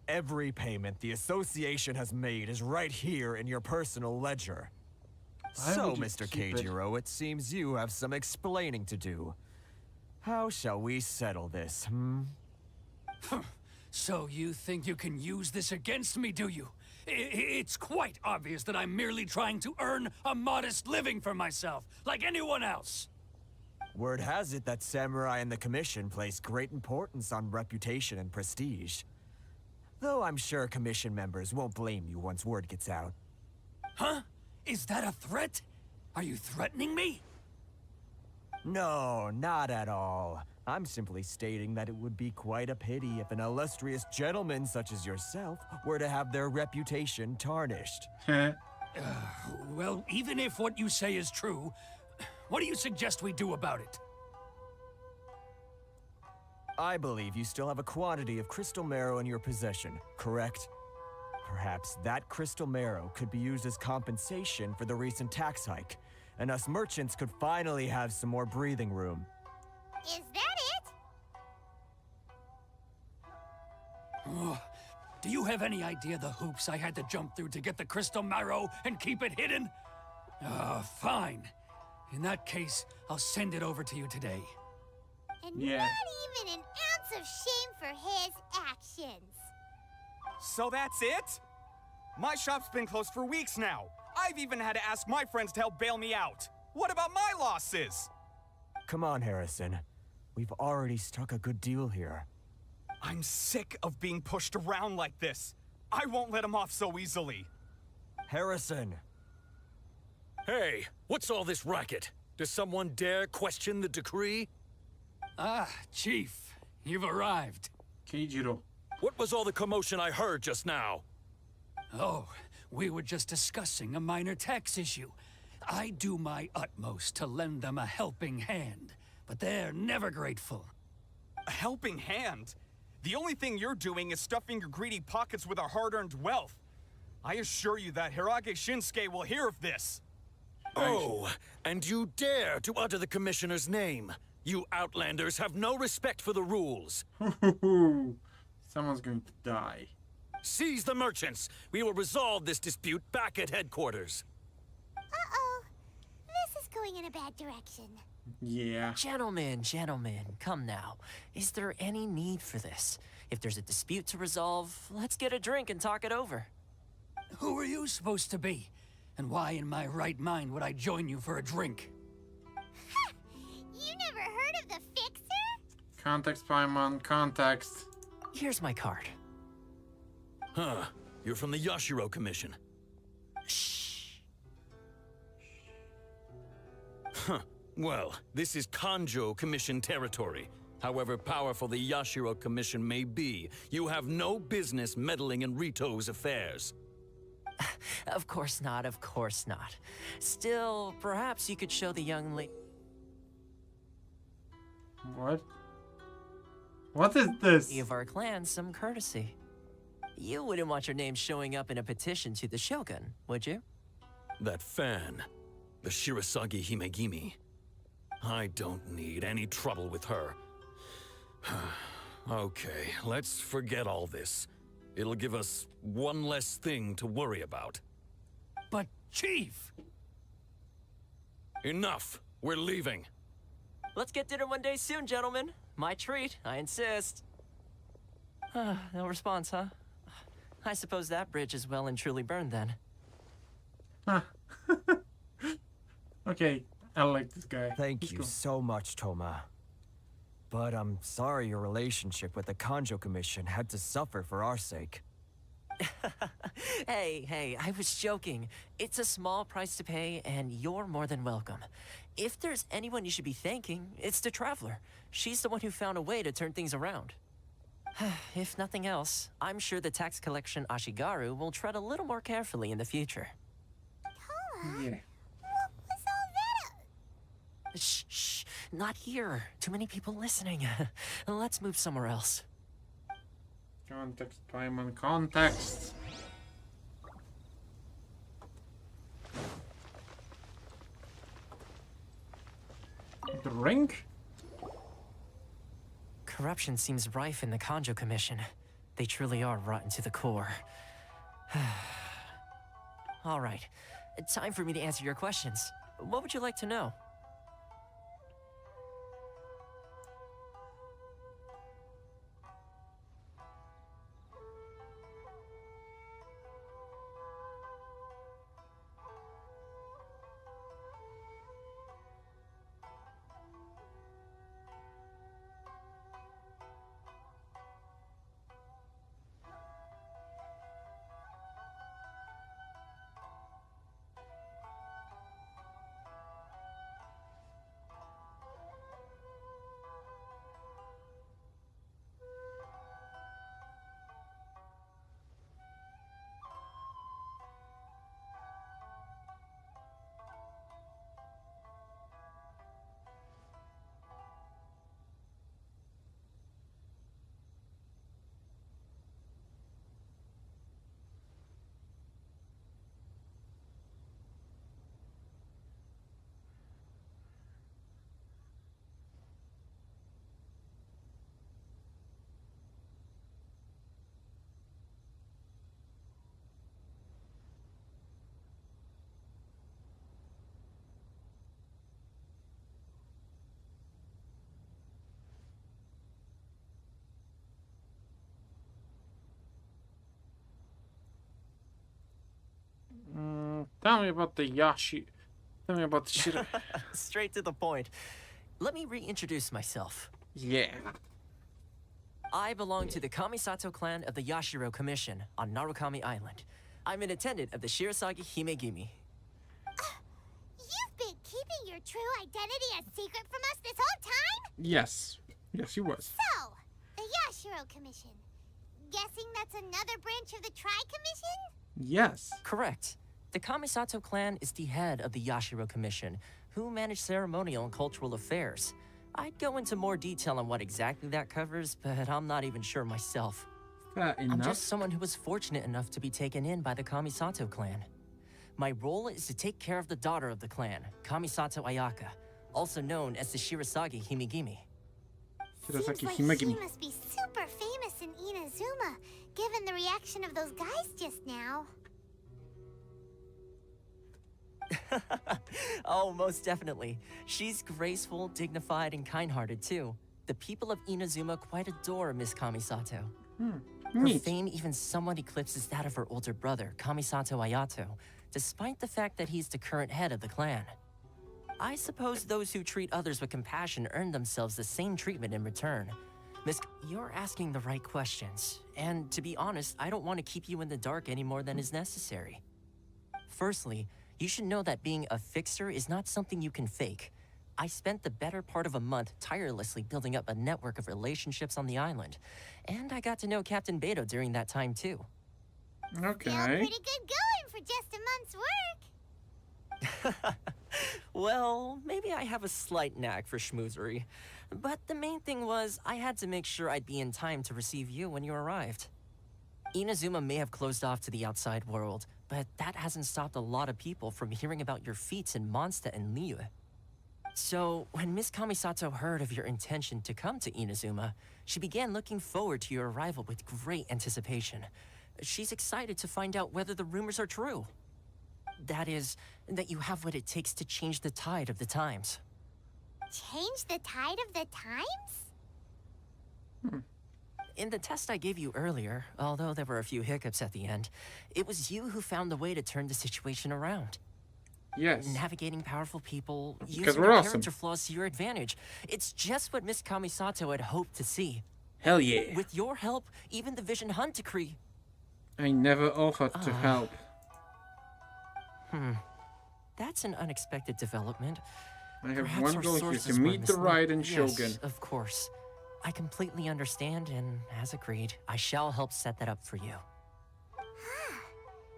Every payment the association has made is right here in your personal ledger. Why So, would you Mr. keep it? Keijiro, it seems you have some explaining to do. How shall we settle this, hmm? So you think you can use this against me, do you? It's quite obvious that I'm merely trying to earn a modest living for myself, like anyone else. Word has it that Samurai and the Commission place great importance on reputation and prestige. Though I'm sure Commission members won't blame you once word gets out. Huh? Is that a threat? Are you threatening me? No, not at all. I'm simply stating that it would be quite a pity if an illustrious gentleman such as yourself were to have their reputation tarnished. Well, even if what you say is true, what do you suggest we do about it? I believe you still have a quantity of crystal marrow in your possession, correct? Perhaps that crystal marrow could be used as compensation for the recent tax hike, and us merchants could finally have some more breathing room. Is that it? Oh, do you have any idea the hoops I had to jump through to get the crystal marrow and keep it hidden? Fine. In that case, I'll send it over to you today. And not even an ounce of shame for his actions. So that's it? My shop's been closed for weeks now. I've even had to ask my friends to help bail me out. What about my losses? Come on, Harrison. We've already struck a good deal here. I'm sick of being pushed around like this. I won't let him off so easily. Harrison! Hey, what's all this racket? Does someone dare question the decree? Ah, Chief, you've arrived. Keijiro. What was all the commotion I heard just now? Oh, we were just discussing a minor tax issue. I do my utmost to lend them a helping hand, but they're never grateful. A helping hand? The only thing you're doing is stuffing your greedy pockets with our hard-earned wealth. I assure you that Hirage Shinsuke will hear of this. Oh, and you dare to utter the Commissioner's name. You Outlanders have no respect for the rules. Someone's going to die. Seize the merchants. We will resolve this dispute back at headquarters. Uh-oh. This is going in a bad direction. Yeah. Gentlemen, come now. Is there any need for this? If there's a dispute to resolve, let's get a drink and talk it over. Who are you supposed to be? And why in my right mind would I join you for a drink? You never heard of the Fixer? Context, Paimon, context. Here's my card. Huh. You're from the Yashiro Commission. Shh. Huh. Well, this is Kanjo Commission territory. However powerful the Yashiro Commission may be, you have no business meddling in Rito's affairs. Of course not, of course not. Still, perhaps you could show the young lady... What? What is this? ...of our clan some courtesy. You wouldn't want your name showing up in a petition to the Shogun, would you? That fan, the Shirasagi Himegimi. I don't need any trouble with her. Okay, let's forget all this. It'll give us one less thing to worry about. But, Chief! Enough! We're leaving. Let's get dinner one day soon, gentlemen. My treat, I insist. No response, huh? I suppose that bridge is well and truly burned then. Huh. Okay, I like this guy. Thank you so much, Toma. But I'm sorry your relationship with the Kanjo Commission had to suffer for our sake. Hey, I was joking. It's a small price to pay, and you're more than welcome. If there's anyone you should be thanking, it's the Traveler. She's the one who found a way to turn things around. If nothing else, I'm sure the tax collection Ashigaru will tread a little more carefully in the future. Yeah. What was all that? Shh, not here. Too many people listening. Let's move somewhere else. Context, Paimon, context. Drink? Corruption seems rife in the Kanjo Commission. They truly are rotten to the core. All right, time for me to answer your questions. What would you like to know? Tell me about the Yashi. Tell me about the shit. Straight to the point. Let me reintroduce myself. Yeah. I belong to the Kamisato clan of the Yashiro Commission on Narukami Island. I'm an attendant of the Shirasagi Himegimi. You've been keeping your true identity a secret from us this whole time? Yes. Yes, he was. So, the Yashiro Commission. Guessing that's another branch of the Tri-Commission? Yes. Correct. The Kamisato clan is the head of the Yashiro Commission, who manage ceremonial and cultural affairs. I'd go into more detail on what exactly that covers, but I'm not even sure myself. Fair enough. I'm just someone who was fortunate enough to be taken in by the Kamisato clan. My role is to take care of the daughter of the clan, Kamisato Ayaka, also known as the Shirasagi Himegimi. Seems like she must be super famous in Inazuma, given the reaction of those guys just now. Oh, most definitely. She's graceful, dignified, and kind-hearted, too. The people of Inazuma quite adore Miss Kamisato. Her fame even somewhat eclipses that of her older brother, Kamisato Ayato, despite the fact that he's the current head of the clan. I suppose those who treat others with compassion earn themselves the same treatment in return. Miss, you're asking the right questions, and to be honest, I don't want to keep you in the dark any more than is necessary. Firstly, you should know that being a fixer is not something you can fake. I spent the better part of a month tirelessly building up a network of relationships on the island, and I got to know Captain Beto during that time too. Okay. Feel pretty good going for just a month's work. Well, maybe I have a slight knack for schmoozery, but the main thing was I had to make sure I'd be in time to receive you when you arrived. Inazuma may have closed off to the outside world, but that hasn't stopped a lot of people from hearing about your feats in Mondstadt and Liyue. So, when Miss Kamisato heard of your intention to come to Inazuma, she began looking forward to your arrival with great anticipation. She's excited to find out whether the rumors are true. That is, that you have what it takes to change the tide of the times. Change the tide of the times? In the test I gave you earlier, although there were a few hiccups at the end, it was you who found the way to turn the situation around. Yes. Navigating powerful people, Because using we're your awesome. character flaws to your advantage. It's just what Miss Kamisato had hoped to see. Hell yeah. With your help, even the Vision Hunt decree. I never offered to help. That's an unexpected development. I have Perhaps one our goal here, sources to were meet the misled. Raiden Yes, Shogun. of course. I completely understand, and as agreed, I shall help set that up for you.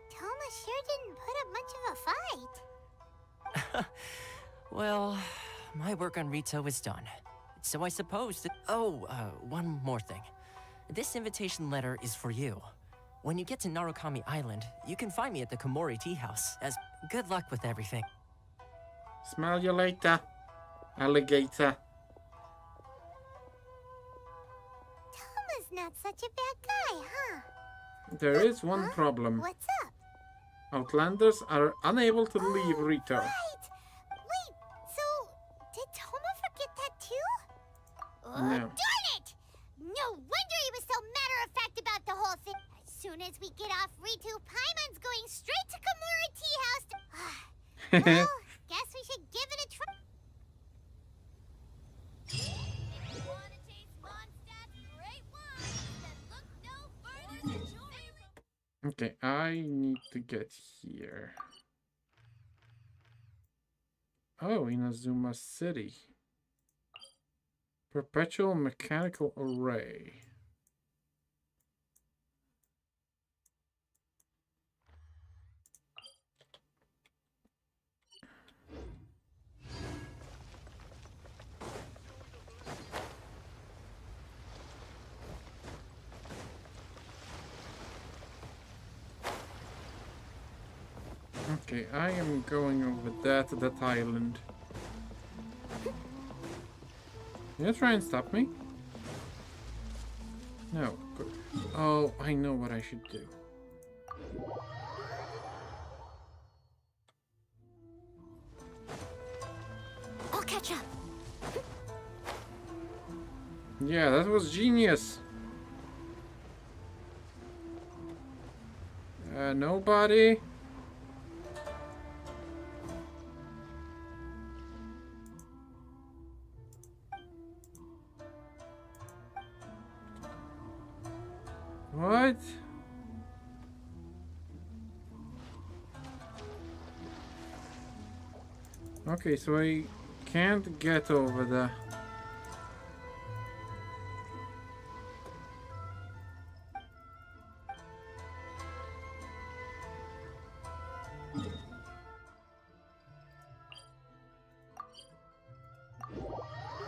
Toma sure didn't put up much of a fight. Well, my work on Rito is done. So I suppose that... Oh, one more thing. This invitation letter is for you. When you get to Narukami Island, you can find me at the Komori Tea House. As good luck with everything. Smell you later, alligator. Toma's not such a bad guy, huh? There is one problem. What's up? Outlanders are unable to leave Rito. Right! Wait, so did Toma forget that too? No. Darn it! No wonder he was so matter-of-fact about the whole thing. As soon as we get off Rito, Paimon's going straight to Komori Tea House to... Well, guess we should give it a try. If you want to taste Mondstadt's great wine, then look no further than join... Okay, I need to get here. Oh, Inazuma City. Perpetual mechanical array. Okay, I am going over there to that island. You try and stop me? No. Good. Oh, I know what I should do. I'll catch up. Yeah, that was genius. Nobody. What? Okay, so I can't get over there.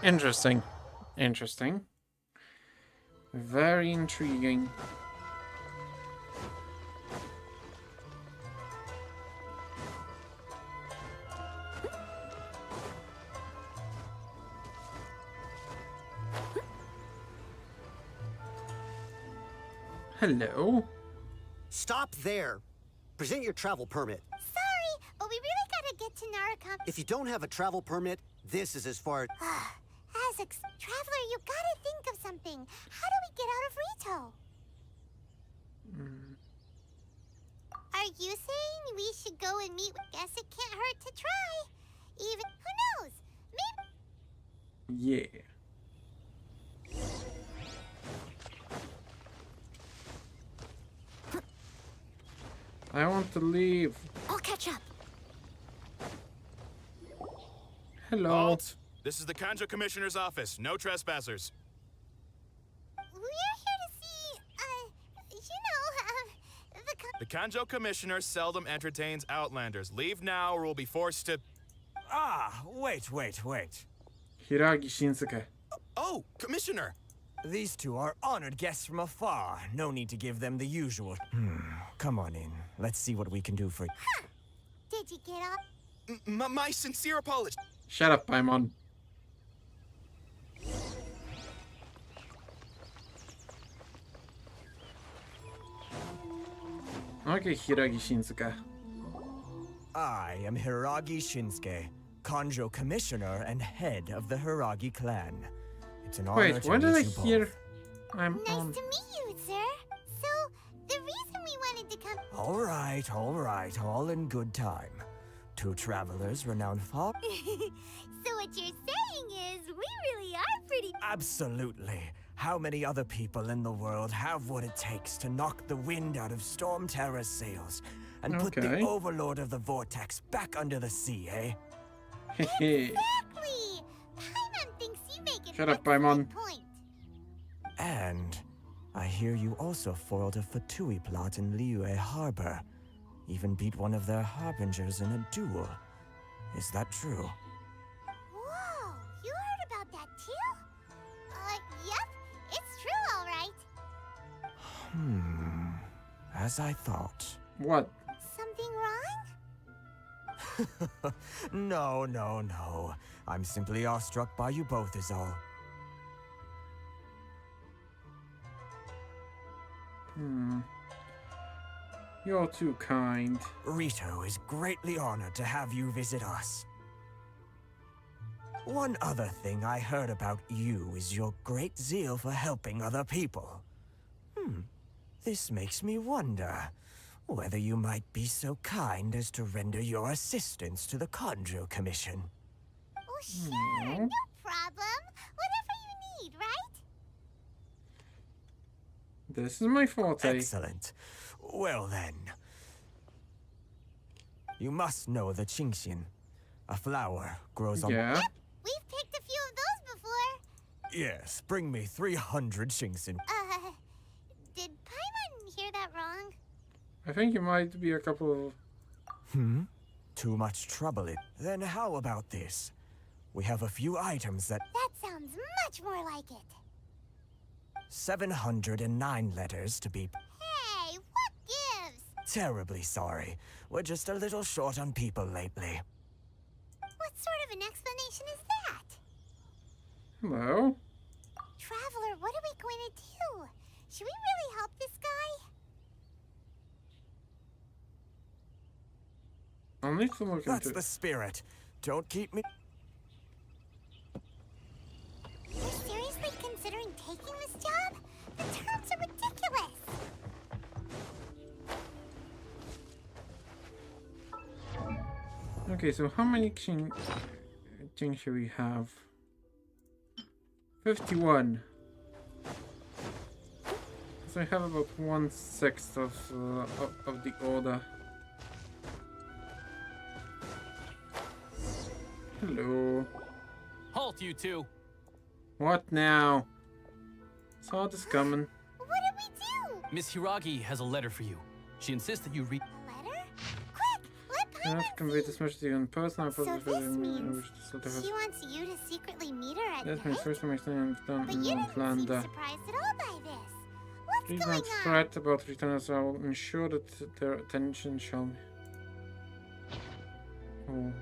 Interesting. Interesting. Very intriguing. Hello? Stop there. Present your travel permit. Sorry, but we really gotta get to Narukami. If you don't have a travel permit, this is as far... Traveler, you gotta think of something. How do we get out of Rito? Are you saying we should go and meet? Guess it can't hurt to try. Even, who knows? Maybe... Yeah. I want to leave. I'll catch up. Hello. Halt! This is the Kanjo Commissioner's office. No trespassers. We're here to see, The Kanjo Commissioner seldom entertains Outlanders. Leave now or we'll be forced to... Ah, wait. Hiragi Shinsuke. Oh, Commissioner! These two are honored guests from afar. No need to give them the usual. Come on in. Let's see what we can do for you. Did you get up? My sincere apologies. Shut up, Paimon. Okay, Hiragi Shinsuke. I am Hiragi Shinsuke, Kanjo Commissioner and head of the Hiragi clan. It's an honor Wait, to why did I meet you hear both. I'm Nice on? to meet you, sir. So, the reason we wanted to come... All right, all in good time. Two travelers renowned for... So what you're saying is, we really are pretty... Absolutely. How many other people in the world have what it takes to knock the wind out of Storm Terror's sails and put the Okay. Overlord of the Vortex back under the sea, eh? Exactly! Paimon thinks you make an Shut up, Paimon. excellent point. And I hear you also foiled a Fatui plot in Liyue Harbor. Even beat one of their harbingers in a duel. Is that true? Whoa, you heard about that too? Yep, it's true, all right. As I thought. What? Something wrong? No. I'm simply awestruck by you both is all. You're too kind. Rito is greatly honored to have you visit us. One other thing I heard about you is your great zeal for helping other people. This makes me wonder whether you might be so kind as to render your assistance to the Conjo Commission. Oh, sure, no problem. Whatever you need, right? This is my forte. Excellent. Well then. You must know the Qingxin. A flower grows on... Yeah? Yep, we've picked a few of those before. Yes, bring me 300 Qingxin. Did Paimon hear that wrong? I think you might be a couple of... Too much trouble it. Then how about this? We have a few items that... That sounds much more like it. 709 letters to be... Hey, what gives? Terribly sorry. We're just a little short on people lately. What sort of an explanation is that? Hello? Traveler, what are we going to do? Should we really help this guy? I'll need to look That's into the spirit. Don't keep me... You're seriously considering taking this job? The terms are ridiculous. Okay, so how many things should we have? 51. So I have about 1/6 of the order. Hello. Halt, you two! What now? Saw this coming. What did we do? Miss Hiragi has a letter for you. She insists that you read. Letter? Quick, let I have to convey this message to you in person. I So probably this means wish this letter has... she wants you to secretly meet her at That's my night? first time I've done But you in didn't seem Lander. surprised at all by this. What's Please going don't fret about returners. I will ensure that their attention shall be... Oh.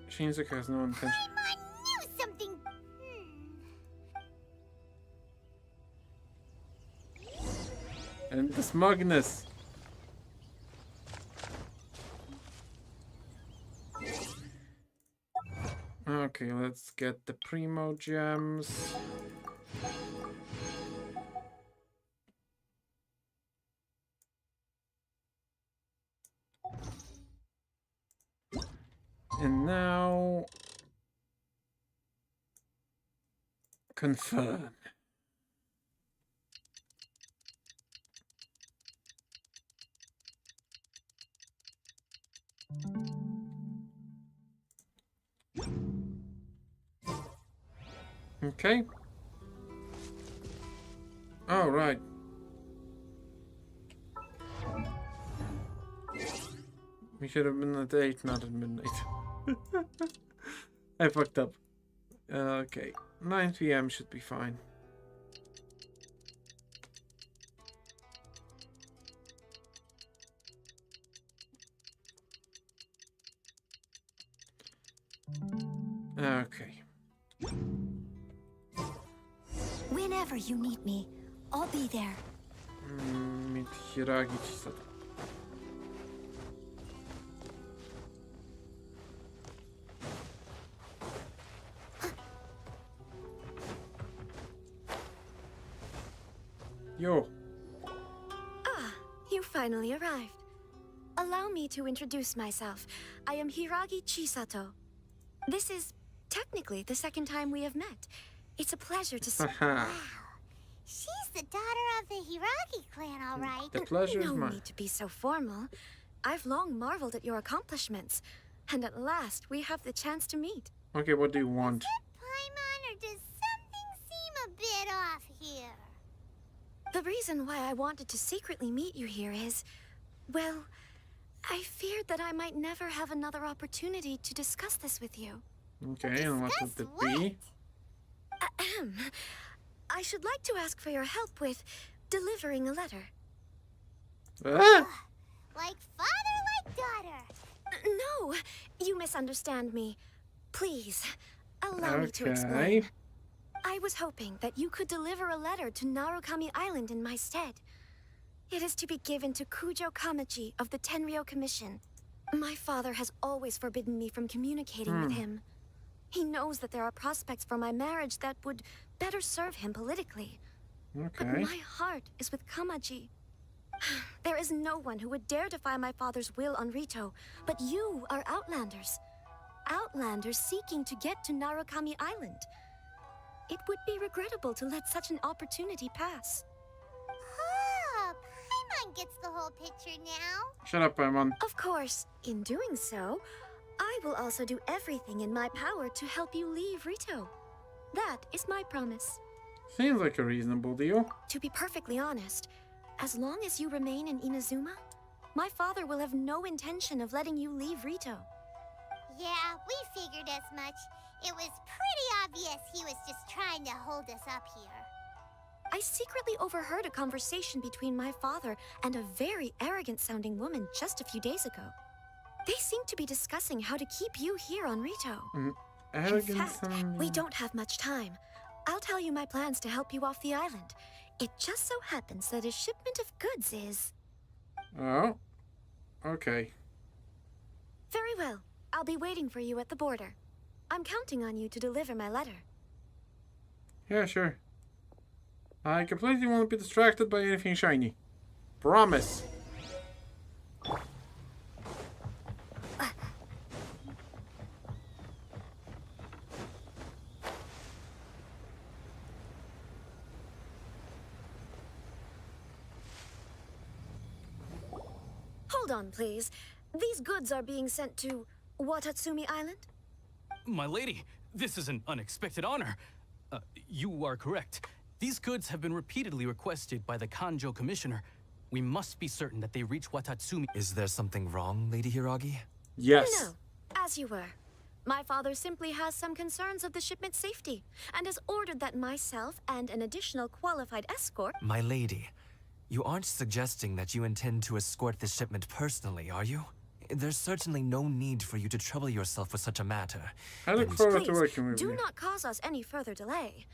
Shinsuke has no intention. I knew something. And the smugness. Okay, let's get the primo gems. And now... confirm. Okay. Oh, right. We should have been at 8, not at midnight. I fucked up. Okay. 9 PM should be fine. Okay. Whenever you need me, I'll be there. Meet Hiragi Chisato. Yo. Ah, you finally arrived. Allow me to introduce myself. I am Hiragi Chisato. This is technically the second time we have met. It's a pleasure to see. Wow. She's the daughter of the Hiragi clan, all right. The pleasure is No mine. need to be so formal. I've long marveled at your accomplishments. And at last, we have the chance to meet. Okay, what do you want? Paimon, or does a bit off here. The reason why I wanted to secretly meet you here is, well, I feared that I might never have another opportunity to discuss this with you. Okay, and what would it be? Ahem. I should like to ask for your help with delivering a letter. Ah! Like father, like daughter. No, you misunderstand me. Please, allow me to explain. I was hoping that you could deliver a letter to Narukami Island in my stead. It is to be given to Kujo Kamachi of the Tenryou Commission. My father has always forbidden me from communicating with him. He knows that there are prospects for my marriage that would better serve him politically. But my heart is with Kamaji. There is no one who would dare defy my father's will on Rito, but you are Outlanders. Outlanders seeking to get to Narukami Island. It would be regrettable to let such an opportunity pass. Oh, Paimon gets the whole picture now. Shut up, Paimon. Of course, in doing so, I will also do everything in my power to help you leave Rito. That is my promise. Seems like a reasonable deal. To be perfectly honest, as long as you remain in Inazuma, my father will have no intention of letting you leave Rito. Yeah, we figured as much. It was pretty obvious he was just trying to hold us up here. I secretly overheard a conversation between my father and a very arrogant-sounding woman just a few days ago. They seem to be discussing how to keep you here on Rito. In fact, we don't have much time. I'll tell you my plans to help you off the island. It just so happens that a shipment of goods is... Oh. Okay. Very well. I'll be waiting for you at the border. I'm counting on you to deliver my letter. Yeah, sure. I completely won't be distracted by anything shiny. Promise. Hold on, please. These goods are being sent to Watatsumi Island? My lady, this is an unexpected honor. You are correct. These goods have been repeatedly requested by the Kanjo Commissioner. We must be certain that they reach Watatsumi. Is there something wrong, Lady Hiragi? Yes. No, as you were. My father simply has some concerns of the shipment's safety, and has ordered that myself and an additional qualified escort... My lady, you aren't suggesting that you intend to escort this shipment personally, are you? There's certainly no need for you to trouble yourself with such a matter. I look forward to working with you. Do not cause us any further delay.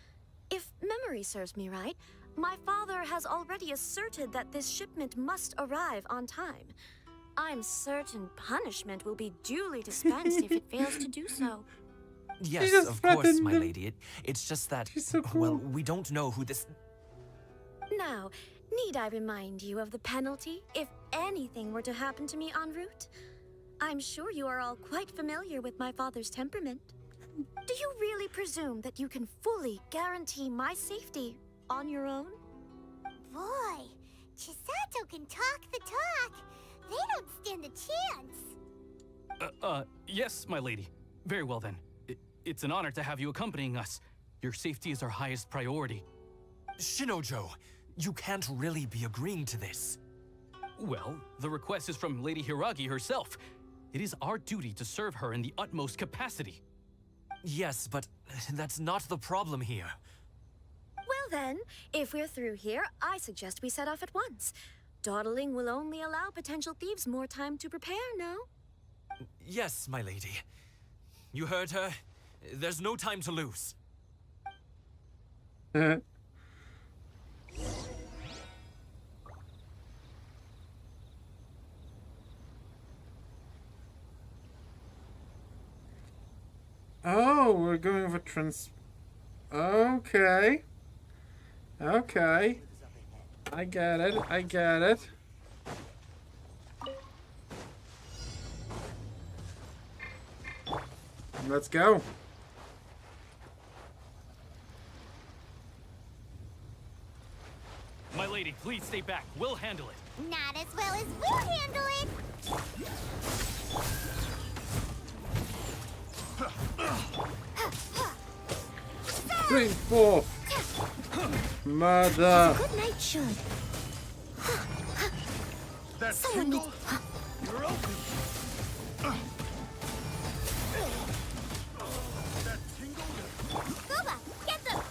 If memory serves me right, my father has already asserted that this shipment must arrive on time. I'm certain punishment will be duly dispensed if it fails to do so. Yes, of course, my lady. It's just that, well, we don't know who this... Now, need I remind you of the penalty if anything were to happen to me en route? I'm sure you are all quite familiar with my father's temperament. Do you really presume that you can fully guarantee my safety on your own? Boy, Chisato can talk the talk. They don't stand a chance. Yes, my lady. Very well then. It's an honor to have you accompanying us. Your safety is our highest priority. Shinojo, you can't really be agreeing to this. Well, the request is from Lady Hiragi herself. It is our duty to serve her in the utmost capacity. Yes, but that's not the problem here. Well then, if we're through here, I suggest we set off at once. Dawdling will only allow potential thieves more time to prepare, no? Yes, my lady. You heard her. There's no time to lose. Oh, we're going for Okay. Okay. I get it. I get it. Let's go. My lady, please stay back. We'll handle it. Not as well as we'll handle it. Bring forth Murder! Good night, should. That Someone tingle? You're open. Gooba, get them!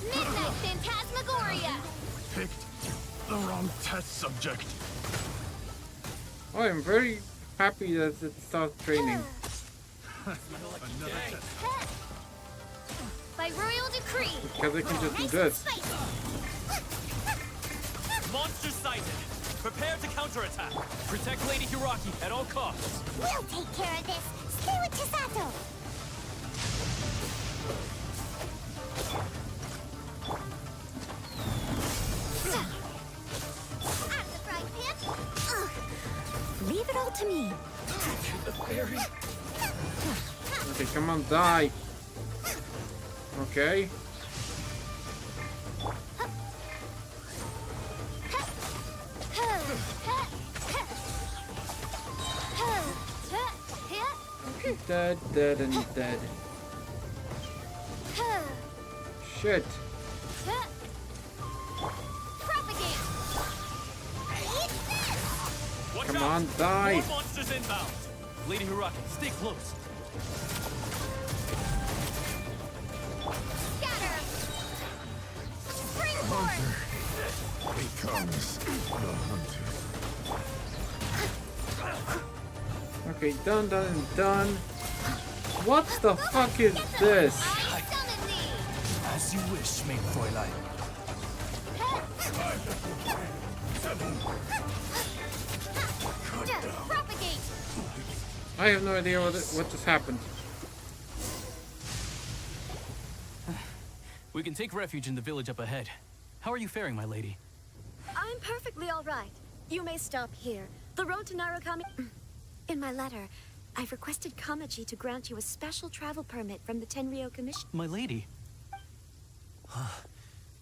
Midnight Phantasmagoria! Picked the wrong test subject. Oh, I'm very happy that it started training. Another test. By royal decree! Because I can just do this. Monster sighted! Prepare to counterattack! Protect Lady Hiraki at all costs! We'll take care of this! Stay with Chisato! At the frying pan! Leave it all to me. Okay, come on, die. Okay. Dead, dead, and dead. Shit. Propagate! Watch Come out! on, die. More monsters inbound! Lady Hiraki, stay close! Scatter! Springboard! Becomes the hunter. Okay, done, done, and done. What the fuck is this? As you wish, main Fräulein. Propagate! I have no idea what just happened. We can take refuge in the village up ahead. How are you faring, my lady? I'm perfectly all right. You may stop here. The road to Narukami... In my letter, I've requested Kamaji to grant you a special travel permit from the Tenryou Commission. My lady.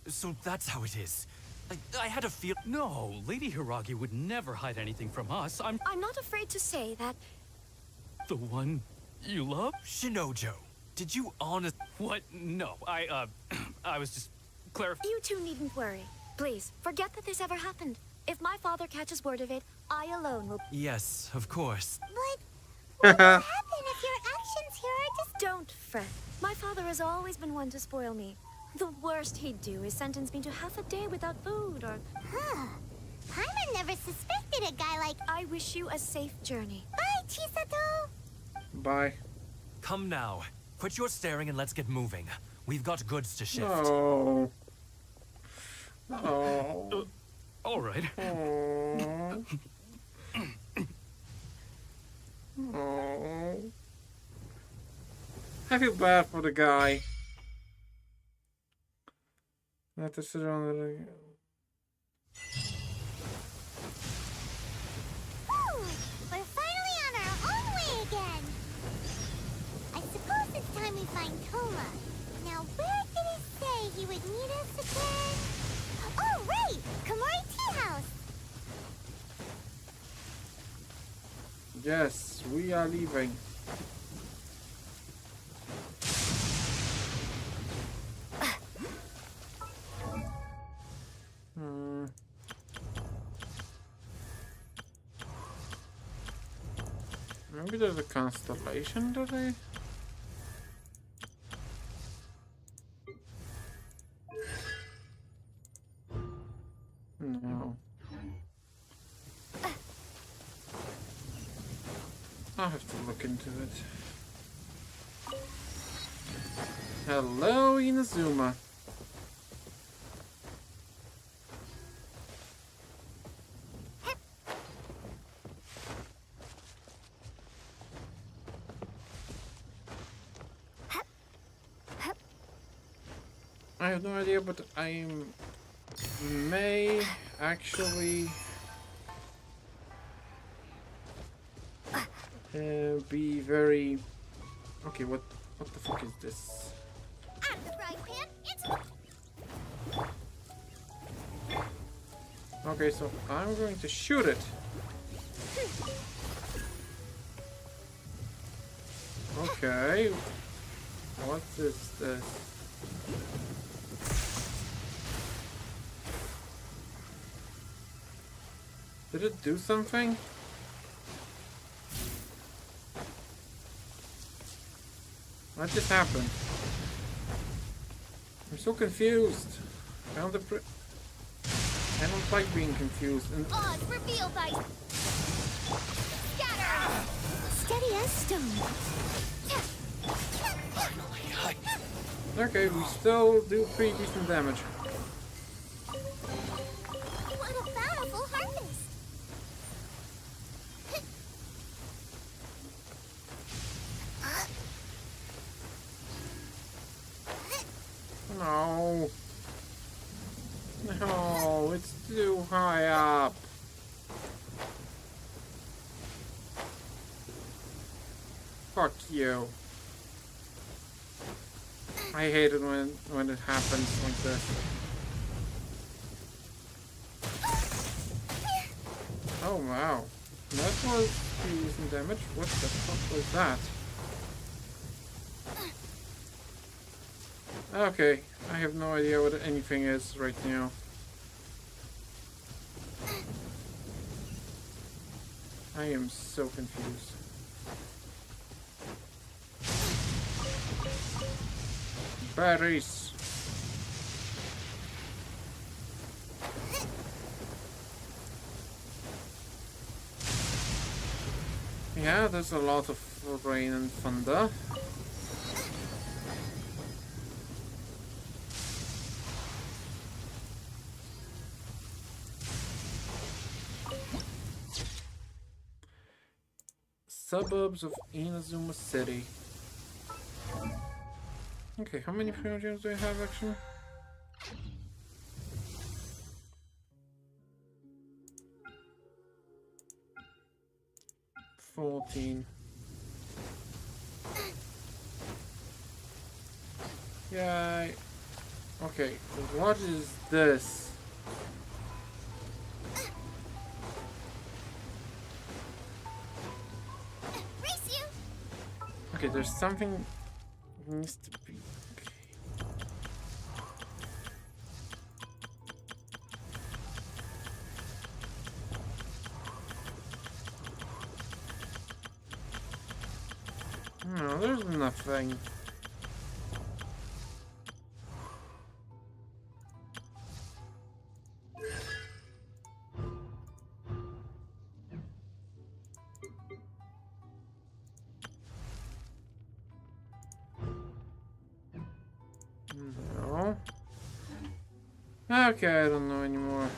So that's how it is. I had a feel... No, Lady Hiragi would never hide anything from us. I'm not afraid to say that... the one you love? Shinojo, did you honest... What? No, I was just clarifying. You two needn't worry. Please, forget that this ever happened. If my father catches word of it, I alone will... Yes, of course. But what will happen if your actions here are just... Don't fret. My father has always been one to spoil me. The worst he'd do is sentence me to half a day without food or... Huh. Paimon never suspected a guy like... I wish you a safe journey. Bye, Chisato! Bye. Come now. Quit your staring and let's get moving. We've got goods to shift. No. Oh. All right. Oh. Oh. I feel bad for the guy. I have to sit around the... Whew! We're finally on our own way again! I suppose it's time we find Toma. Now, where did it say he would meet us again? Oh, right! Komori Tea House! Yes, we are leaving. Maybe there's a constellation today? No. I'll have to look into it. Hello, Inazuma. I have no idea, but I may actually be very... Okay, what the fuck is this? At the frying pan, it's... Okay, so I'm going to shoot it. Okay. What is this? Did it do something? What just happened? I'm so confused. I don't like being confused. And Oz reveal by scatter. Steady as stone. okay, we still do pretty decent damage. What a bountiful harvest! No. No, it's too high up. Fuck you. I hate it when it happens like this. Oh wow. That was pretty decent damage. What the fuck was that? Okay, I have no idea what anything is right now. I am so confused. Berries. Yeah, there's a lot of rain and thunder. Suburbs of Inazuma City. Okay, how many funerals do I have actually? $14. Yeah. Okay, what is this? Okay, there's something needs to be. No, there's nothing. No. Okay, I don't know anymore.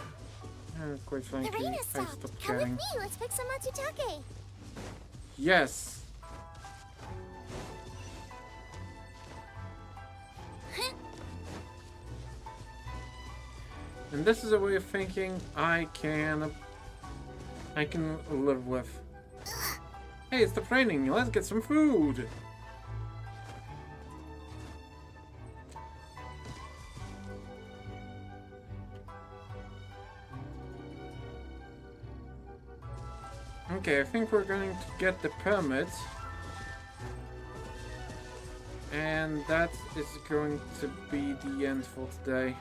Quite frankly, The rain has I stopped. stopped Come with caring. me. Let's pick some matsutake. Yes. And this is a way of thinking I can live with. Hey, it's raining. Let's get some food. Okay, I think we're going to get the permit. And that is going to be the end for today.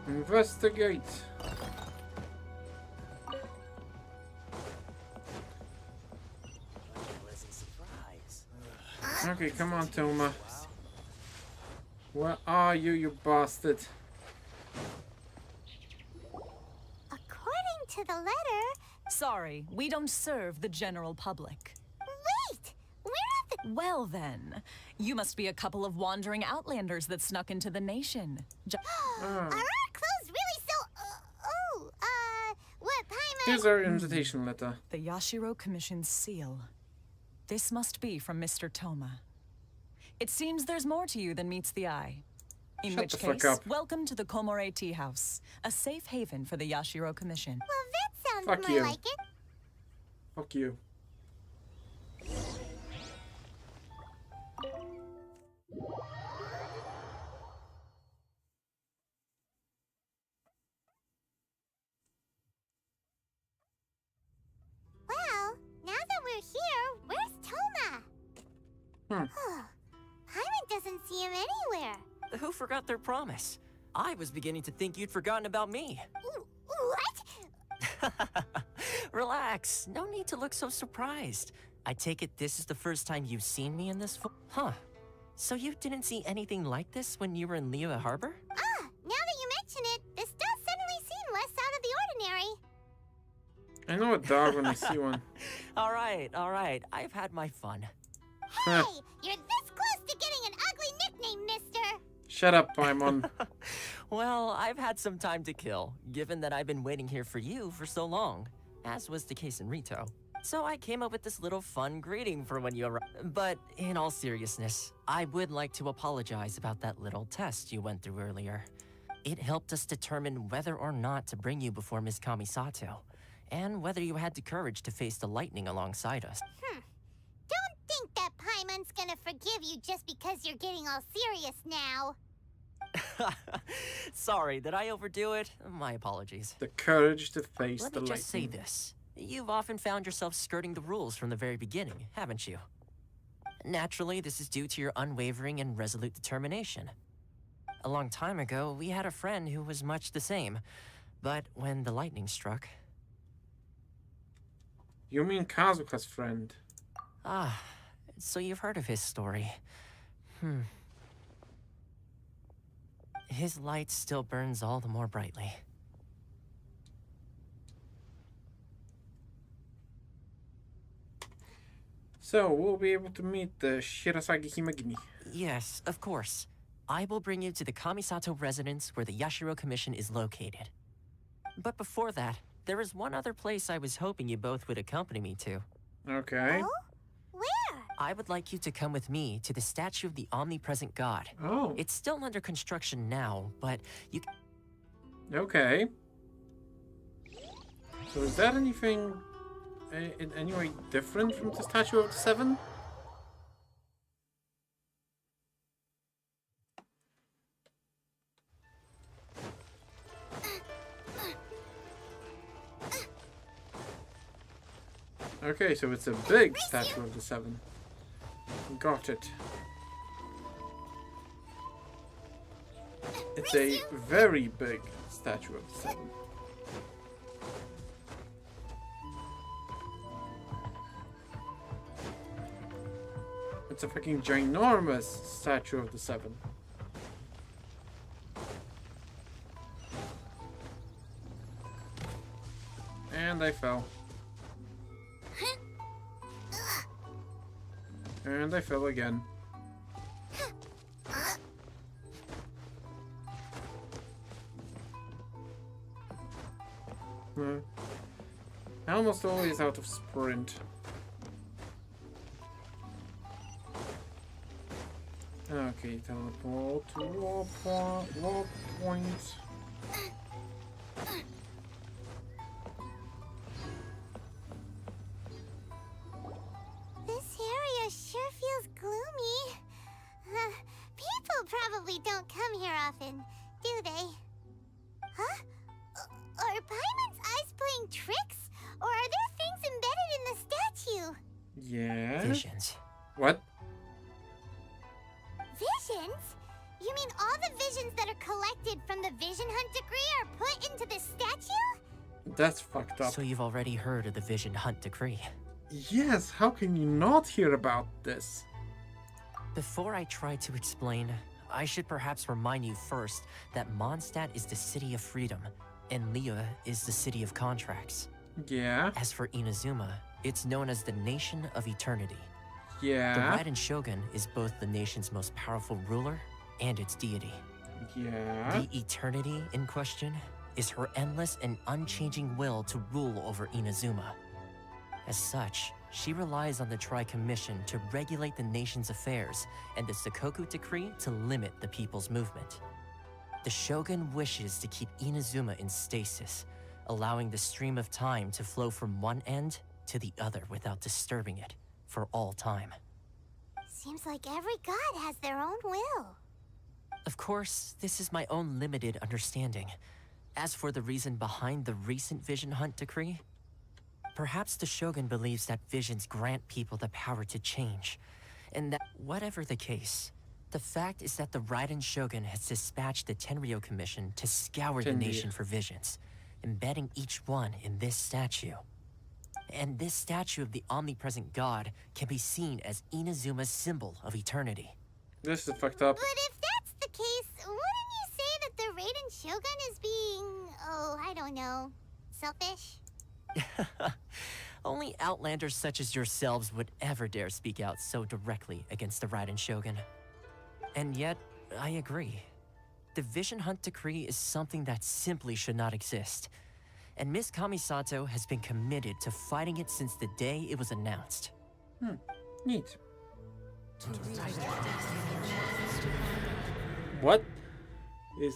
Investigate. Okay, come on, Toma. Where are you, you bastard? According to the letter... Sorry, we don't serve the general public. Wait! We're at the... Well then, you must be a couple of wandering outlanders that snuck into the nation. Are our clothes really so... what Paimon... Here's our invitation letter. The Yashiro Commission's seal. This must be from Mr. Toma. It seems there's more to you than meets the eye. In Shut which the fuck case, up. welcome to the Komore Tea House, a safe haven for the Yashiro Commission. Well, that sounds Fuck more you. like it. Fuck you. Paimon doesn't see him anywhere. Who forgot their promise? I was beginning to think you'd forgotten about me. What? Relax, no need to look so surprised. I take it this is the first time you've seen me in this Huh. So you didn't see anything like this when you were in Liyue Harbor? Ah, now that you mention it, this does suddenly seem less out of the ordinary. I know a dog when I see one. All right. I've had my fun. Hey, you're this close to getting an ugly nickname, mister. Shut up, Paimon. Well, I've had some time to kill, given that I've been waiting here for you for so long, as was the case in Rito. So I came up with this little fun greeting for when you arrived. But in all seriousness, I would like to apologize about that little test you went through earlier. It helped us determine whether or not to bring you before Ms. Kamisato, and whether you had the courage to face the lightning alongside us. Don't think that Paimon's gonna forgive you just because you're getting all serious now. Sorry, did I overdo it? My apologies. The courage to face Let the me lightning. just say this. You've often found yourself skirting the rules from the very beginning, haven't you? Naturally, this is due to your unwavering and resolute determination. A long time ago, we had a friend who was much the same. But when the lightning struck... You mean Kazuka's friend? Ah, so you've heard of his story. His light still burns all the more brightly. So, we'll be able to meet the Shirasagi Himagini. Yes, of course. I will bring you to the Kamisato residence where the Yashiro Commission is located. But before that, there is one other place I was hoping you both would accompany me to. Okay. Oh? Where? I would like you to come with me to the statue of the omnipresent god. Oh. It's still under construction now, but you... Okay. So is that anything in any way different from the Statue of the Seven? Okay, so it's a big Statue of the Seven. Got it. It's a very big Statue of the Seven. It's a fucking ginormous Statue of the Seven. And I fell. And I fell again. I almost always out of sprint. Okay, teleport to warp point. This area sure feels gloomy. People probably don't come here often, do they? Huh? Are Paimon's eyes playing tricks? Or are there things embedded in the statue? Yeah. Visions. What? Visions? You mean all the visions that are collected from the Vision Hunt decree are put into this statue? That's fucked up. So you've already heard of the Vision Hunt decree? Yes, how can you not hear about this? Before I try to explain, I should perhaps remind you first that Mondstadt is the city of freedom, and Liyue is the city of contracts. Yeah. As for Inazuma, it's known as the Nation of Eternity. Yeah. The Raiden Shogun is both the nation's most powerful ruler and its deity. Yeah. The Eternity in question is her endless and unchanging will to rule over Inazuma. As such, she relies on the Tri-Commission to regulate the nation's affairs and the Sakoku Decree to limit the people's movement. The Shogun wishes to keep Inazuma in stasis, allowing the stream of time to flow from one end to the other without disturbing it for all time. Seems like every god has their own will. Of course, this is my own limited understanding. As for the reason behind the recent Vision Hunt decree, perhaps the Shogun believes that visions grant people the power to change, And that, whatever the case, the fact is that the Raiden Shogun has dispatched the Tenryo Commission to scour the nation for visions, embedding each one in this statue. And this statue of the omnipresent god can be seen as Inazuma's symbol of eternity. This is fucked up. But if that's the case, wouldn't you say that the Raiden Shogun is being, oh, I don't know, selfish? Only outlanders such as yourselves would ever dare speak out so directly against the Raiden Shogun. And yet, I agree. The Vision Hunt Decree is something that simply should not exist. And Miss Kamisato has been committed to fighting it since the day it was announced. Neat. What is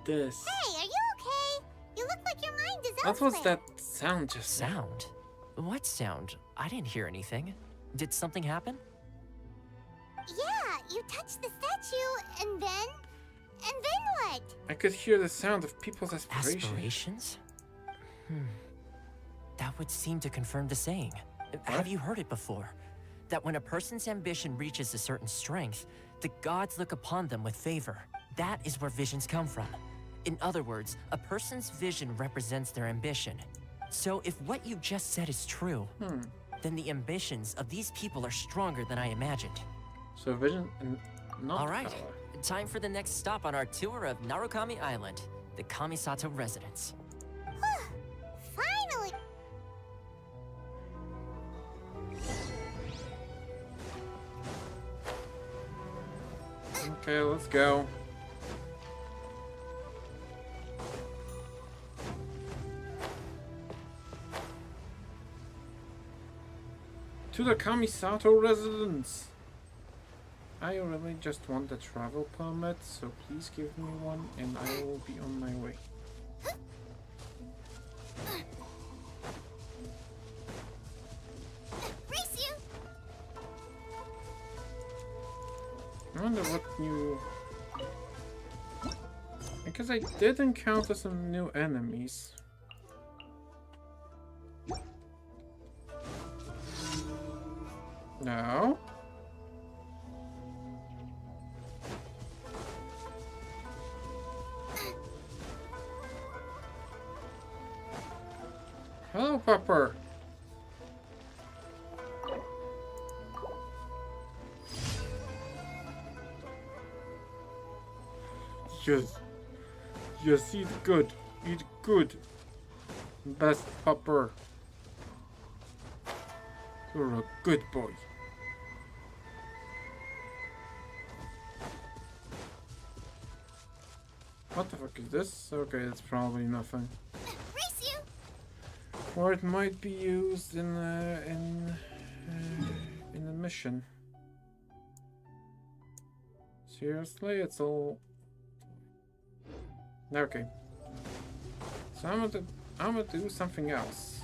this? Hey, are you okay? You look like your mind is What elsewhere. was that sound just now? Sound? What sound? I didn't hear anything. Did something happen? Yeah, you touched the statue, and then what? I could hear the sound of people's aspirations. Aspirations? That would seem to confirm the saying. Have you heard it before? That when a person's ambition reaches a certain strength, the gods look upon them with favor. That is where visions come from. In other words, a person's vision represents their ambition. So if what you just said is true, then the ambitions of these people are stronger than I imagined. So vision and not All right, power. time for the next stop on our tour of Narukami Island, the Kamisato residence. Finally! Okay, let's go. To the Kamisato residence. I really just want the travel permit, so please give me one and I will be on my way. Race you! I wonder what new... Because I did encounter some new enemies. No? Hello, Pepper. Yes. Yes, eat good. Eat good. Best Pepper. You're a good boy. What the fuck is this? Okay, it's probably nothing. Race you! Or it might be used in a mission. Seriously, it's all okay. So I'm gonna do something else.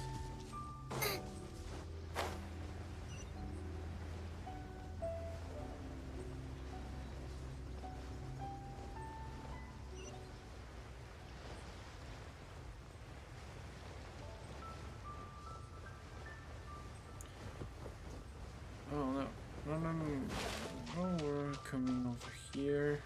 Oh no. Oh, we're coming over here.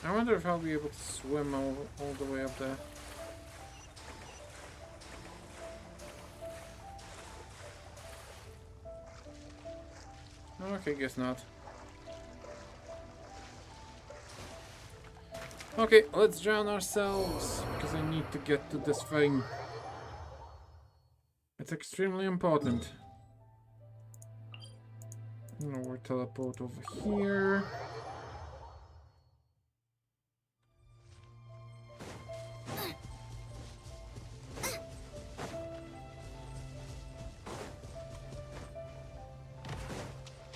I wonder if I'll be able to swim all the way up there. Okay, guess not. Okay, let's drown ourselves, because I need to get to this thing. It's extremely important. We'll teleport over here.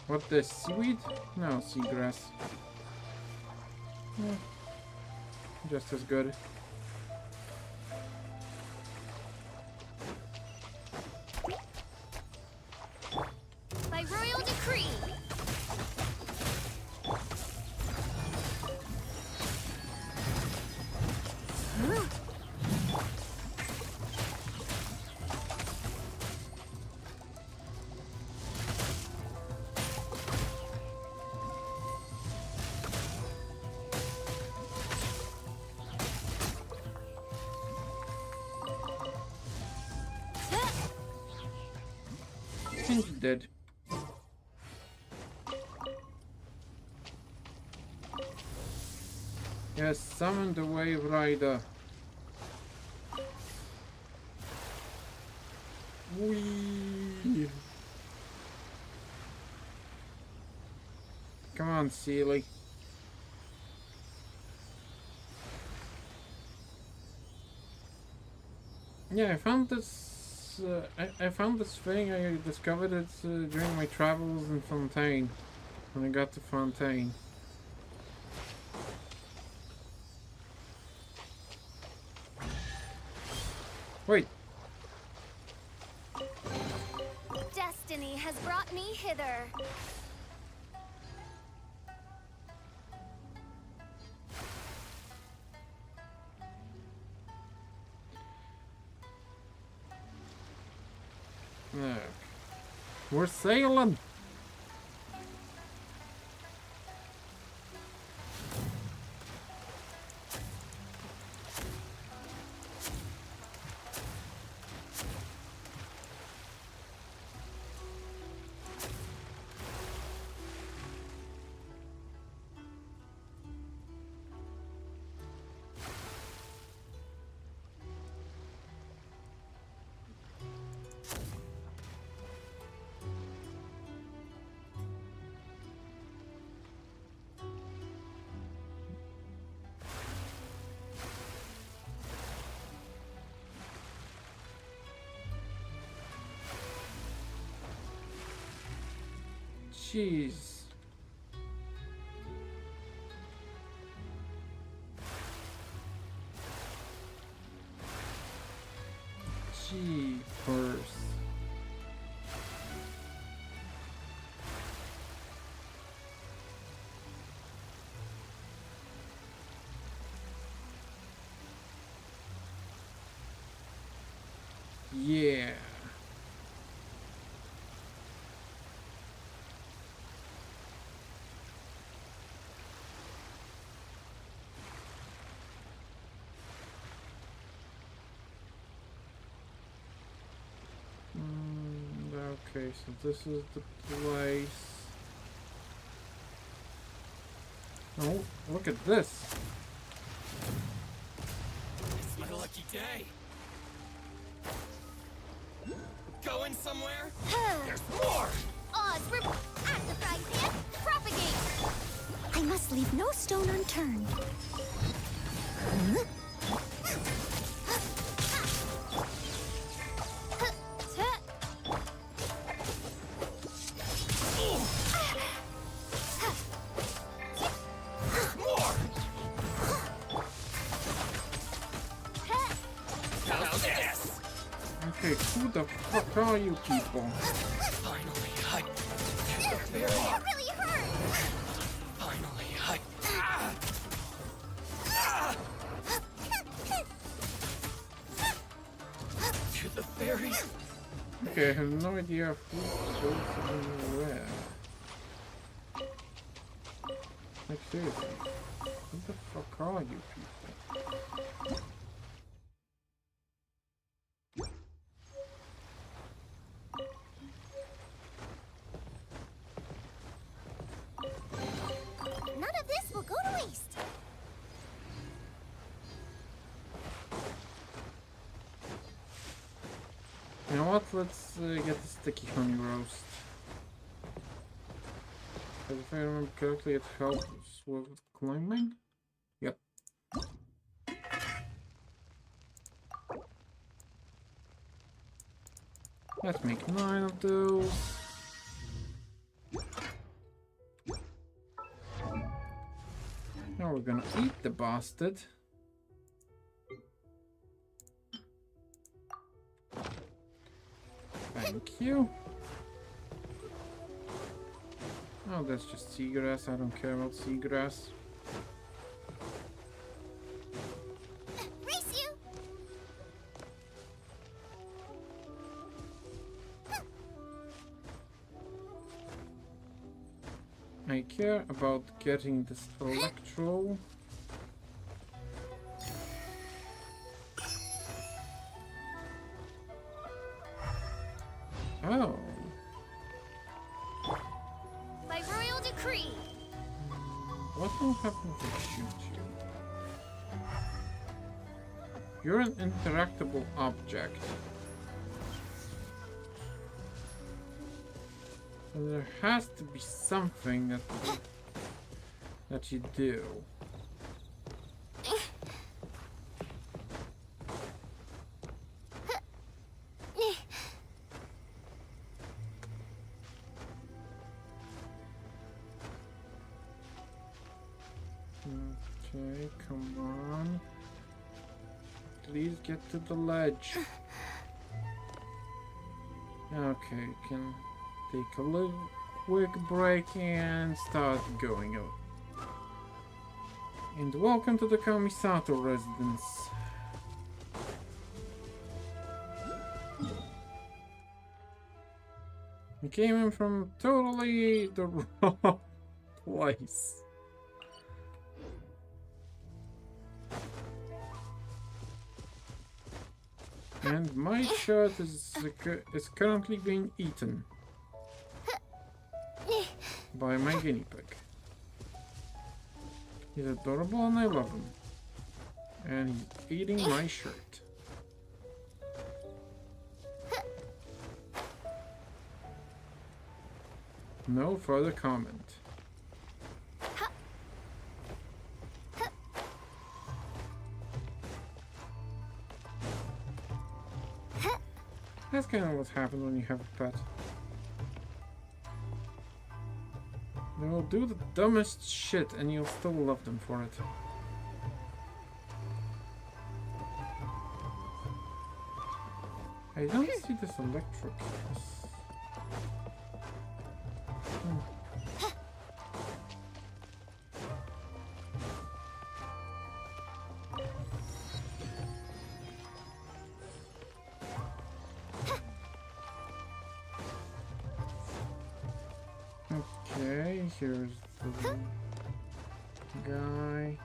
What, the seaweed? No, seagrass. Yeah. Just as good. By royal decree! And he did. Yes, summon the Wave Rider. Whee! Come on, Sealy. Yeah, I found this. I found this thing. I discovered it during my travels in Fontaine. When I got to Fontaine. Wait. Destiny has brought me hither. Look. We're sailing. Jeez. Jeepers. Yeah. Okay, so this is the place. Oh, look at this. It's my lucky day. Going somewhere? There's more! Oz, at the frying pan, propagate! I must leave no stone unturned. Okay, who the fuck are you people? Finally, That really hurt! Finally, to the ferry. Okay, I have no idea who goes in where. Like seriously, who the fuck are you people? None of this will go to waste. You know what? Let's get the sticky honey roast. Because if I remember correctly, it helps with climbing. Yep. Let's make 9 of those. Now we're gonna eat the bastard. Thank you. Oh, that's just seagrass. I don't care about seagrass. Race you! I care about getting this electro. Oh. What happens if I shoot you? You're an interactable object. So there has to be something that you do. Okay, come on. Please get to the ledge. Okay, can take a little quick break and start going up. And welcome to the Kamisato residence. We came in from totally the wrong place. And my shirt is currently being eaten by my guinea pig. He's adorable and I love him. And he's eating my shirt. No further comment. That's kind of what happens when you have a pet. They will do the dumbest shit and you'll still love them for it. I don't see this electric. Okay, here's the guy.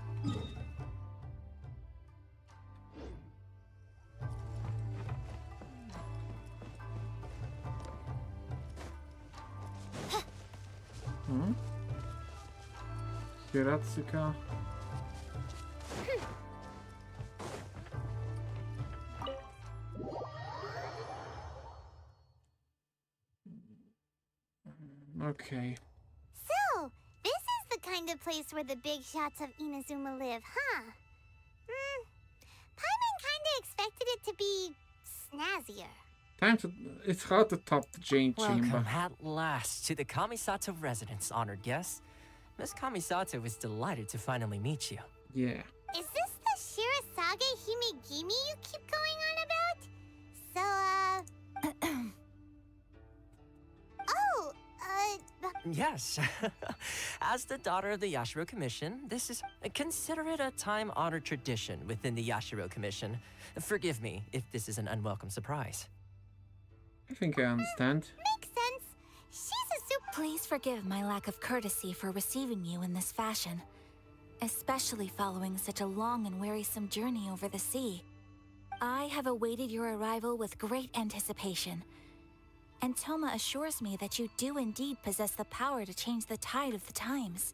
Hiratsuka. Okay. So, this is the kind of place where the big shots of Inazuma live, huh? Paimon kinda expected it to be snazzier. Time to. It's hard to top the Jane Chamber. Welcome at last to the Kamisato residence, honored guests. Miss Kamisato is delighted to finally meet you. Yeah. Is this the Shirasage Himegimi you keep going on about? So, Yes. As the daughter of the Yashiro Commission, this is... Consider it a time-honored tradition within the Yashiro Commission. Forgive me if this is an unwelcome surprise. I think I understand. Makes sense. She's a super... Please forgive my lack of courtesy for receiving you in this fashion, especially following such a long and wearisome journey over the sea. I have awaited your arrival with great anticipation, and Toma assures me that you do indeed possess the power to change the tide of the times.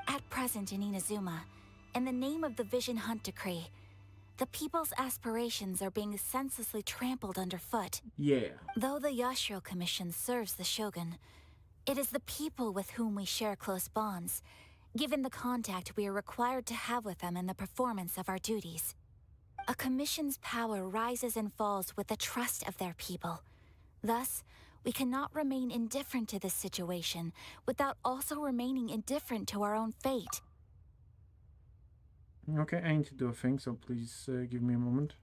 At present in Inazuma, in the name of the Vision Hunt Decree, the people's aspirations are being senselessly trampled underfoot. Yeah. Though the Yashiro Commission serves the Shogun, it is the people with whom we share close bonds, given the contact we are required to have with them in the performance of our duties. A commission's power rises and falls with the trust of their people. Thus, we cannot remain indifferent to this situation without also remaining indifferent to our own fate. Okay, I need to do a thing, so please give me a moment.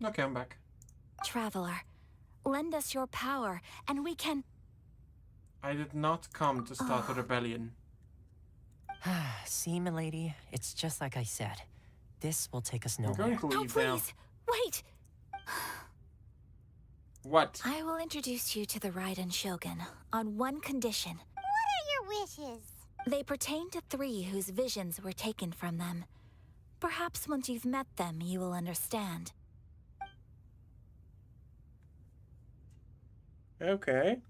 Okay, I'm back. Traveler, lend us your power, and we can... I did not come to start a rebellion. See, milady, it's just like I said. This will take us I'm nowhere. going to No, leave now. please! Wait! What? I will introduce you to the Raiden Shogun on one condition. What are your wishes? They pertain to 3 whose visions were taken from them. Perhaps once you've met them, you will understand. Okay.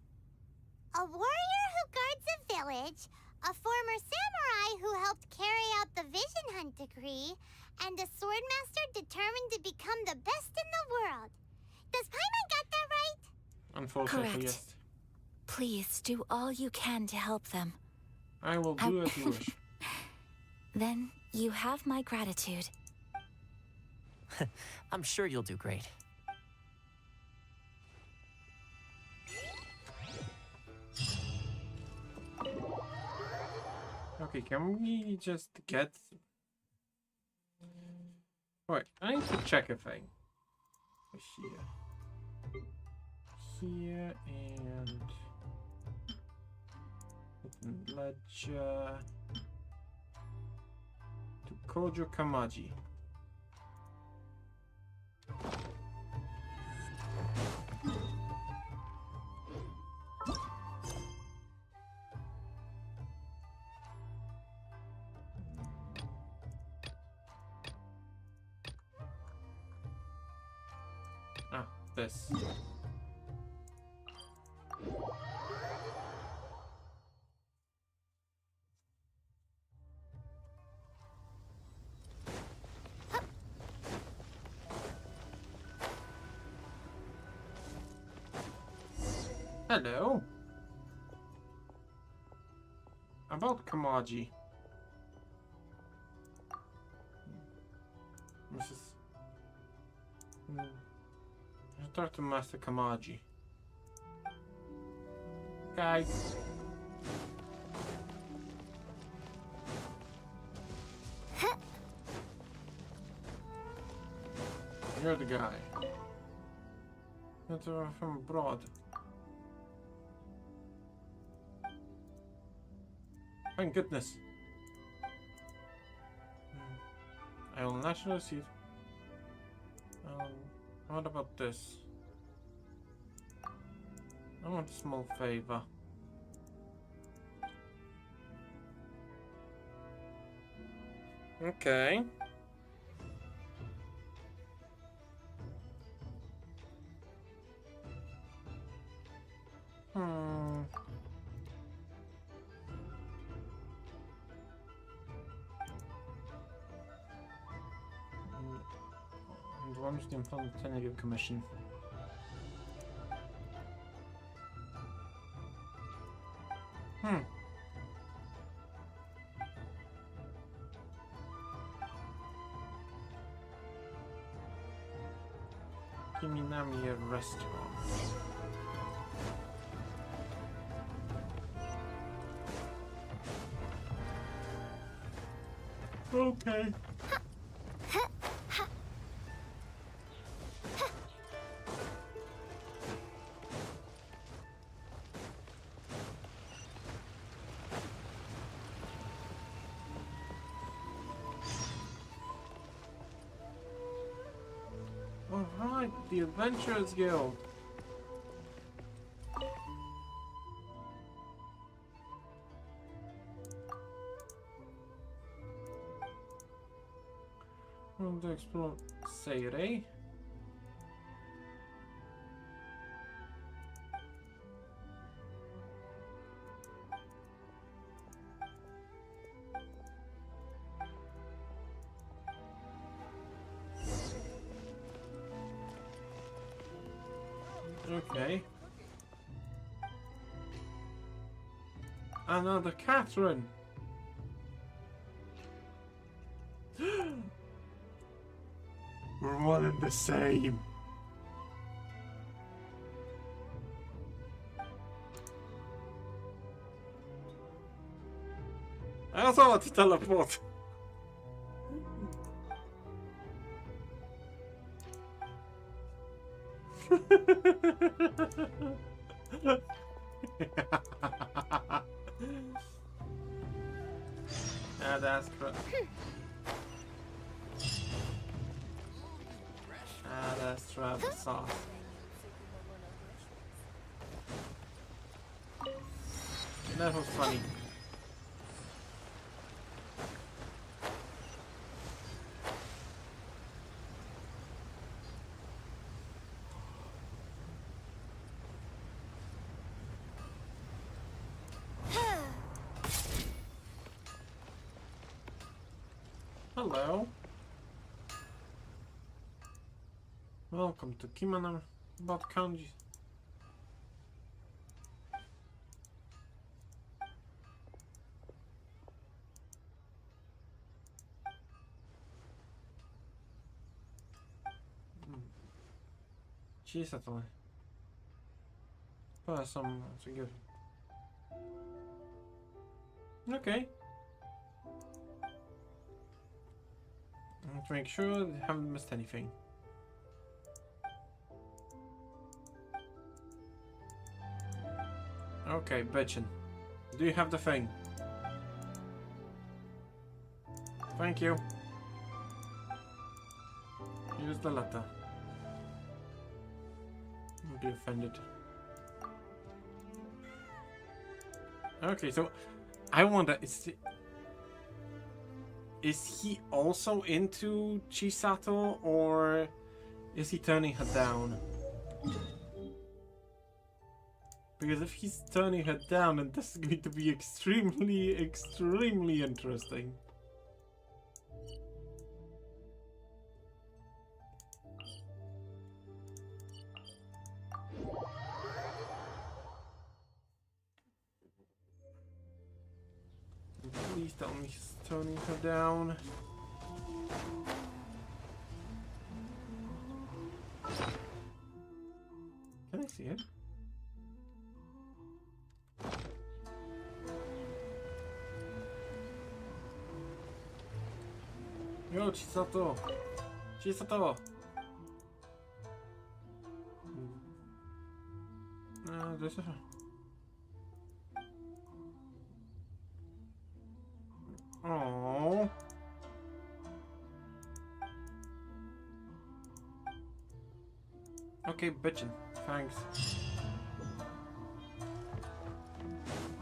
A warrior who guards a village, a former samurai who helped carry out the Vision Hunt decree, and a swordmaster determined to become the best in the world. Does Paimon got that right? Unfortunately, Correct. yes. Please do all you can to help them. I will do as you wish. Then you have my gratitude. I'm sure you'll do great. Okay, can we just get... Wait, I need to check a thing. Here and... Ledger... To Kojo Kamaji. This. Hello. About Kamaji. Mrs. Talk to Master Kamaji. Guys. You're the guy. That's from abroad. Thank goodness. I will naturally see it. What about this? I want a small favor. Okay. And one of the Implanetary Commission. Kiminami Restaurant. Okay. Alright, the Adventurers Guild. Want to explore Seirei? Okay. Another Catherine. We're one and the same. I also want to teleport. Ad Astra. Ad Astra sauce. That was funny. Hello. Welcome to Kimono about kanji. Chisato. Some to give. Okay. To make sure they haven't missed anything. Okay, bitchin'. Do you have the thing? Thank you. Here's the letter. Don't be offended. Okay, so I wonder, is he also into Chisato, or is he turning her down? Because if he's turning her down, then this is going to be extremely, extremely interesting. Please tell me he's turning her down. Can I see it? Yo, Chisato! Chisato! This is her. Oh. Okay, bitchin'. Thanks.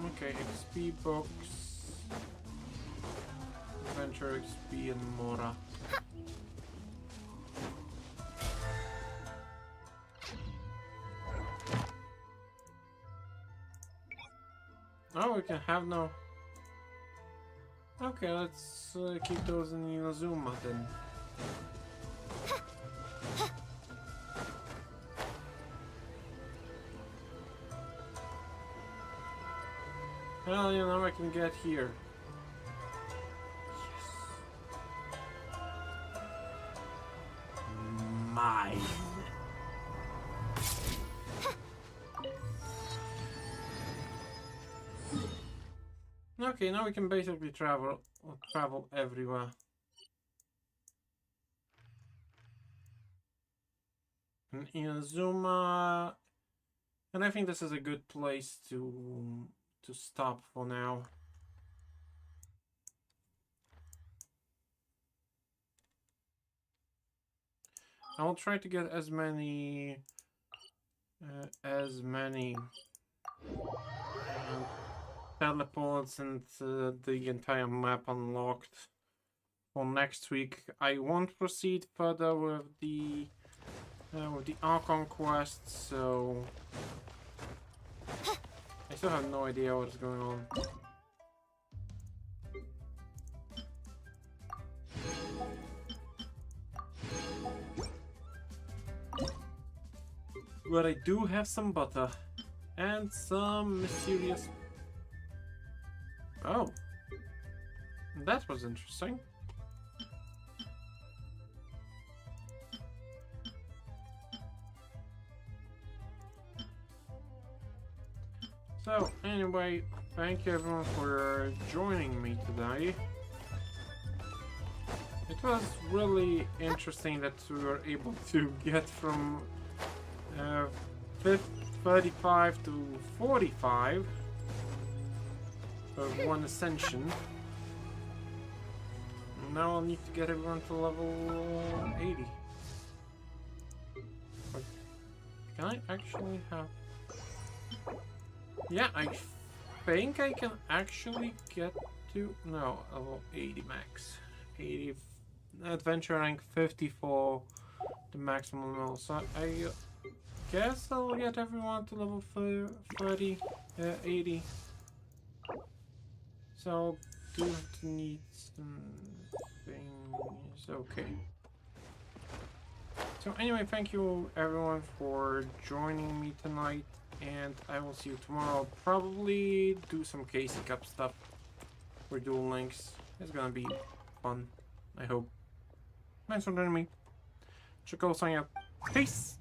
Okay, XP box. Adventure XP and Mora. Oh, we can have no. Okay, let's keep those in Inazuma then. Well, you know, I can get here. Yes. Mine. Okay, now we can basically travel everywhere. In Inazuma, and I think this is a good place to stop for now. I will try to get as many teleports and the entire map unlocked for next week. I won't proceed further with the Archon quest, so I still have no idea what's going on. But I do have some butter and some mysterious. Oh, that was interesting. So, anyway, thank you everyone for joining me today. It was really interesting that we were able to get from 35 to 45. So 1 ascension. Now I'll need to get everyone to level 80. But can I actually have... Yeah, I think I can actually get to... No, level 80 max. 80... Adventure rank 50 for the maximum level. So I guess I'll get everyone to level 80. So I'll do need some things. Okay. So anyway, thank you everyone for joining me tonight, and I will see you tomorrow. I'll probably do some Casey Cup stuff for Duel Links. It's gonna be fun, I hope. Thanks for joining me. Chico signing up. Peace!